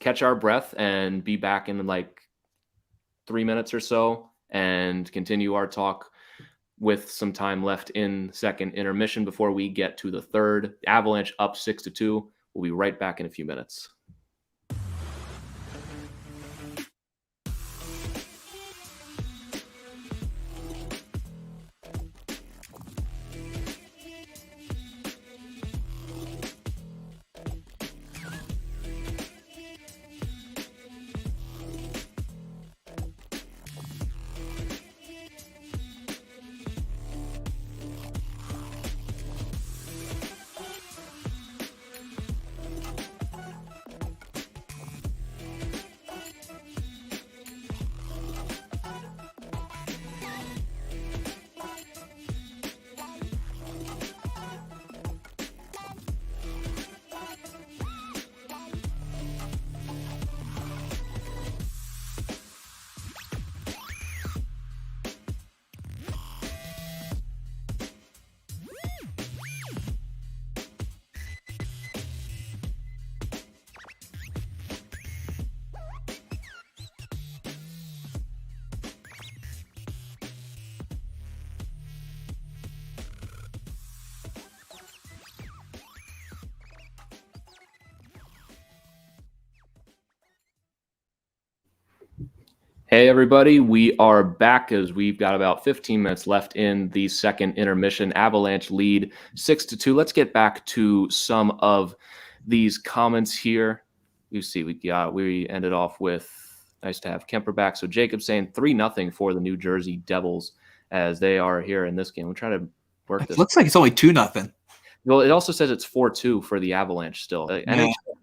catch our breath and be back in like 3 minutes or so and continue our talk with some time left in second intermission before we get to the third. Avalanche up 6-2. We'll be right back in a few minutes. Hey, everybody. We are back as we've got about 15 minutes left in the second intermission. Avalanche lead 6-2. Let's get back to some of these comments here. You see, we ended off with nice to have Kemper back. So Jacob saying 3-0 for the New Jersey Devils as they are here in this game. We're trying to work this. Looks like it's only 2-0. Well, it also says it's 4-2 for the Avalanche still. The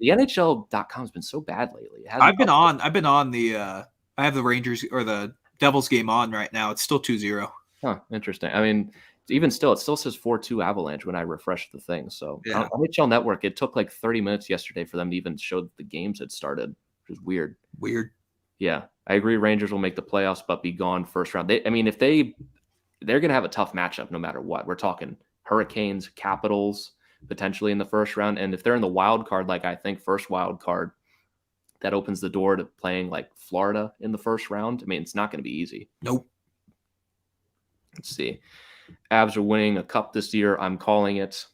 NHL.com has been so bad lately. I've been on the I have the Rangers or the Devils game on right now. It's still 2-0. Huh, interesting. I mean, even still, it still says 4-2 Avalanche when I refresh the thing. So on NHL Network, it took like 30 minutes yesterday for them to even show that the games had started, which is weird. Yeah, I agree. Rangers will make the playoffs, but be gone first round. They're going to have a tough matchup no matter what. We're talking Hurricanes, Capitals, potentially in the first round. And if they're in the wild card, like I think first wild card, that opens the door to playing like Florida in the first round. I mean, it's not going to be easy. Nope. Let's see. Avs are winning a cup this year. I'm calling it.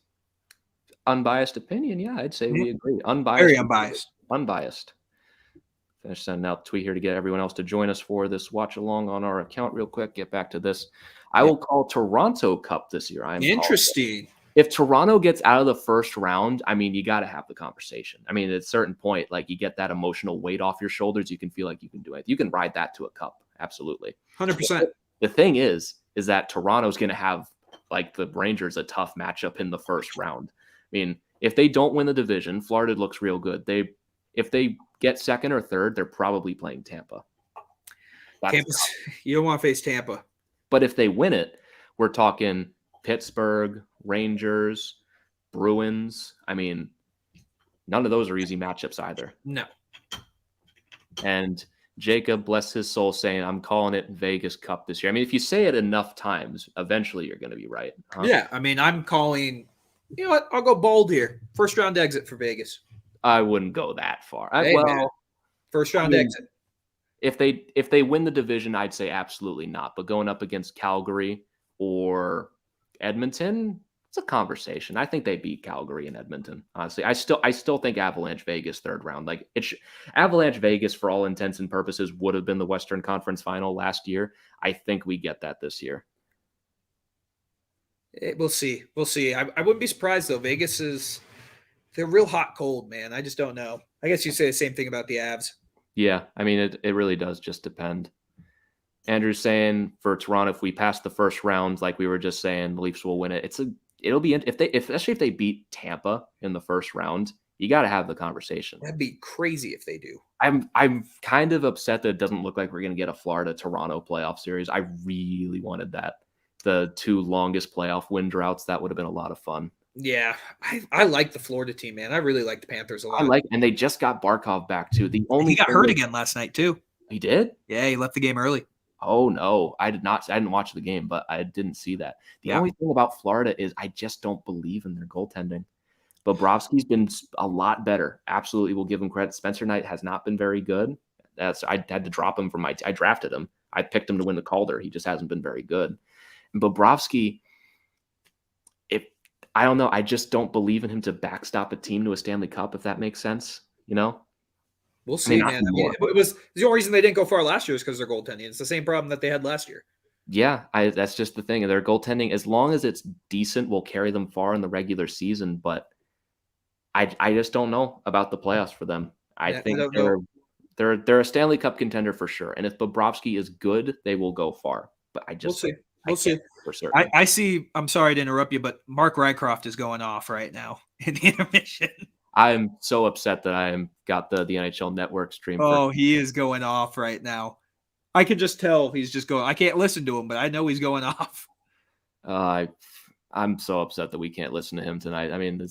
Unbiased opinion. Yeah, I'd say we agree. Unbiased. Very unbiased. Unbiased. Finish sending out the tweet here to get everyone else to join us for this watch along on our account real quick. Get back to this. I will call Toronto Cup this year. Interesting. If Toronto gets out of the first round, I mean, you got to have the conversation. I mean, at a certain point, like you get that emotional weight off your shoulders. You can feel like you can do it. You can ride that to a cup. Absolutely. 100%. The thing is that Toronto's going to have, like the Rangers, a tough matchup in the first round. I mean, if they don't win the division, Florida looks real good. If they get second or third, they're probably playing Tampa. You don't want to face Tampa. But if they win it, we're talking Pittsburgh, Rangers, Bruins. I mean, none of those are easy matchups either. No. And Jacob, bless his soul, saying, I'm calling it Vegas Cup this year. I mean, if you say it enough times, eventually you're going to be right. Huh? Yeah, I mean, I'm calling, you know what? I'll go bold here. First round exit for Vegas. I wouldn't go that far. First round exit. If they win the division, I'd say absolutely not. But going up against Calgary or Edmonton, it's a conversation. I think they beat Calgary and Edmonton. Honestly, I still think Avalanche Vegas third round. Like Avalanche Vegas, for all intents and purposes, would have been the Western Conference Final last year. I think we get that this year. We'll see. We'll see. I wouldn't be surprised though. Vegas they're real hot cold, man. I just don't know. I guess you say the same thing about the Avs. Yeah, I mean it really does just depend. Andrew's saying for Toronto, if we pass the first round, like we were just saying, the Leafs will win it. It'll be especially if they beat Tampa in the first round, you got to have the conversation. That'd be crazy if they do. I'm kind of upset that it doesn't look like we're going to get a Florida-Toronto playoff series. I really wanted that. The two longest playoff win droughts, that would have been a lot of fun. Yeah, I like the Florida team, man. I really like the Panthers a lot. And they just got Barkov back too. He got hurt again last night too. He did? Yeah, he left the game early. Oh no, I did not. I didn't watch the game, but I didn't see that. The only thing about Florida is I just don't believe in their goaltending. Bobrovsky's been a lot better. Absolutely, we'll give him credit. Spencer Knight has not been very good. I had to drop him from I drafted him. I picked him to win the Calder. He just hasn't been very good. And Bobrovsky, I don't know. I just don't believe in him to backstop a team to a Stanley Cup, if that makes sense. You know? We'll see, man. I mean, it was the only reason they didn't go far last year is because of their goaltending. It's the same problem that they had last year. Yeah, that's just the thing. Their goaltending, as long as it's decent, will carry them far in the regular season. But I just don't know about the playoffs for them. I think they're a Stanley Cup contender for sure. And if Bobrovsky is good, they will go far. But we'll see. We'll see. For certain. I see. I'm sorry to interrupt you, but Mark Rycroft is going off right now in the intermission. I'm so upset that I got the NHL Network stream. Oh, he is going off right now. I can just tell he's just going. I can't listen to him, but I know he's going off. I'm so upset that we can't listen to him tonight. I mean,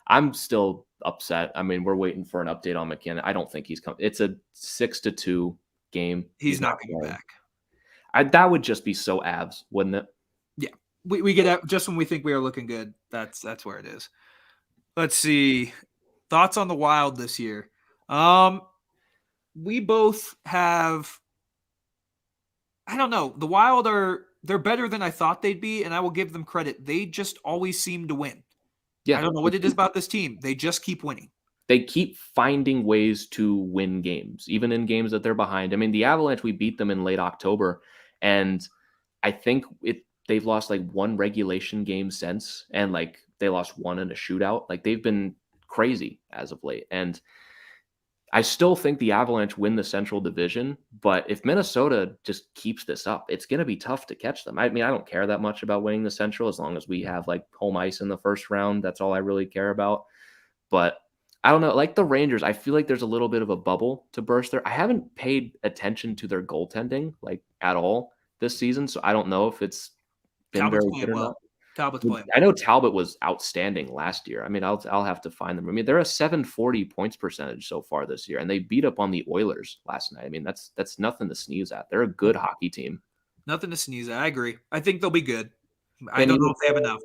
I'm still upset. I mean, we're waiting for an update on McKinnon. I don't think he's coming. It's a 6-2 game. He's not coming back. That would just be so Avs, wouldn't it? Yeah, we get out just when we think we are looking good. That's where it is. Let's see. Thoughts on the Wild this year? We both have. I don't know. The Wild they're better than I thought they'd be, and I will give them credit. They just always seem to win. Yeah, I don't know what it is about this team. They just keep winning. They keep finding ways to win games, even in games that they're behind. I mean, the Avalanche, we beat them in late October, and I think they've lost like one regulation game since, and like they lost one in a shootout. Like they've been crazy as of late. And I still think the Avalanche win the Central Division, but if Minnesota just keeps this up, it's going to be tough to catch them. I mean, I don't care that much about winning the Central as long as we have like home ice in the first round. That's all I really care about. But I don't know, like the Rangers, I feel like there's a little bit of a bubble to burst there. I haven't paid attention to their goaltending like at all this season, so I don't know if it's been Talbot's very good or not. Talbot's playing. I know Talbot was outstanding last year. I mean, I'll have to find them. I mean, they're a 740 points percentage so far this year, and they beat up on the Oilers last night. I mean, that's nothing to sneeze at. They're a good hockey team. Nothing to sneeze at. I agree. I think they'll be good. I don't know if they have enough.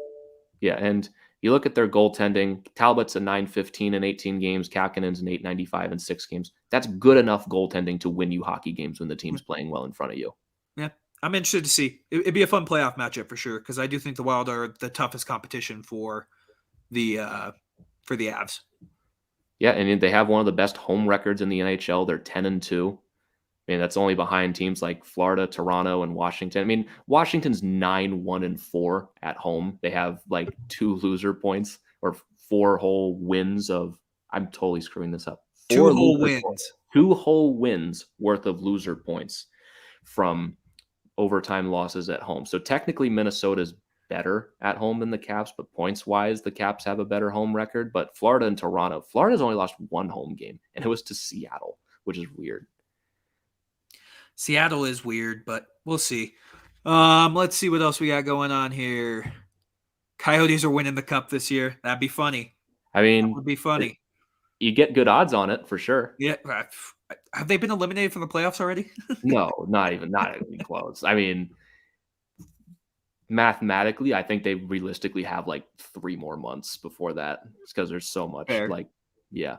Yeah, and You look at their goaltending. Talbot's a 915 in 18 games. Kakinen's an 895 in 6 games. That's good enough goaltending to win you hockey games when the team's playing well in front of you. Yeah, I'm interested to see. It'd be a fun playoff matchup for sure because I do think the Wild are the toughest competition for the Avs. Yeah, and they have one of the best home records in the NHL. They're 10-2. I mean, that's only behind teams like Florida, Toronto, and Washington. I mean, Washington's 9-1-4 at home. They have like 2 loser points or 4 whole wins of. I'm totally screwing this up. 2 whole wins. 2 whole wins worth of loser points from overtime losses at home. So technically, Minnesota's better at home than the Caps, but points wise, the Caps have a better home record. But Florida and Toronto, Florida's only lost 1 home game, and it was to Seattle, which is weird. Seattle is weird, but we'll see. Let's see what else we got going on here. Coyotes are winning the cup this year. That'd be funny. I mean, that would be funny. You get good odds on it for sure. Yeah. Have they been eliminated from the playoffs already? No, not even close. I mean, mathematically, I think they realistically have like 3 more months before that. It's because there's so much. Fair. Like, yeah.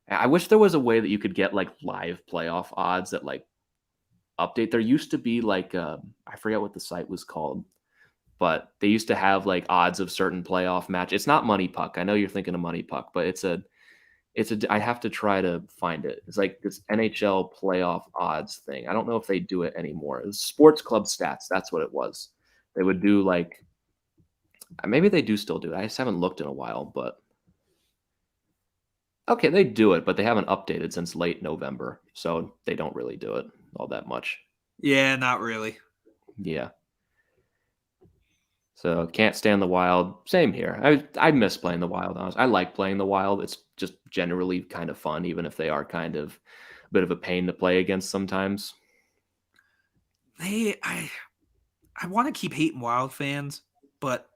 I wish there was a way that you could get like live playoff odds that like update. There used to be like I forget what the site was called, but they used to have like odds of certain playoff match. It's not Money Puck. I know you're thinking of Money Puck, but it's a I have to try to find it. It's like this NHL playoff odds thing. I don't know if they do it anymore. It was Sports Club Stats. That's what it was. They would do like maybe they do still do it. I just haven't looked in a while, but okay, they do it, but they haven't updated since late November, so they don't really do it all that much. Yeah, not really. Yeah. So can't stand the Wild. Same here. I miss playing the Wild. I like playing the Wild. It's just generally kind of fun, even if they are kind of a bit of a pain to play against sometimes. I want to keep hating Wild fans, but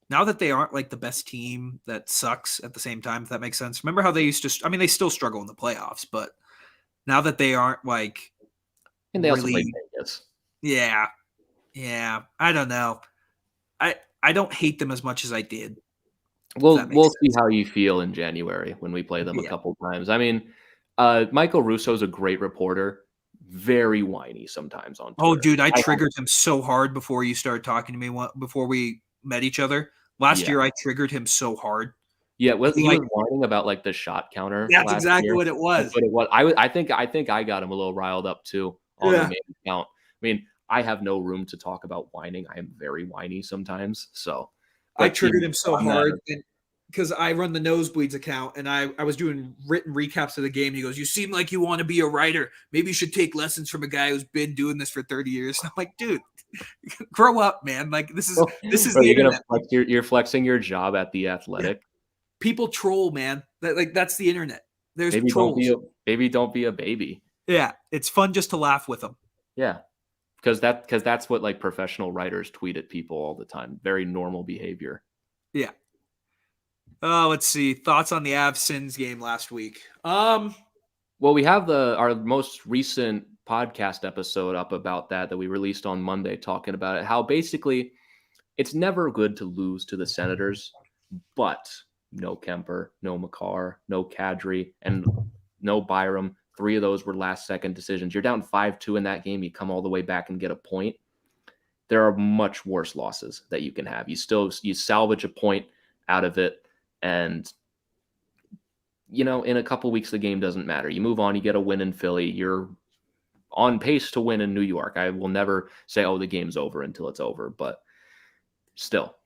now that they aren't like the best team, that sucks at the same time, if that makes sense. Remember how they used to, I mean, they still struggle in the playoffs, but now that they aren't like. And they also play Vegas. Yeah. Yeah. I don't know. I don't hate them as much as I did. We'll see how you feel in January when we play them a couple times. I mean, Michael Russo's a great reporter. Very whiny sometimes on Twitter. Oh, dude, I triggered him so hard before you started talking to me, before we met each other. Last year, I triggered him so hard. Yeah, he was whining about like the shot counter. That's exactly what it was. That's what it was. I think I got him a little riled up too on the main account. I mean, I have no room to talk about whining. I am very whiny sometimes. So I triggered him so hard because I run the Nosebleeds account and I was doing written recaps of the game. He goes, "You seem like you want to be a writer. Maybe you should take lessons from a guy who's been doing this for 30 years." And I'm like, dude, grow up, man. Like this is the internet. You're flexing your job at The Athletic. Yeah. People troll, man. That's the internet. There's maybe trolls. Don't be a baby. Yeah, it's fun just to laugh with them. Yeah. Because that's what like professional writers tweet at people all the time. Very normal behavior. Yeah. Let's see. Thoughts on the Avs Sens game last week. Well, we have our most recent podcast episode up about that we released on Monday, talking about it. How basically it's never good to lose to the Senators, but no Kemper, no Makar, no Kadri, and no Byram. 3 of those were last-second decisions. You're down 5-2 in that game. You come all the way back and get a point. There are much worse losses that you can have. You salvage a point out of it, and in a couple weeks the game doesn't matter. You move on. You get a win in Philly. You're on pace to win in New York. I will never say, "Oh, the game's over" until it's over, but still.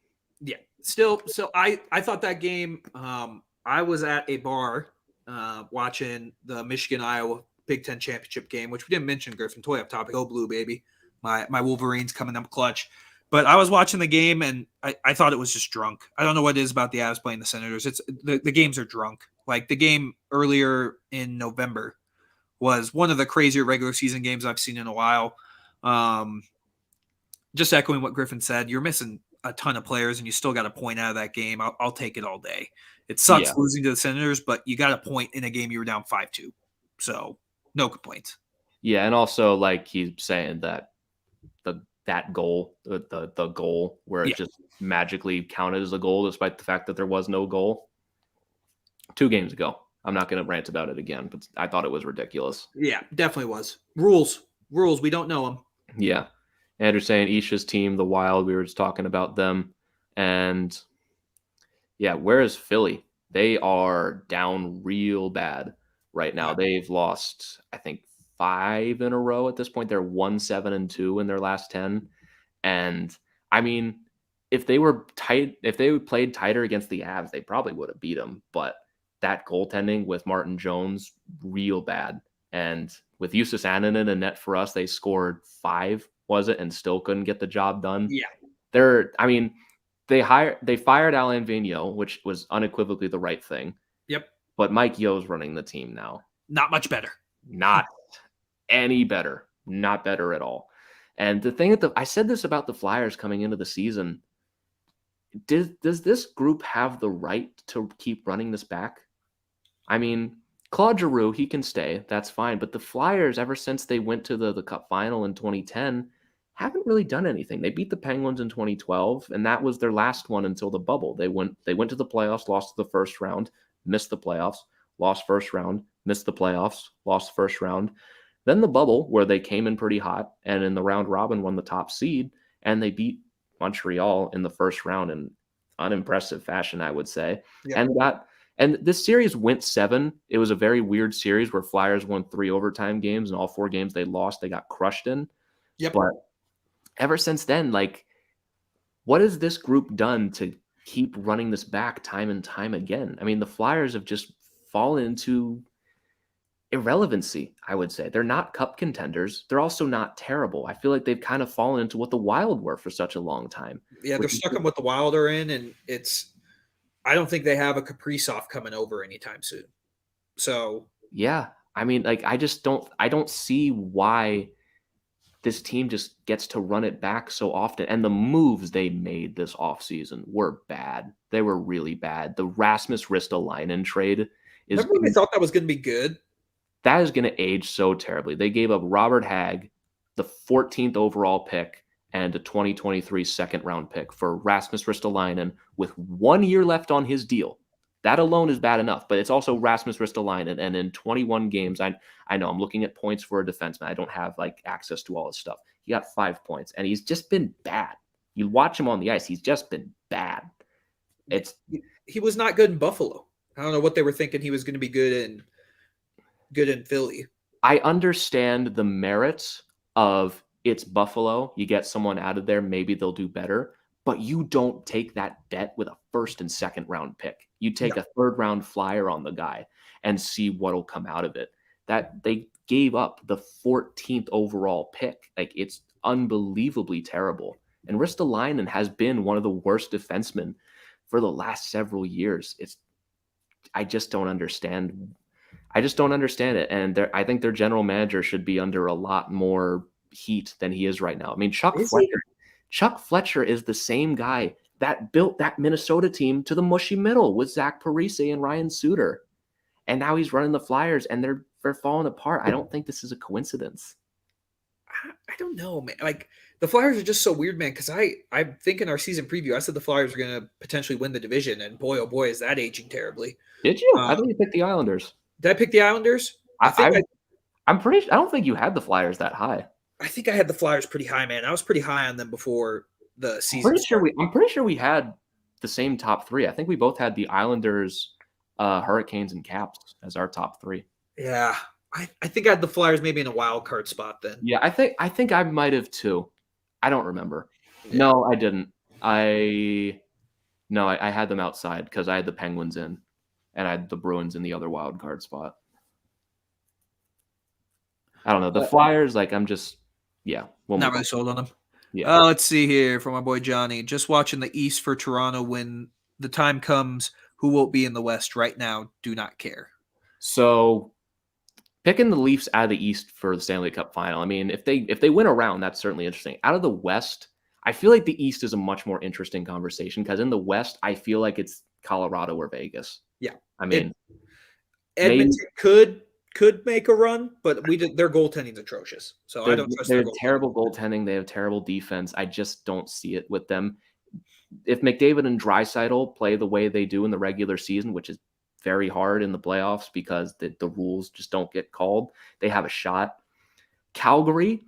Yeah, still. So I thought that game. I was at a bar. Watching the Michigan-Iowa Big Ten championship game, which we didn't mention, Griffin. Toy up topic. Oh, blue, baby. My Wolverines coming up clutch. But I was watching the game, and I thought it was just drunk. I don't know what it is about the Avs playing the Senators. It's the games are drunk. Like the game earlier in November was one of the crazier regular season games I've seen in a while. Just echoing what Griffin said, you're missing a ton of players, and you still got a point out of that game. I'll take it all day. It sucks losing to the Senators, but you got a point in a game you were down 5-2. So no complaints. Yeah, and also like he's saying that that goal, the goal where it Yeah. just magically counted as a goal despite the fact that there was no goal 2 games ago. I'm not going to rant about it again, but I thought it was ridiculous. Yeah, definitely was. Rules. We don't know them. Yeah. Andrew saying Isha's team, the Wild, we were just talking about them. And yeah, where is Philly? They are down real bad right now. Yeah. They've lost, I think, 5 in a row at this point. They're 1-7-2 in their last 10. And I mean, if they were tight, if they played tighter against the Avs, they probably would have beat them. But that goaltending with Martin Jones, real bad. And with Justus Annunen in net for us, they scored 5, was it, and still couldn't get the job done. Yeah. They fired Alain Vigneault, which was unequivocally the right thing. Yep. But Mike Yo's running the team now. Not much better. Not any better. Not better at all. And the thing that I said this about the Flyers coming into the season. Does this group have the right to keep running this back? I mean, Claude Giroux, he can stay. That's fine. But the Flyers, ever since they went to the Cup final in 2010, haven't really done anything. They beat the Penguins in 2012, and that was their last one until the bubble. They went to the playoffs, lost the first round, missed the playoffs, lost first round, missed the playoffs, lost first round. Then the bubble, where they came in pretty hot, and in the round robin won the top seed, and they beat Montreal in the first round in unimpressive fashion, I would say. Yeah. And this series went 7. It was a very weird series where Flyers won 3 overtime games, and all 4 games they lost, they got crushed in. Yep. But ever since then, like, what has this group done to keep running this back time and time again? I mean, the Flyers have just fallen into irrelevancy, I would say. They're not cup contenders. They're also not terrible. I feel like they've kind of fallen into what the Wild were for such a long time. Yeah, they're stuck in what the Wild are in, and I don't think they have a Kaprizov coming over anytime soon. So yeah, I mean, like, I don't see why this team just gets to run it back so often. And the moves they made this offseason were bad. They were really bad. The Rasmus Ristolainen trade is. Remember when they thought that was going to be good? That is going to age so terribly. They gave up Robert Hagg, the 14th overall pick, and a 2023 second round pick for Rasmus Ristolainen with 1 year left on his deal. That alone is bad enough, but it's also Rasmus Ristolainen. And in 21 games, I know I'm looking at points for a defenseman. I don't have like access to all this stuff. He got 5 points, and he's just been bad. You watch him on the ice, he's just been bad. He was not good in Buffalo. I don't know what they were thinking he was going to be good in Philly. I understand the merits of it's Buffalo. You get someone out of there, maybe they'll do better. But you don't take that bet with a first and second round pick. You take a third round flyer on the guy and see what'll come out of it. That they gave up the 14th overall pick. Like, it's unbelievably terrible. And Ristolainen has been one of the worst defensemen for the last several years. I just don't understand. I just don't understand it. And I think their general manager should be under a lot more heat than he is right now. I mean, Chuck Fletcher is the same guy that built that Minnesota team to the mushy middle with Zach Parise and Ryan Suter. And now he's running the Flyers, and they're falling apart. I don't think this is a coincidence. I don't know, man. Like, the Flyers are just so weird, man, because I think in our season preview, I said the Flyers are going to potentially win the division, and boy, oh boy, is that aging terribly. Did you? I think you picked the Islanders. Did I pick the Islanders? I don't think you had the Flyers that high. I think I had the Flyers pretty high, man. I was pretty high on them before the season. I'm pretty sure we had the same top 3. I think we both had the Islanders, Hurricanes, and Caps as our top 3. Yeah, I think I had the Flyers maybe in a wild card spot then. Yeah, I think I might have too. I don't remember. Yeah. No, I didn't. I had them outside because I had the Penguins in, and I had the Bruins in the other wild card spot. I don't know. The Flyers, like, I'm just. Yeah. Not really sold on them. Yeah. Let's see here from my boy Johnny. Just watching the East for Toronto when the time comes. Who will be in the West right now? Do not care. So, picking the Leafs out of the East for the Stanley Cup final. I mean, if they win a round, that's certainly interesting. Out of the West, I feel like the East is a much more interesting conversation because in the West, I feel like it's Colorado or Vegas. Yeah. I mean, Edmonton could could make a run, but their goaltending's atrocious. So I don't trust their They're goaltending. terrible goaltending. They have terrible defense. I just don't see it with them. If McDavid and Draisaitl play the way they do in the regular season, which is very hard in the playoffs because the rules just don't get called, they have a shot. Calgary,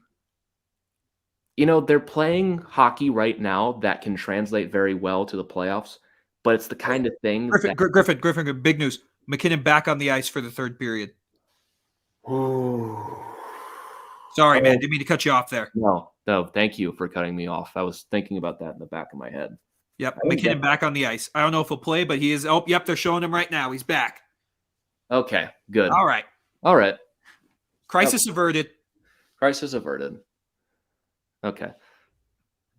they're playing hockey right now that can translate very well to the playoffs, but it's the kind of thing Griffin, big news. McKinnon back on the ice for the third period. Sorry, man. Didn't mean to cut you off there. No, thank you for cutting me off. I was thinking about that in the back of my head. Yep, McKinnon back on the ice. I don't know if he'll play, but he is. Oh, yep, they're showing him right now. He's back. Okay, good. All right. Crisis averted. Crisis averted. Okay.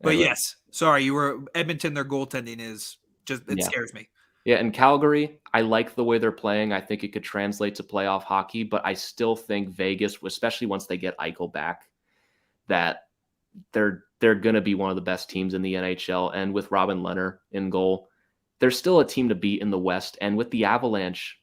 But yes, sorry, you were Edmonton. Their goaltending is just scares me. Yeah, and Calgary, I like the way they're playing. I think it could translate to playoff hockey, but I still think Vegas, especially once they get Eichel back, that they're going to be one of the best teams in the NHL. And with Robin Lehner in goal, they're still a team to beat in the West. And with the Avalanche,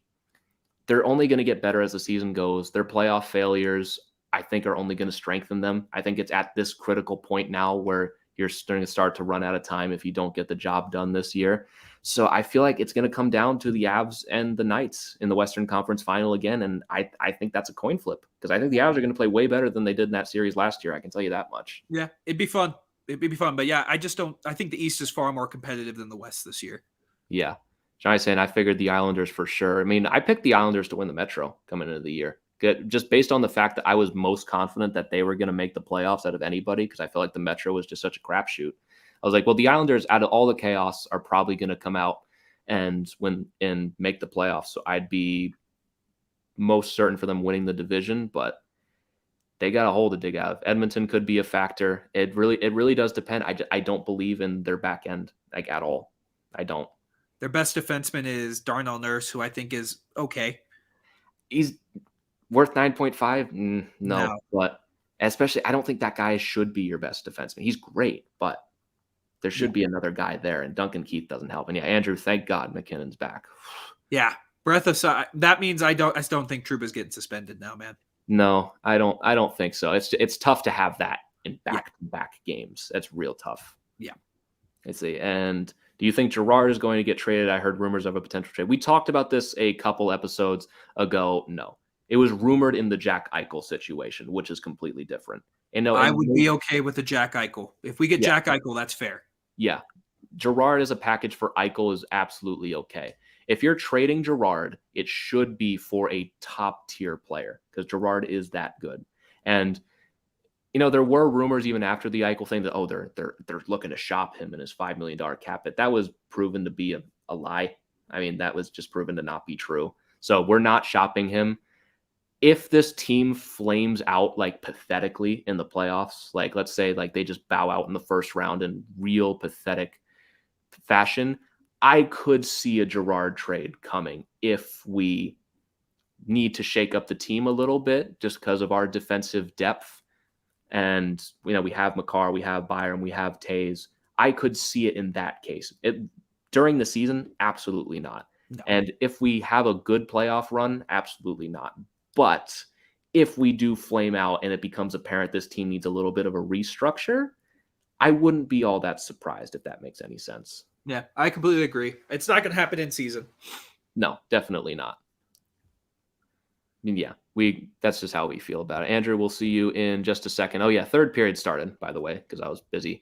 they're only going to get better as the season goes. Their playoff failures, I think, are only going to strengthen them. I think it's at this critical point now where you're starting to start to run out of time if you don't get the job done this year. So I feel like it's going to come down to the Avs and the Knights in the Western Conference Final again. And I think that's a coin flip because I think the Avs are going to play way better than they did in that series last year. I can tell you that much. Yeah, it'd be fun. But yeah, I think the East is far more competitive than the West this year. Yeah. Johnny's saying I figured the Islanders for sure. I mean, I picked the Islanders to win the Metro coming into the year. Just based on the fact that I was most confident that they were going to make the playoffs out of anybody because I felt like the Metro was just such a crapshoot. I was like, well, the Islanders, out of all the chaos, are probably going to come out and win and make the playoffs. So I'd be most certain for them winning the division, but they got a hole to dig out of. Edmonton could be a factor. It really does depend. I don't believe in their back end like at all. I don't. Their best defenseman is Darnell Nurse, who I think is okay. He's worth 9.5. No, but especially I don't think that guy should be your best defenseman. He's great, but there should be another guy there, and Duncan Keith doesn't help. And yeah, Andrew, thank God McKinnon's back. Yeah, breath of sigh. That means I don't think Trouba's getting suspended now, man. No, I don't think so. It's tough to have that in back-to-back games. That's real tough. Yeah. Let's see. And do you think Girard is going to get traded? I heard rumors of a potential trade. We talked about this a couple episodes ago. No. It was rumored in the Jack Eichel situation, which is completely different. And no, I would be okay with the Jack Eichel. If we get Jack Eichel, that's fair. Yeah. Girard as a package for Eichel is absolutely okay. If you're trading Girard, it should be for a top-tier player because Girard is that good. And, there were rumors even after the Eichel thing that, they're looking to shop him in his $5 million cap hit. That was proven to be a lie. I mean, that was just proven to not be true. So we're not shopping him. If this team flames out like pathetically in the playoffs, like let's say like they just bow out in the first round in real pathetic fashion, I could see a Girard trade coming if we need to shake up the team a little bit just because of our defensive depth. And, we have Makar, we have Byram, we have Tays. I could see it in that case. During the season, absolutely not. No. And if we have a good playoff run, absolutely not. But if we do flame out and it becomes apparent this team needs a little bit of a restructure, I wouldn't be all that surprised if that makes any sense. Yeah, I completely agree. It's not going to happen in season. No, definitely not. I mean, yeah, that's just how we feel about it. Andrew, we'll see you in just a second. Oh, yeah, third period started, by the way, because I was busy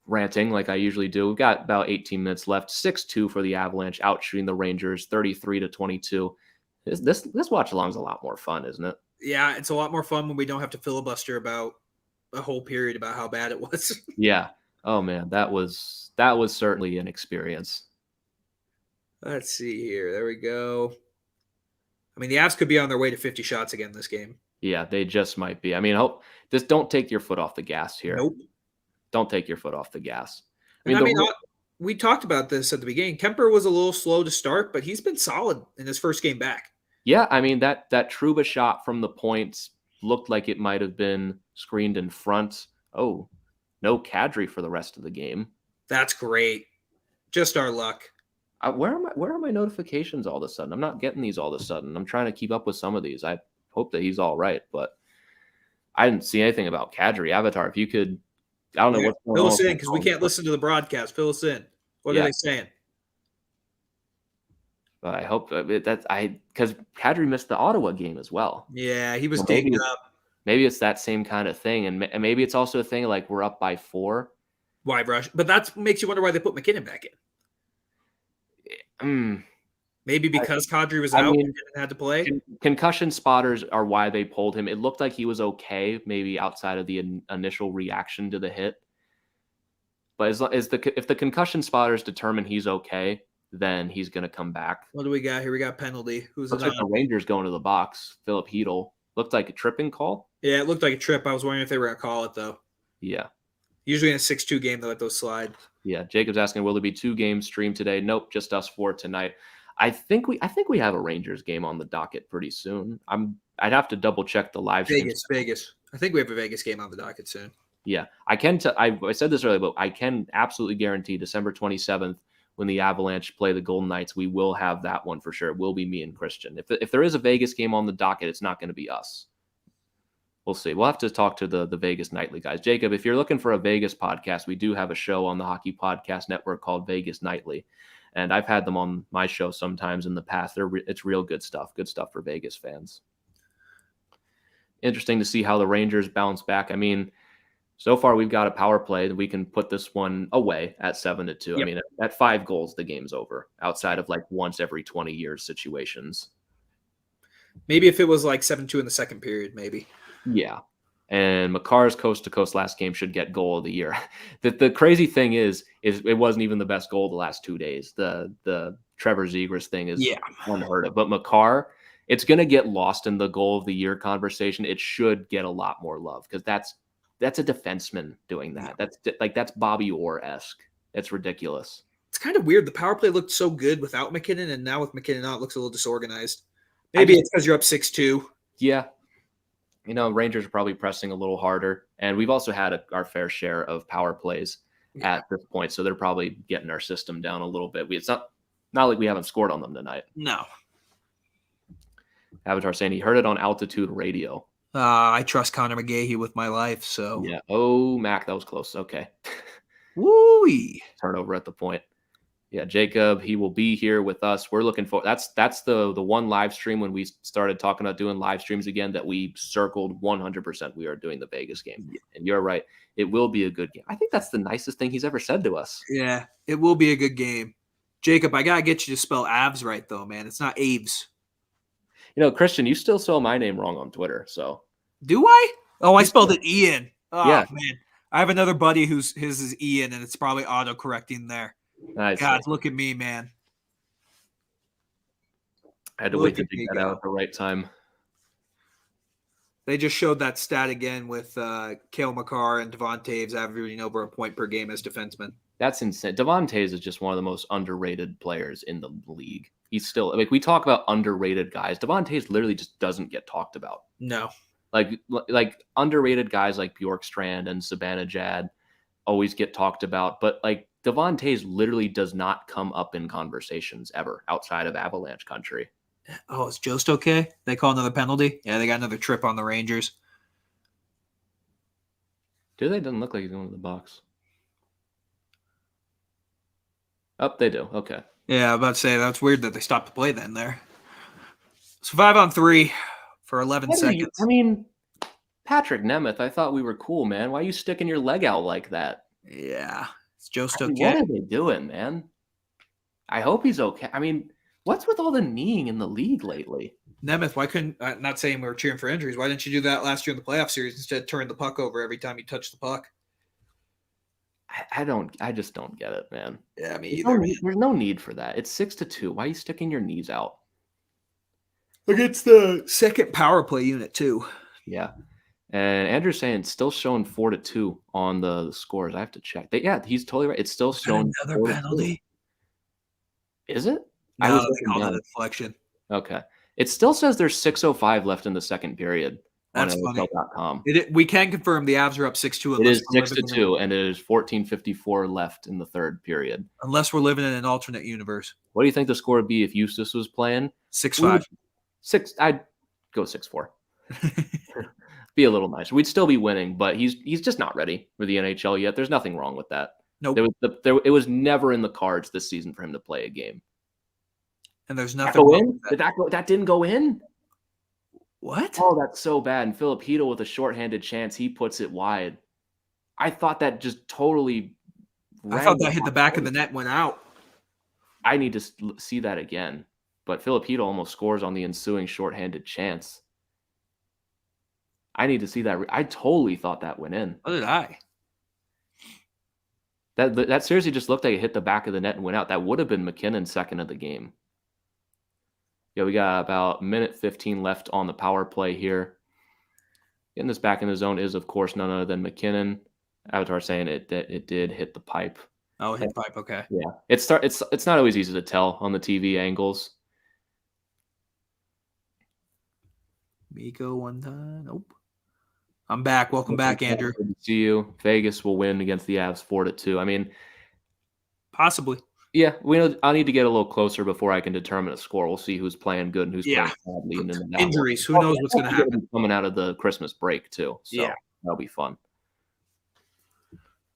ranting like I usually do. We've got about 18 minutes left. 6-2 for the Avalanche, out shooting the Rangers 33-22. This watch along is a lot more fun, isn't it? Yeah, it's a lot more fun when we don't have to filibuster about a whole period about how bad it was. Yeah. Oh man, that was certainly an experience. Let's see here. There we go. I mean, the Avs could be on their way to 50 shots again this game. Yeah, they just might be. I mean, just don't take your foot off the gas here. Nope. Don't take your foot off the gas. We talked about this at the beginning. Kemper was a little slow to start, but he's been solid in his first game back. Yeah, I mean, that Trouba shot from the point looked like it might have been screened in front. Oh, no Kadri for the rest of the game. That's great. Just our luck. Where are my notifications all of a sudden? I'm not getting these all of a sudden. I'm trying to keep up with some of these. hope that he's all right. But I didn't see anything about Kadri. Avatar, if you could, I don't know what's going Fill on. us in because we can't listen to the broadcast. Fill us in. What are they saying? But I hope because Kadri missed the Ottawa game as well. Yeah, he was dinged up. Maybe it's that same kind of thing, and maybe it's also a thing like we're up by 4. Why rush? But that makes you wonder why they put McKinnon back in. Maybe because Kadri was out and had to play. Concussion spotters are why they pulled him. It looked like he was okay, maybe outside of the initial reaction to the hit. But if the concussion spotters determine he's okay, then he's going to come back. What do we got here? We got penalty. Looks like the Rangers going to the box. Philip Hedl. Looked like a tripping call. Yeah, it looked like a trip. I was wondering if they were going to call it, though. Yeah. Usually in a 6-2 game, they let those slide. Yeah. Jacob's asking, will there be 2 games streamed today? Nope, just us 4 tonight. I think we have a Rangers game on the docket pretty soon. I'd have to double check the live stream. Vegas. I think we have a Vegas game on the docket soon. Yeah, I can. I said this earlier, but I can absolutely guarantee December 27th when the Avalanche play the Golden Knights, we will have that one for sure. It will be me and Christian. If there is a Vegas game on the docket, it's not going to be us. We'll see. We'll have to talk to the Vegas Nightly guys. Jacob, if you're looking for a Vegas podcast, we do have a show on the Hockey Podcast Network called Vegas Nightly. And I've had them on my show sometimes in the past. It's real good stuff for Vegas fans. Interesting to see how the Rangers bounce back. I mean, so far we've got a power play that we can put this one away at 7-2. Yep. I mean, at 5 goals, the game's over outside of like once every 20 years situations. Maybe if it was like 7-2 in the second period, maybe. Yeah. And Makar's coast-to-coast last game should get goal of the year. The crazy thing is it wasn't even the best goal the last 2 days. The Trevor Zegras thing is unheard of. But Makar, it's going to get lost in the goal of the year conversation. It should get a lot more love because that's a defenseman doing that. That's Bobby Orr-esque. It's ridiculous. It's kind of weird. The power play looked so good without McKinnon, and now with McKinnon out, it looks a little disorganized. Maybe it's because you're up 6-2. Yeah. You know, Rangers are probably pressing a little harder, and we've also had our fair share of power plays at this point, so they're probably getting our system down a little bit. It's not like we haven't scored on them tonight. No. Avatar saying he heard it on Altitude Radio. I trust Connor McGahey with my life, so. Yeah. Oh, Mac, that was close. Okay. Woo-wee. Turnover at the point. Yeah, Jacob, he will be here with us. We're looking for that's the one live stream when we started talking about doing live streams again that we circled 100%. We are doing the Vegas game. And you're right. It will be a good game. I think that's the nicest thing he's ever said to us. Yeah, it will be a good game. Jacob, I got to get you to spell Avs right, though, man. It's not Aves. You know, Christian, you still spell my name wrong on Twitter, so. Do I? Oh, I spelled it Ian. Oh, yeah. Man. I have another buddy his is Ian, and it's probably auto-correcting there. Nice. God, look at me, man. I had to wait to dig that out at the right time. They just showed that stat again with Cale Makar and Devon Toews averaging over a point per game as defensemen. That's insane. Devon Toews is just one of the most underrated players in the league. He's still like we talk about underrated guys. Devon Toews literally just doesn't get talked about. No. Like underrated guys like Bjorkstrand and Zibanejad always get talked about, but like Devon Toews literally does not come up in conversations ever outside of Avalanche country. Oh, is Jost okay? They call another penalty? Yeah, they got another trip on the Rangers. Do they? Doesn't look like he's going to the box. Oh, they do. Okay. Yeah, I'm about to say that's weird that they stopped the play then there. So 5-on-3 for 11 seconds. I mean, Patrick Nemeth, I thought we were cool, man. Why are you sticking your leg out like that? Yeah. Is Jost okay? What are they doing, man? I hope he's okay. I mean, what's with all the kneeing in the league lately? Nemeth, why couldn't not saying we were cheering for injuries? Why didn't you do that last year in the playoff series instead of turn the puck over every time you touch the puck? I just don't get it, man. Yeah, me either. There's no need for that. It's 6-2. Why are you sticking your knees out? Against the second power play unit too. Yeah. And Andrew's saying it's still showing 4-2 on the scores. I have to check. He's totally right. It's still showing another penalty. Is it? No, I was looking at the deflection. Okay. It still says there's 6:05 left in the second period. That's on funny. NHL.com. We can confirm the Avs are up 6-2. It is 6-2, and it is 14:54 left in the third period. Unless we're living in an alternate universe. What do you think the score would be if Eustace was playing? 6-5. I'd go 6-4. Be a little nicer. We'd still be winning, but he's just not ready for the NHL yet. There's nothing wrong with that. Nope. It was never in the cards this season for him to play a game. And there's Did that nothing go wrong in? with that. Did that go? That didn't go in. What? Oh, that's so bad. And Filipino with a shorthanded chance, he puts it wide. I thought that just totally. I thought that hit the back of the net and went out. I need to see that again. But Filipino almost scores on the ensuing shorthanded chance. I need to see that. I totally thought that went in. So did I. That seriously just looked like it hit the back of the net and went out. That would have been McKinnon's second of the game. Yeah, we got about minute 15 left on the power play here. Getting this back in the zone is, of course, none other than McKinnon. Avatar saying it did hit the pipe. Oh, it hit the pipe. Okay. Yeah, it's not always easy to tell on the TV angles. Miko one time. Nope. I'm back. Welcome back, Andrew. Good to see you. Vegas will win against the Avs 4-2. I mean, possibly. Yeah, I'll need to get a little closer before I can determine a score. We'll see who's playing good and who's playing badly. And then injuries. Who knows what's going to happen? Coming out of the Christmas break too. So that'll be fun.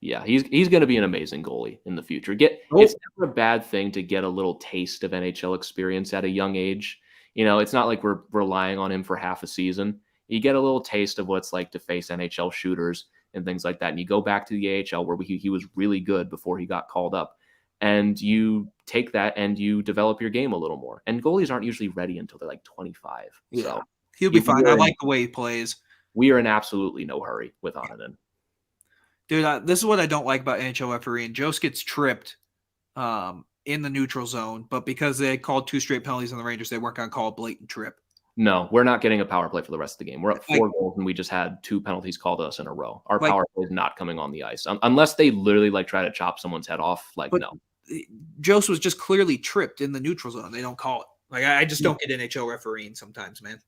Yeah, he's going to be an amazing goalie in the future. It's never a bad thing to get a little taste of NHL experience at a young age. It's not like we're relying on him for half a season. You get a little taste of what it's like to face NHL shooters and things like that. And you go back to the AHL where he was really good before he got called up. And you take that and you develop your game a little more. And goalies aren't usually ready until they're like 25. Yeah. So he'll be fine. I like the way he plays. We are in absolutely no hurry with Onanen. Dude, this is what I don't like about NHL refereeing. Jost gets tripped in the neutral zone, but because they called 2 straight penalties on the Rangers, they weren't going to call a blatant trip. No, we're not getting a power play for the rest of the game. We're up 4 goals, and we just had 2 penalties called us in a row. Our power play is not coming on the ice unless they literally try to chop someone's head off. No. Jost was just clearly tripped in the neutral zone. They don't call it. I just don't get NHL refereeing sometimes, man.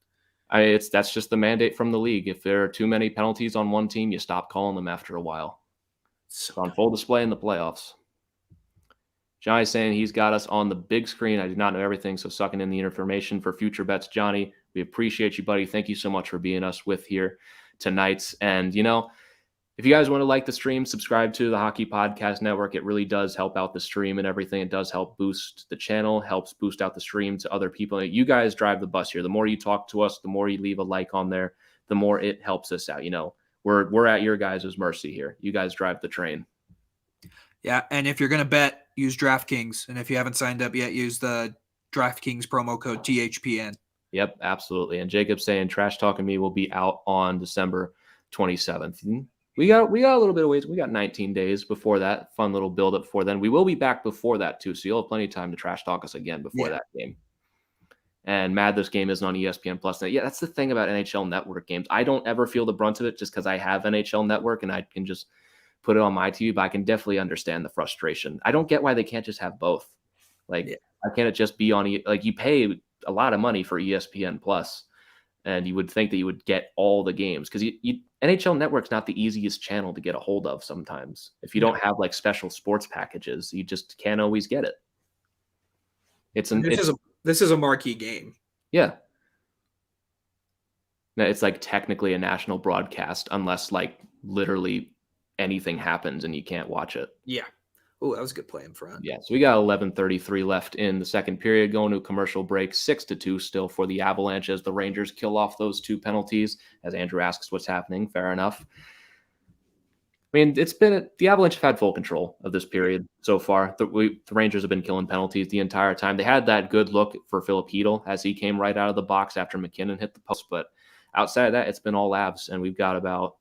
That's just the mandate from the league. If there are too many penalties on one team, you stop calling them after a while. It's on full display in the playoffs. Johnny's saying he's got us on the big screen. I do not know everything, so sucking in the information for future bets. Johnny, we appreciate you, buddy. Thank you so much for being us with here tonight. And, if you guys want to like the stream, subscribe to the Hockey Podcast Network. It really does help out the stream and everything. It does help boost the channel, helps boost out the stream to other people. You guys drive the bus here. The more you talk to us, the more you leave a like on there, the more it helps us out. We're at your guys' mercy here. You guys drive the train. Yeah, and if you're going to bet, use DraftKings. And if you haven't signed up yet, use the DraftKings promo code THPN. Yep, absolutely. And Jacob's saying Trash Talking Me will be out on December 27th. We got a little bit of ways. We got 19 days before that. Fun little build up before then. We will be back before that too, so you'll have plenty of time to trash talk us again before that game. And mad this game isn't on ESPN Plus. Yeah, that's the thing about NHL Network games. I don't ever feel the brunt of it just because I have NHL Network and I can just put it on my TV, but I can definitely understand the frustration. I don't get why they can't just have both. Why can't it just be on you pay a lot of money for ESPN Plus, and you would think that you would get all the games because NHL Network's not the easiest channel to get a hold of sometimes. If you don't have special sports packages, you just can't always get it. This is a marquee game. Yeah. It's technically a national broadcast unless literally anything happens and you can't watch it. Yeah. Oh, that was a good play in front. Yeah, so we got 11:33 left in the second period, going to a commercial break, 6-2 still for the Avalanche as the Rangers kill off those 2 penalties. As Andrew asks what's happening, fair enough. I mean, the Avalanche have had full control of this period so far. The Rangers have been killing penalties the entire time. They had that good look for Filipino as he came right out of the box after McKinnon hit the post, but outside of that, it's been all Avs, and we've got about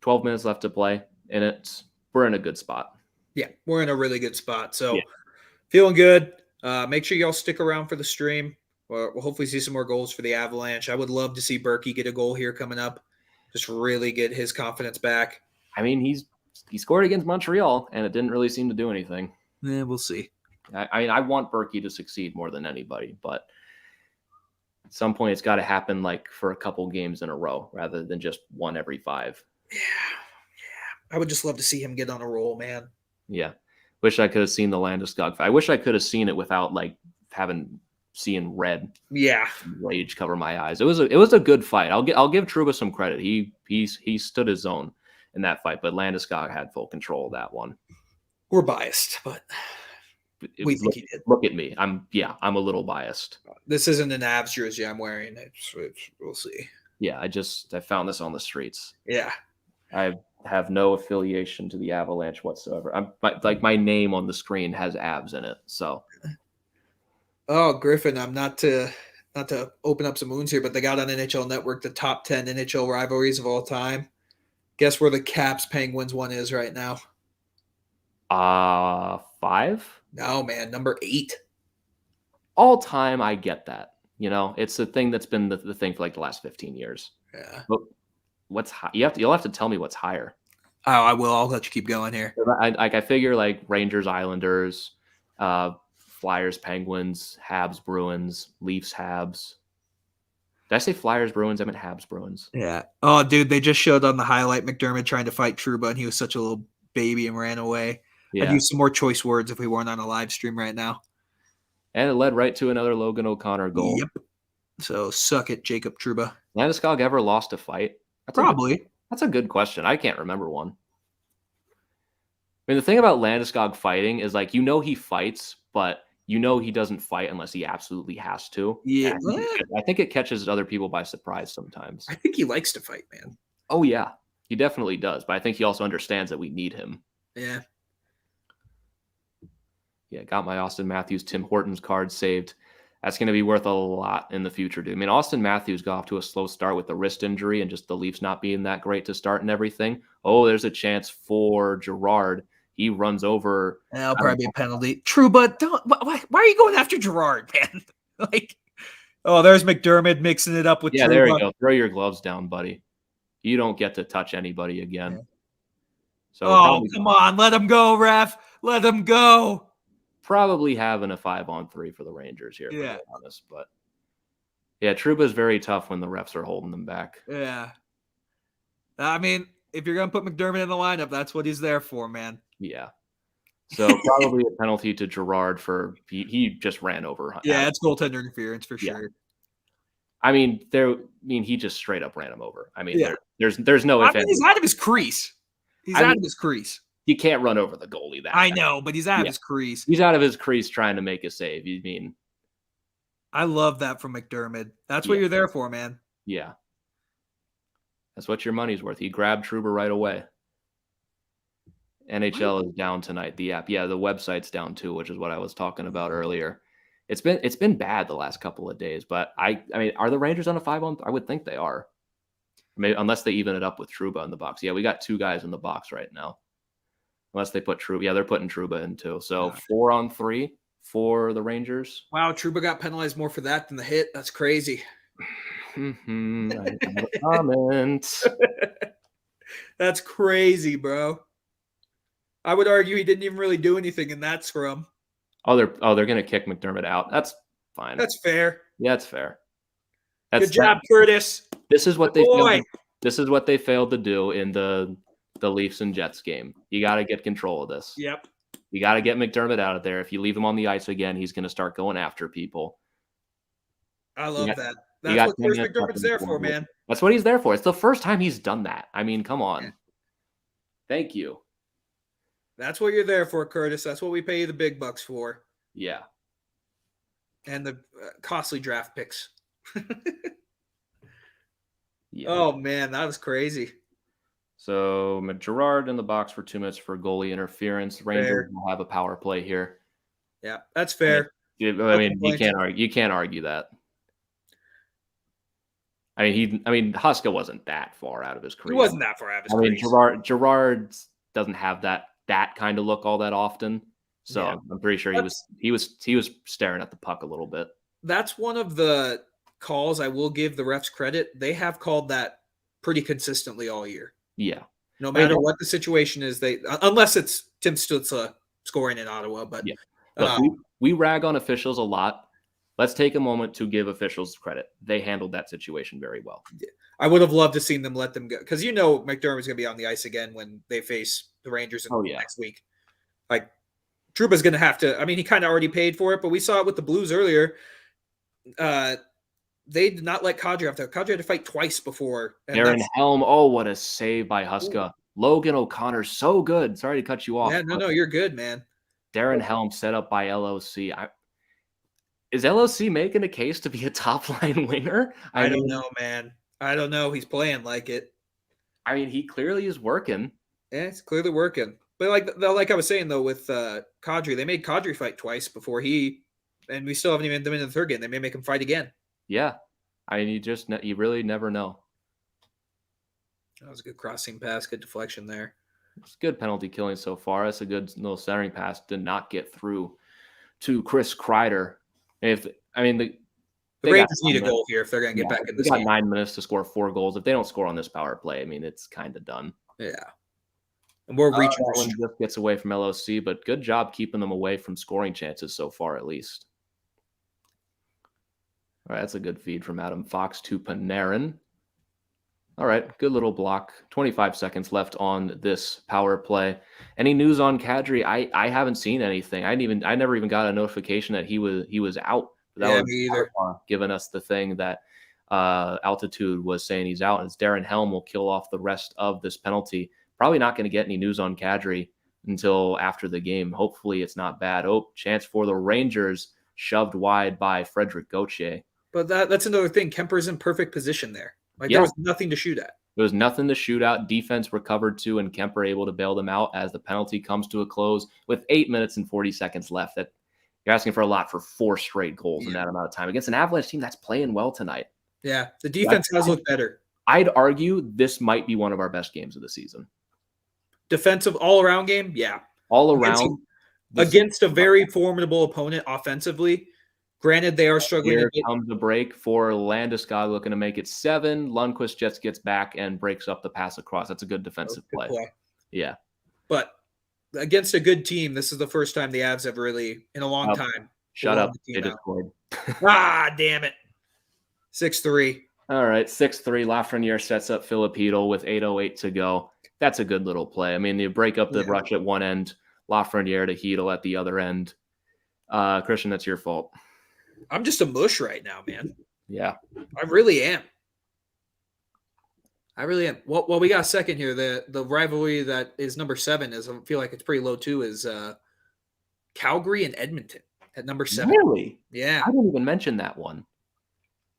12 minutes left to play, and we're in a good spot. Yeah, we're in a really good spot. So feeling good. Make sure y'all stick around for the stream. We'll hopefully see some more goals for the Avalanche. I would love to see Berkey get a goal here coming up. Just really get his confidence back. I mean, he scored against Montreal, and it didn't really seem to do anything. Yeah, we'll see. I want Berkey to succeed more than anybody, but at some point it's got to happen for a couple games in a row rather than just one every 5. Yeah. I would just love to see him get on a roll, man. Yeah. Wish I could have seen the Landeskog. I wish I could have seen it without having seeing red. Yeah. Rage cover my eyes. It was a good fight. I'll give Trouba some credit. He stood his own in that fight, but Landeskog had full control of that one. We're biased, but we think he did. Look at me. I'm a little biased. This isn't an Avs jersey I'm wearing. We'll see. Yeah, I found this on the streets. Yeah. I have no affiliation to the Avalanche whatsoever. My name on the screen has Avs in it. So. Oh, Griffin, I'm not to open up some wounds here, but they got on NHL Network the top 10 NHL rivalries of all time. Guess where the Caps Penguins one is right now? 5? No, man, number 8. All time, I get that. It's a thing that's been the thing for like the last 15 years. Yeah. But what's high? You'll have to tell me what's higher. Oh, I will. I'll let you keep going here. I figure like Rangers, Islanders, Flyers, Penguins, Habs, Bruins, Leafs, Habs. Did I say Flyers, Bruins? I meant Habs, Bruins. Yeah. Oh, dude, they just showed on the highlight McDermott trying to fight Trouba, and he was such a little baby and ran away. Yeah. I'd use some more choice words if we weren't on a live stream right now. And it led right to another Logan O'Connor goal. Yep. So suck it, Jacob Trouba. Landeskog ever lost a fight? Probably. That's a good question. I can't remember one. I mean, the thing about Landeskog fighting is like, he fights, but he doesn't fight unless he absolutely has to. Yeah. I think it catches other people by surprise sometimes. I think he likes to fight, man. Oh, yeah. He definitely does. But I think he also understands that we need him. Yeah. Yeah, got my Austin Matthews, Tim Hortons card saved. That's going to be worth a lot in the future, dude. I mean, Austin Matthews got off to a slow start with the wrist injury and just the Leafs not being that great to start and everything. Oh, there's a chance for Girard. He runs over. That'll probably be a penalty. True, but don't. Why are you going after Girard, man? There's McDermott mixing it up with. Yeah, there you go. Throw your gloves down, buddy. You don't get to touch anybody again. Yeah. So come on, let him go, ref. Let him go. Probably having a 5-on-3 for the Rangers here, yeah. To be honest. But yeah, Trouba's very tough when the refs are holding them back. Yeah. I mean, if you're gonna put McDermott in the lineup, that's what he's there for, man. Yeah. So probably a penalty to Girard for he just ran over. Yeah, it's goaltender interference for sure. I mean, he just straight up ran him over. I mean, there's no. He's out of his crease. He's out of his crease. You can't run over the goalie. I know, but he's out of his crease. He's out of his crease trying to make a save. You mean? I love that from McDermott. That's what you're there for, man. Yeah. That's what your money's worth. He grabbed Trouba right away. NHL is down tonight. The app, the website's down too, which is what I was talking about earlier. It's been bad the last couple of days, but I mean, are the Rangers on a 5-on? I would think they are. Maybe unless they even it up with Trouba in the box. Yeah, we got 2 guys in the box right now. Unless they put Trouba. Yeah, they're putting Trouba in too. So 4-on-3 for the Rangers. Wow, Trouba got penalized more for that than the hit. That's crazy. I have a comment. That's crazy, bro. I would argue he didn't even really do anything in that scrum. Oh, they're gonna kick McDermott out. That's fine. That's fair. Yeah, it's fair. Good job, Curtis. This is what they failed to do in the Leafs and Jets game. You got to get control of this. Yep. You got to get McDermott out of there. If you leave him on the ice again, he's going to start going after people. I love that. That's what Chris McDermott's there for, man. That's what he's there for. It's the first time he's done that. I mean, come on. Yeah. Thank you. That's what you're there for, Curtis. That's what we pay you the big bucks for. Yeah. And the costly draft picks. Yeah. Oh, man, that was crazy. So Girard in the box for 2 minutes for goalie interference. Rangers will have a power play here. Yeah, that's fair. I mean, you can't argue that. I mean, Huska wasn't that far out of his crease. He wasn't that far out of his crease. I mean, Girard doesn't have that kind of look all that often. So yeah. I'm pretty sure he was staring at the puck a little bit. That's one of the calls I will give the refs credit. They have called that pretty consistently all year. Yeah. No matter what the situation is, unless it's Tim Stützle scoring in Ottawa. But yeah. Look, we rag on officials a lot. Let's take a moment to give officials credit. They handled that situation very well. I would have loved to seen them let them go because McDermott's going to be on the ice again when they face the Rangers next week. Like Trouba's going to have to. I mean, he kind of already paid for it, but we saw it with the Blues earlier. They did not let Kadri off there. Kadri had to fight twice before. And Darren that's Helm. Oh, what a save by Huska. Logan O'Connor, so good. Sorry to cut you off. Yeah, no, you're good, man. Darren Helm set up by LOC. Is LOC making a case to be a top line winger? I don't know, man. I don't know. He's playing like it. I mean, he clearly is working. Yeah, it's clearly working. But like I was saying though, with Kadri, they made Kadri fight twice before and we still haven't even them in the third game. They may make him fight again. Yeah, I mean, you really never know. That was a good crossing pass, good deflection there. It's good penalty killing so far. That's a good little centering pass. Did not get through to Chris Kreider. The Rangers need a goal here if they're going to get back in this game. They got 9 minutes to score 4 goals. If they don't score on this power play, I mean, it's kind of done. Yeah. And we're reaching. That one just gets away from LOC, but good job keeping them away from scoring chances so far, at least. All right, that's a good feed from Adam Fox to Panarin. All right, good little block. 25 seconds left on this power play. Any news on Kadri? I haven't seen anything. I never even got a notification that he was out. That was me either. Giving us the thing that Altitude was saying he's out. And it's Darren Helm will kill off the rest of this penalty. Probably not going to get any news on Kadri until after the game. Hopefully it's not bad. Oh, chance for the Rangers, shoved wide by Frederick Gauthier. But that's another thing. Kemper's in perfect position there. There was nothing to shoot at. There was nothing to shoot out. Defense recovered too, and Kemper able to bail them out as the penalty comes to a close with 8 minutes and 40 seconds left. That you're asking for a lot for 4 straight goals in that amount of time against an Avalanche team that's playing well tonight. Yeah, the defense has looked better. I'd argue this might be one of our best games of the season. Defensive all-around game, yeah. All around. Against a very formidable opponent offensively. Granted, they are struggling. Here comes the break for Landeskog, looking to make it 7. Lundqvist just gets back and breaks up the pass across. That's a good defensive play. Yeah. But against a good team, this is the first time the Avs have really, in a long time. Shut up. They just scored. Damn it. 6-3. All right, 6-3. Lafreniere sets up Filipino with 8:08 to go. That's a good little play. I mean, you break up the rush at one end, Lafreniere to Hedel at the other end. Christian, that's your fault. I'm just a mush right now, man. Yeah. I really am. Well, we got a second here. The rivalry that is number 7 I feel like it's pretty low too, is Calgary and Edmonton at number 7. Really? Yeah. I didn't even mention that one.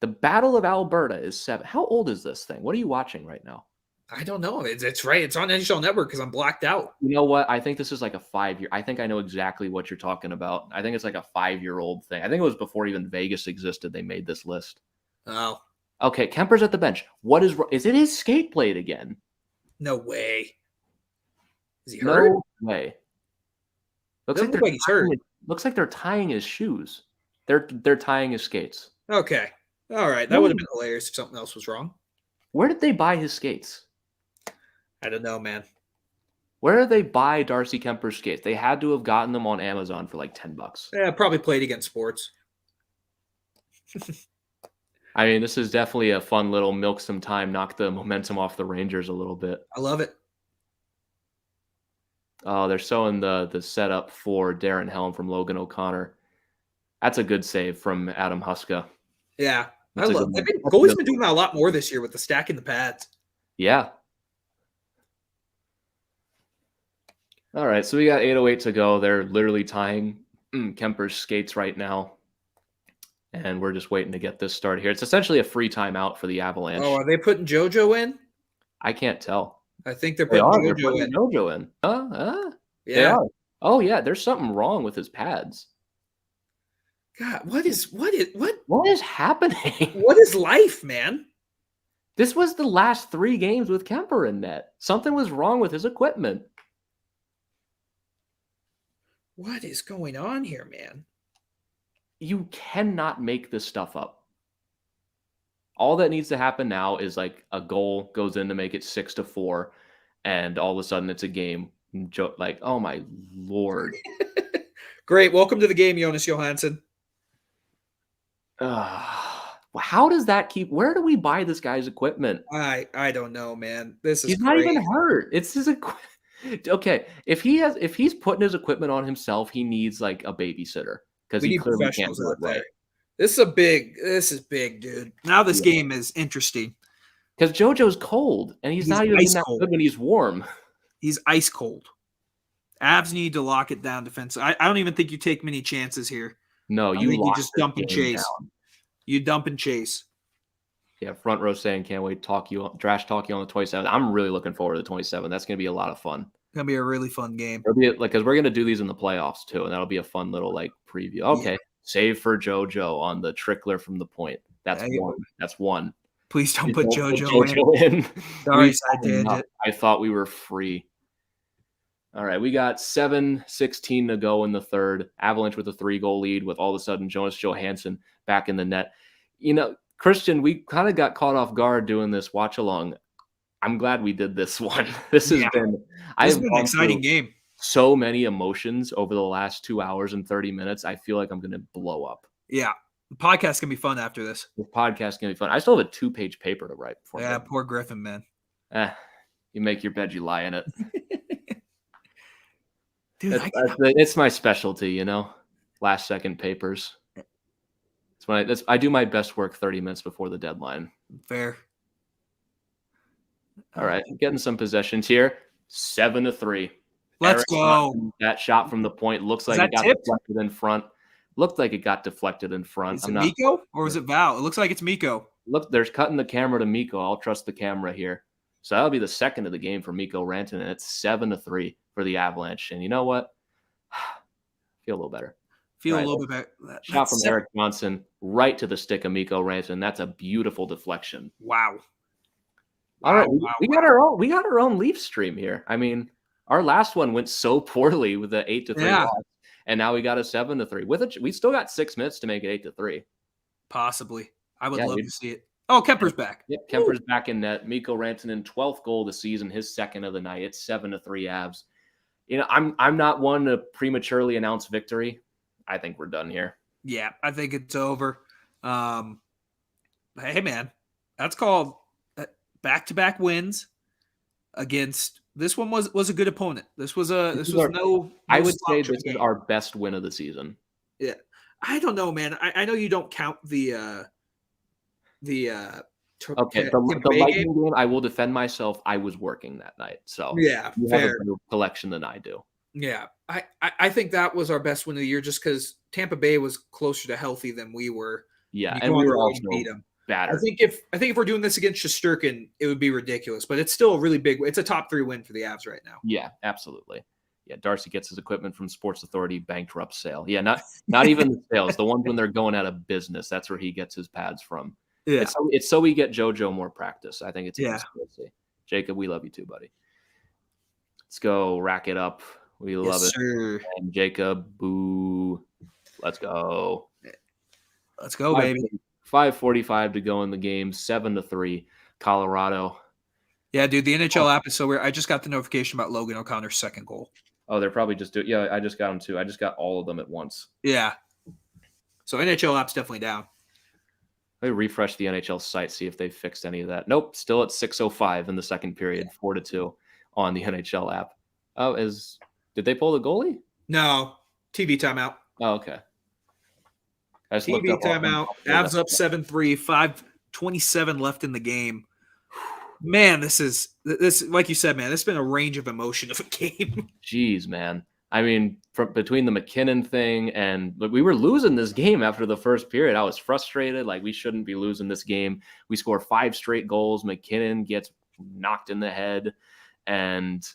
The Battle of Alberta is 7. How old is this thing? What are you watching right now? I don't know. It's right. It's on NHL Network because I'm blacked out. You know what? I think this is like a 5-year. I think I know exactly what you're talking about. I think it's like a 5-year-old thing. I think it was before even Vegas existed. They made this list. Oh. Okay, Kemper's at the bench. What is it his skate blade again? No way. Is he hurt? No way. Looks like he's hurt. Looks like they're tying his shoes. They're tying his skates. Okay. All right. That would have been hilarious if something else was wrong. Where did they buy his skates? I don't know, man. Where did they buy Darcy Kemper's skates? They had to have gotten them on Amazon for like $10. Yeah, probably played against sports. I mean, this is definitely a fun little milk some time, knock the momentum off the Rangers a little bit. I love it. Oh, they're showing the setup for Darren Helm from Logan O'Connor. That's a good save from Adam Huska. Yeah. Goalie's been doing that a lot more this year with the stacking the pads. Yeah. All right, so we got 8:08 to go. They're literally tying Kemper's skates right now. And we're just waiting to get this started here. It's essentially a free timeout for the Avalanche. Oh, are they putting JoJo in? I can't tell. I think they're putting JoJo in. Yeah. They are. Oh, yeah, there's something wrong with his pads. God, what is happening? What is life, man? This was the last 3 games with Kemper in net. Something was wrong with his equipment. What is going on here, man? You cannot make this stuff up. All that needs to happen now is like a goal goes in to make it 6-4, and all of a sudden it's a game. Like, oh my Lord. Great. Welcome to the game, Jonas Johansson. How does that keep? Where do we buy this guy's equipment? I don't know, man. He's not even hurt. It's his equipment. Okay, if he's putting his equipment on himself, he needs like a babysitter because he clearly can't do it right. This is big, dude. Now this game is interesting. Because JoJo's cold, and he's not even that cold. good when he's warm. He's ice cold. Avs need to lock it down defense. I don't even think you take many chances here. No, you just dump and chase. Down. You dump and chase. Yeah, front row saying can't wait to trash talk you on the 27th. I'm really looking forward to the 27th. That's going to be a lot of fun. It's going to be a really fun game. It'll be because we're going to do these in the playoffs too, and that'll be a fun little preview. Okay, save for JoJo on the trickler from the point. That's one. That's one. Please don't put JoJo in. Sorry, I did it. I thought we were free. All right, we got 7:16 to go in the third. Avalanche with a 3-goal lead with all of a sudden Jonas Johansson back in the net. Christian, we kind of got caught off guard doing this watch along. I'm glad we did this one. This has been an exciting game. So many emotions over the last 2 hours and 30 minutes. I feel like I'm going to blow up. Yeah. The podcast can be fun after this. The podcast can be fun. I still have a 2-page paper to write before. Yeah, poor Griffin, man. You make your bed, you lie in it. Dude, it's my specialty, last second papers. It's when I do my best work 30 minutes before the deadline. Fair. All right, getting some possessions here. 7-3. Let's go. That shot from the point looks like it got deflected in front. Looked like it got deflected in front. Is it Mikko or is it Val? It looks like it's Mikko. Look, there's cutting the camera to Mikko. I'll trust the camera here. So that'll be the second of the game for Mikko Rantanen, and it's 7-3 for the Avalanche. And you know what? Feel a little better. A little bit better. Shot from Erik Johnson right to the stick of Mikko Rantanen. That's a beautiful deflection. Wow. All right, we got our own Leaf stream here. I mean, our last one went so poorly with the 8-3 loss, and now we got a 7-3. We still got 6 minutes to make it 8-3. Possibly. I would love to see it. Oh, Kemper's back. Yep, Kemper's back in net. Mikko Rantanen, 12th goal of the season, his second of the night. It's 7-3 Avs. I'm not one to prematurely announce victory. I think we're done here. Yeah, I think it's over. Hey, man, that's called back-to-back wins against. This one was a good opponent. This was no. I would say this is our best win of the season. Yeah, I don't know, man. I know you don't count the the Lightning game. I will defend myself. I was working that night, so you have a better collection than I do. Yeah, I think that was our best win of the year, just because Tampa Bay was closer to healthy than we were. Yeah, and we were also battered. I think if we're doing this against Shesterkin, it would be ridiculous, but it's still a really big. It's a top 3 win for the Avs right now. Yeah, absolutely. Yeah, Darcy gets his equipment from Sports Authority bankrupt sale. Yeah, not even the sales. The ones when they're going out of business. That's where he gets his pads from. Yeah, it's so we get JoJo more practice. I think it's a conspiracy. Jacob, we love you too, buddy. Let's go rack it up. We love it. Sir. And Jacob, boo. Let's go. Let's go, baby. 5:45 to go in the game. 7-3, Colorado. Yeah, dude, the NHL app is so weird. I just got the notification about Logan O'Connor's second goal. Oh, they're probably just doing. Yeah, I just got them too. I just got all of them at once. Yeah. So NHL app's definitely down. Let me refresh the NHL site, see if they fixed any of that. Nope, still at 6:05 in the second period, 4-2 on the NHL app. Oh, did they pull the goalie? No, TV timeout. Oh, okay. TV timeout. Avs up 7-3, 5:27 left in the game. Man, this like you said, man, this has been a range of emotion of a game. Jeez, man. I mean, between the McKinnon thing and we were losing this game after the first period. I was frustrated. Like, we shouldn't be losing this game. We score 5 straight goals. McKinnon gets knocked in the head. And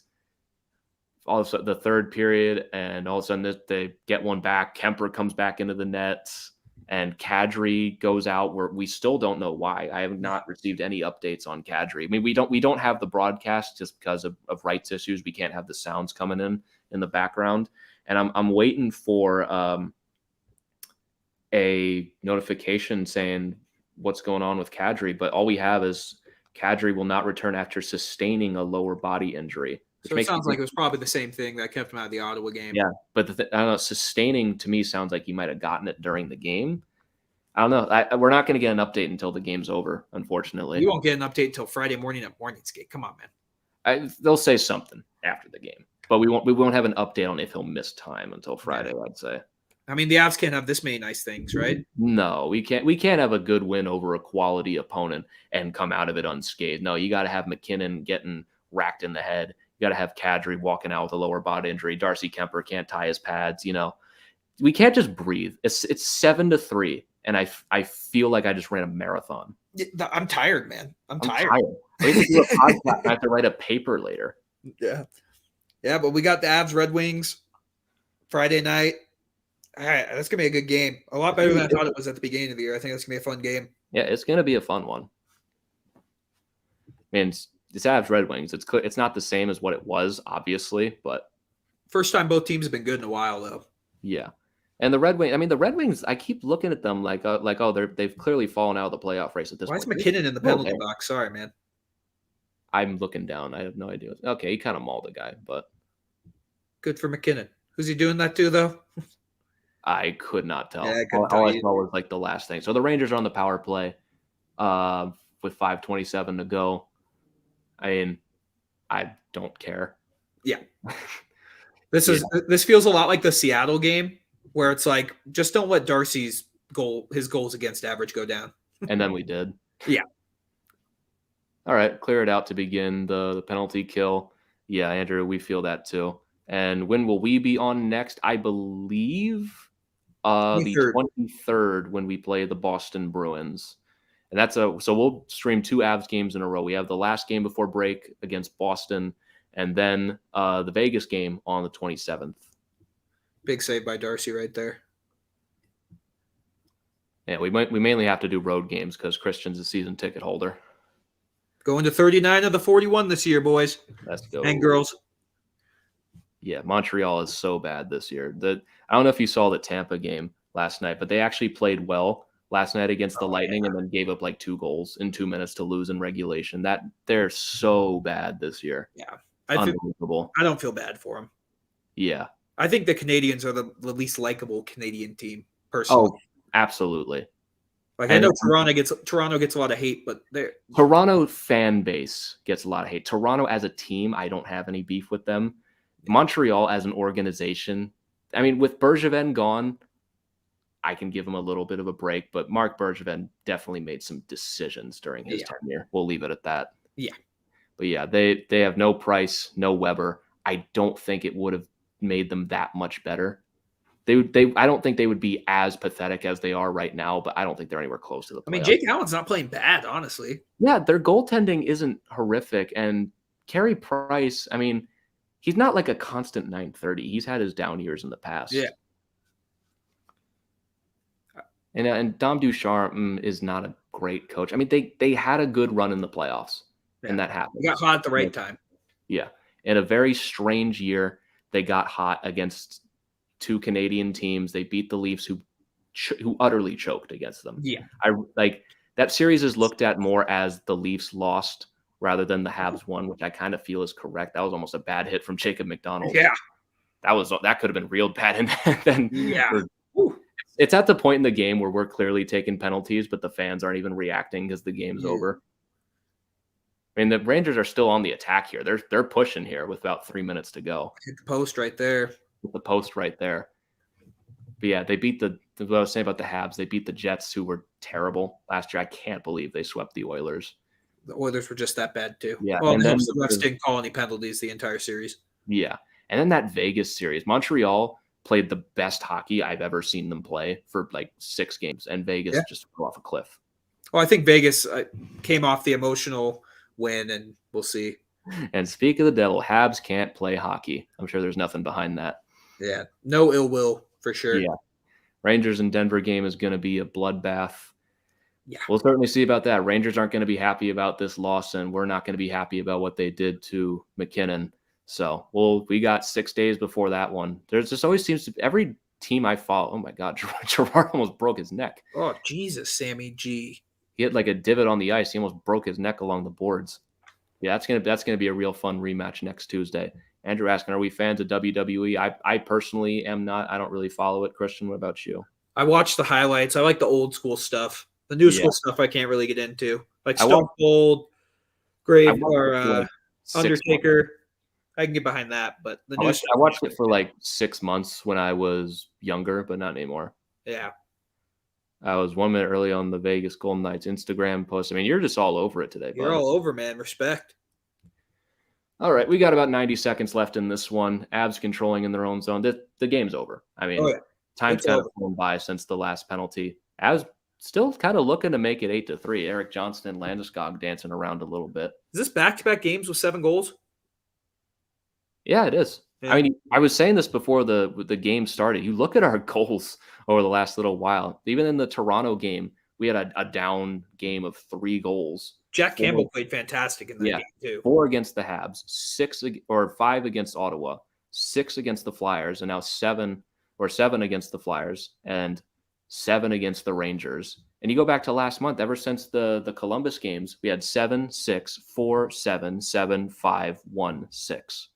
all of a sudden, the third period, and all of a sudden they get one back. Kemper comes back into the net, and Kadri goes out where we still don't know why. I have not received any updates on Kadri. I mean, we don't have the broadcast just because of rights issues. We can't have the sounds coming in the background, and I'm waiting for a notification saying what's going on with Kadri, but all we have is Kadri will not return after sustaining a lower body injury. So it sounds like it was probably the same thing that kept him out of the Ottawa game. Yeah, but I don't know. Sustaining to me sounds like he might have gotten it during the game. I don't know. We're not going to get an update until the game's over, unfortunately. You won't get an update until Friday morning at morning skate. Come on, man. They'll say something after the game, but we won't have an update on if he'll miss time until Friday. I'd say. I mean, the Avs can't have this many nice things, right? No, we can't. We can't have a good win over a quality opponent and come out of it unscathed. No, you got to have McKinnon getting racked in the head. You got to have Kadri walking out with a lower body injury. Darcy Kemper can't tie his pads. We can't just breathe. It's 7-3, and I feel like I just ran a marathon. I'm tired, man. I'm tired. I have to do a podcast. I have to write a paper later. Yeah. Yeah, but we got the Avs Red Wings Friday night. All right, that's going to be a good game. A lot better than I thought it was at the beginning of the year. I think that's going to be a fun game. Yeah, it's going to be a fun one. I mean, it's Avs Red Wings. It's not the same as what it was, obviously, but first time both teams have been good in a while, though. Yeah. And the Red Wings, I keep looking at them like they've clearly fallen out of the playoff race at this point. Why is McKinnon in the penalty box? Sorry, man. I'm looking down. I have no idea. Okay, he kind of mauled a guy, but good for McKinnon. Who's he doing that to, though? I could not tell. Yeah, all I saw was like the last thing. So the Rangers are on the power play with 5:27 to go. I mean, I don't care. Yeah. This feels a lot like the Seattle game where it's like, just don't let Darcy's his goals against average go down. And then we did. Yeah. All right, clear it out to begin the penalty kill. Yeah, Andrew, we feel that too. And when will we be on next? I believe the 23rd when we play the Boston Bruins. And so we'll stream 2 Avs games in a row. We have the last game before break against Boston, and then the Vegas game on the 27th. Big save by Darcy right there. Yeah, we mainly have to do road games because Christian's a season ticket holder. Going to 39 of the 41 this year, boys. Let's go. And girls. Yeah, Montreal is so bad this year. I don't know if you saw the Tampa game last night, but they actually played well last night against the Lightning and then gave up like 2 goals in 2 minutes to lose in regulation. They're so bad this year. Yeah. Unbelievable. I don't feel bad for them. Yeah. I think the Canadians are the least likable Canadian team, personally. Oh, absolutely. Like, I know Toronto gets a lot of hate, but Toronto fan base gets a lot of hate. Toronto as a team, I don't have any beef with them. Montreal as an organization, I mean, with Bergevin gone, I can give him a little bit of a break, but Marc Bergevin definitely made some decisions during his tenure. We'll leave it at that. Yeah. But yeah, they have no Price, no Weber. I don't think it would have made them that much better. I don't think they would be as pathetic as they are right now, but I don't think they're anywhere close to the playoffs. I mean, Jake Allen's not playing bad, honestly. Yeah, their goaltending isn't horrific, and Carey Price, I mean, he's not like a constant 930. He's had his down years in the past. Yeah. And Dom Ducharme is not a great coach. I mean, they had a good run in the playoffs, and that happened. They got hot at the right time. Yeah. In a very strange year, they got hot against 2 Canadian teams. They beat the Leafs, who utterly choked against them. Yeah. That series is looked at more as the Leafs lost rather than the Habs won, which I kind of feel is correct. That was almost a bad hit from Jacob McDonald. Yeah. That could have been real bad. And then yeah. It's at the point in the game where we're clearly taking penalties, but the fans aren't even reacting because the game's over. I mean, the Rangers are still on the attack here. They're pushing here with about 3 minutes to go. Hit the post right there. With the post right there. But yeah, they beat what I was saying about the Habs. They beat the Jets, who were terrible last year. I can't believe they swept the Oilers. The Oilers were just that bad too. Yeah. Well, and then the West didn't call any penalties the entire series. Yeah. And then that Vegas series, Montreal played the best hockey I've ever seen them play for like 6 games, and Vegas just fell off a cliff. Well, I think Vegas came off the emotional win, and we'll see. And speak of the devil, Habs can't play hockey. I'm sure there's nothing behind that. Yeah, no ill will for sure. Yeah. Rangers and Denver game is going to be a bloodbath. Yeah. We'll certainly see about that. Rangers aren't going to be happy about this loss, and we're not going to be happy about what they did to McKinnon. So we got 6 days before that one. There's just always seems to be every team I follow. Oh my God, Gerard almost broke his neck. Oh Jesus, Sammy G. He had like a divot on the ice. He almost broke his neck along the boards. Yeah, that's gonna be a real fun rematch next Tuesday. Andrew asking, are we fans of WWE? I personally am not. I don't really follow it. Christian, what about you? I watch the highlights. I like the old school stuff. The new school stuff I can't really get into. Like Stone Cold, Grave, or Undertaker. I can get behind that. But the I new watched, stuff, I watched it for like 6 months when I was younger, but not anymore. yeah, I was 1 minute early on the Vegas Golden Knights Instagram post. I mean, you're just all over it today, you're bud. all over, man. Respect. All right, we got about 90 seconds left in this one. Avs controlling in their own zone. The game's over. I mean, Oh yeah, time's it's kind over. of flown by since the last penalty. Avs still kind of looking to make it 8-3. Eric Johnston and Landeskog dancing around a little bit. Is this back-to-back games with 7 goals? Yeah, it is. Yeah. I mean, I was saying this before the game started. You look at our goals over the last little while. Even in the Toronto game, we had a down game of 3 goals. Jack Campbell played fantastic in that Yeah, game too. 4 against the Habs, 5 against Ottawa, 6 against the Flyers, and now 7 against the Flyers, and 7 against the Rangers. And you go back to last month, ever since the Columbus games, we had 7, 6, 4, 7, 7, 5, 1, 6.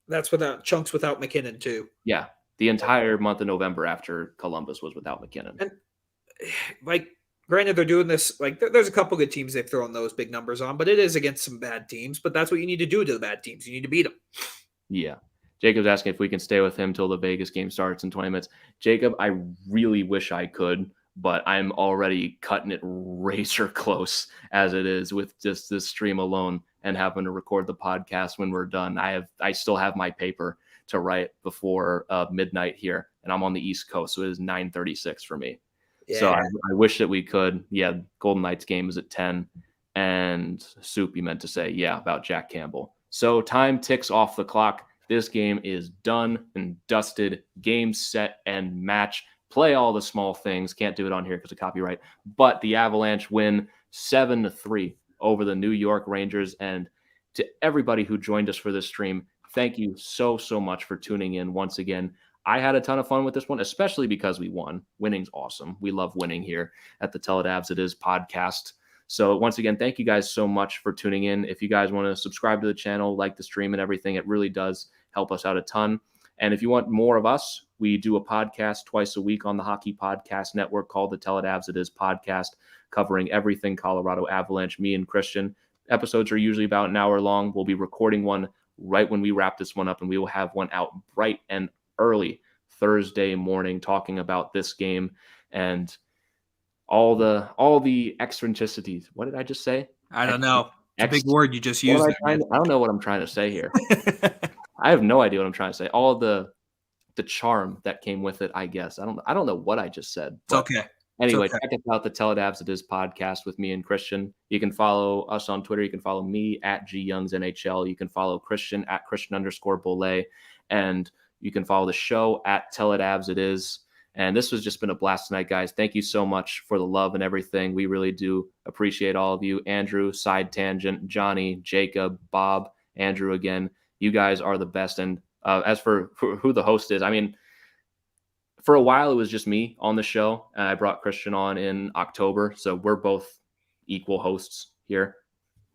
That's without chunks without McKinnon too. Yeah, the entire month of November after Columbus was without McKinnon. And like, granted, they're doing this. Like, there's a couple good teams they've thrown those big numbers on, but it is against some bad teams. But that's what you need to do to the bad teams. You need to beat them. Yeah. Jacob's asking if we can stay with him till the Vegas game starts in 20 minutes. Jacob, I really wish I could, but I'm already cutting it razor close as it is with just this stream alone and having to record the podcast when we're done. I still have my paper to write before midnight here, and I'm on the East Coast, so it is 9:36 for me. Yeah. So I wish that we could. Yeah, Golden Knights game is at 10. And Soup, you meant to say, yeah, about Jack Campbell. So time ticks off the clock. This game is done and dusted. Game, set, and match. Play all the small things. Can't do it on here because of copyright. But the Avalanche win 7-3 over the New York Rangers. And to everybody who joined us for this stream, thank you so much for tuning in once again. I had a ton of fun with this one, especially because we won. Winning's awesome. We love winning here at the Tell It Avs It Is podcast. So once again, thank you guys so much for tuning in. If you guys want to subscribe to the channel, like the stream and everything, it really does help us out a ton. And if you want more of us, we do a podcast twice a week on the Hockey Podcast Network called the Tell It Avs It Is podcast, covering everything Colorado Avalanche, me and Christian. Episodes are usually about an hour long. We'll be recording one right when we wrap this one up, and we will have one out bright and early Thursday morning talking about this game and all the eccentricities. What did I just say? I don't know. It's a big word you just used. I don't know what I'm trying to say here. I have no idea what I'm trying to say. All the charm that came with it, I guess. I don't know what I just said. It's okay. Anyway, check us out, the Tell It Avs It Is podcast with me and Christian. You can follow us on Twitter. You can follow me at GYoungsNHL. You can follow Christian at Christian_Boulay. And you can follow the show at Tell It Avs It Is. And this has just been a blast tonight, guys. Thank you so much for the love and everything. We really do appreciate all of you. Andrew, Side Tangent, Johnny, Jacob, Bob, Andrew again. You guys are the best. And as for who the host is, I mean, for a while it was just me on the show. And I brought Christian on in October. So we're both equal hosts here.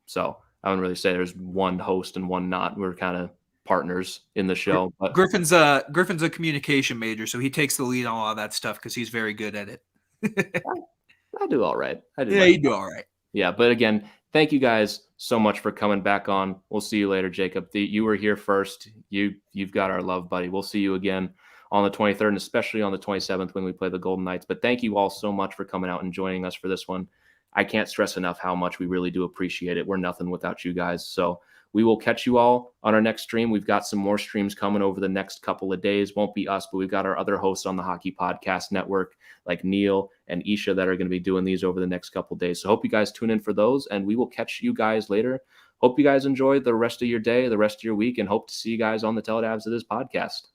So I wouldn't really say there's one host and one not. We're kind of partners in the show. But Griffin's a communication major, so he takes the lead on all of that stuff because he's very good at it. I do all right. You do all right. Yeah, but again, thank you guys so much for coming back on. We'll see you later, Jacob. You were here first. You've got our love, buddy. We'll see you again on the 23rd and especially on the 27th when we play the Golden Knights. But thank you all so much for coming out and joining us for this one. I can't stress enough how much we really do appreciate it. We're nothing without you guys. So we will catch you all on our next stream. We've got some more streams coming over the next couple of days. Won't be us, but we've got our other hosts on the Hockey Podcast Network, like Neil and Isha, that are going to be doing these over the next couple of days. So hope you guys tune in for those, and we will catch you guys later. Hope you guys enjoy the rest of your day, the rest of your week, and hope to see you guys on the Tell It Avs It Is podcast.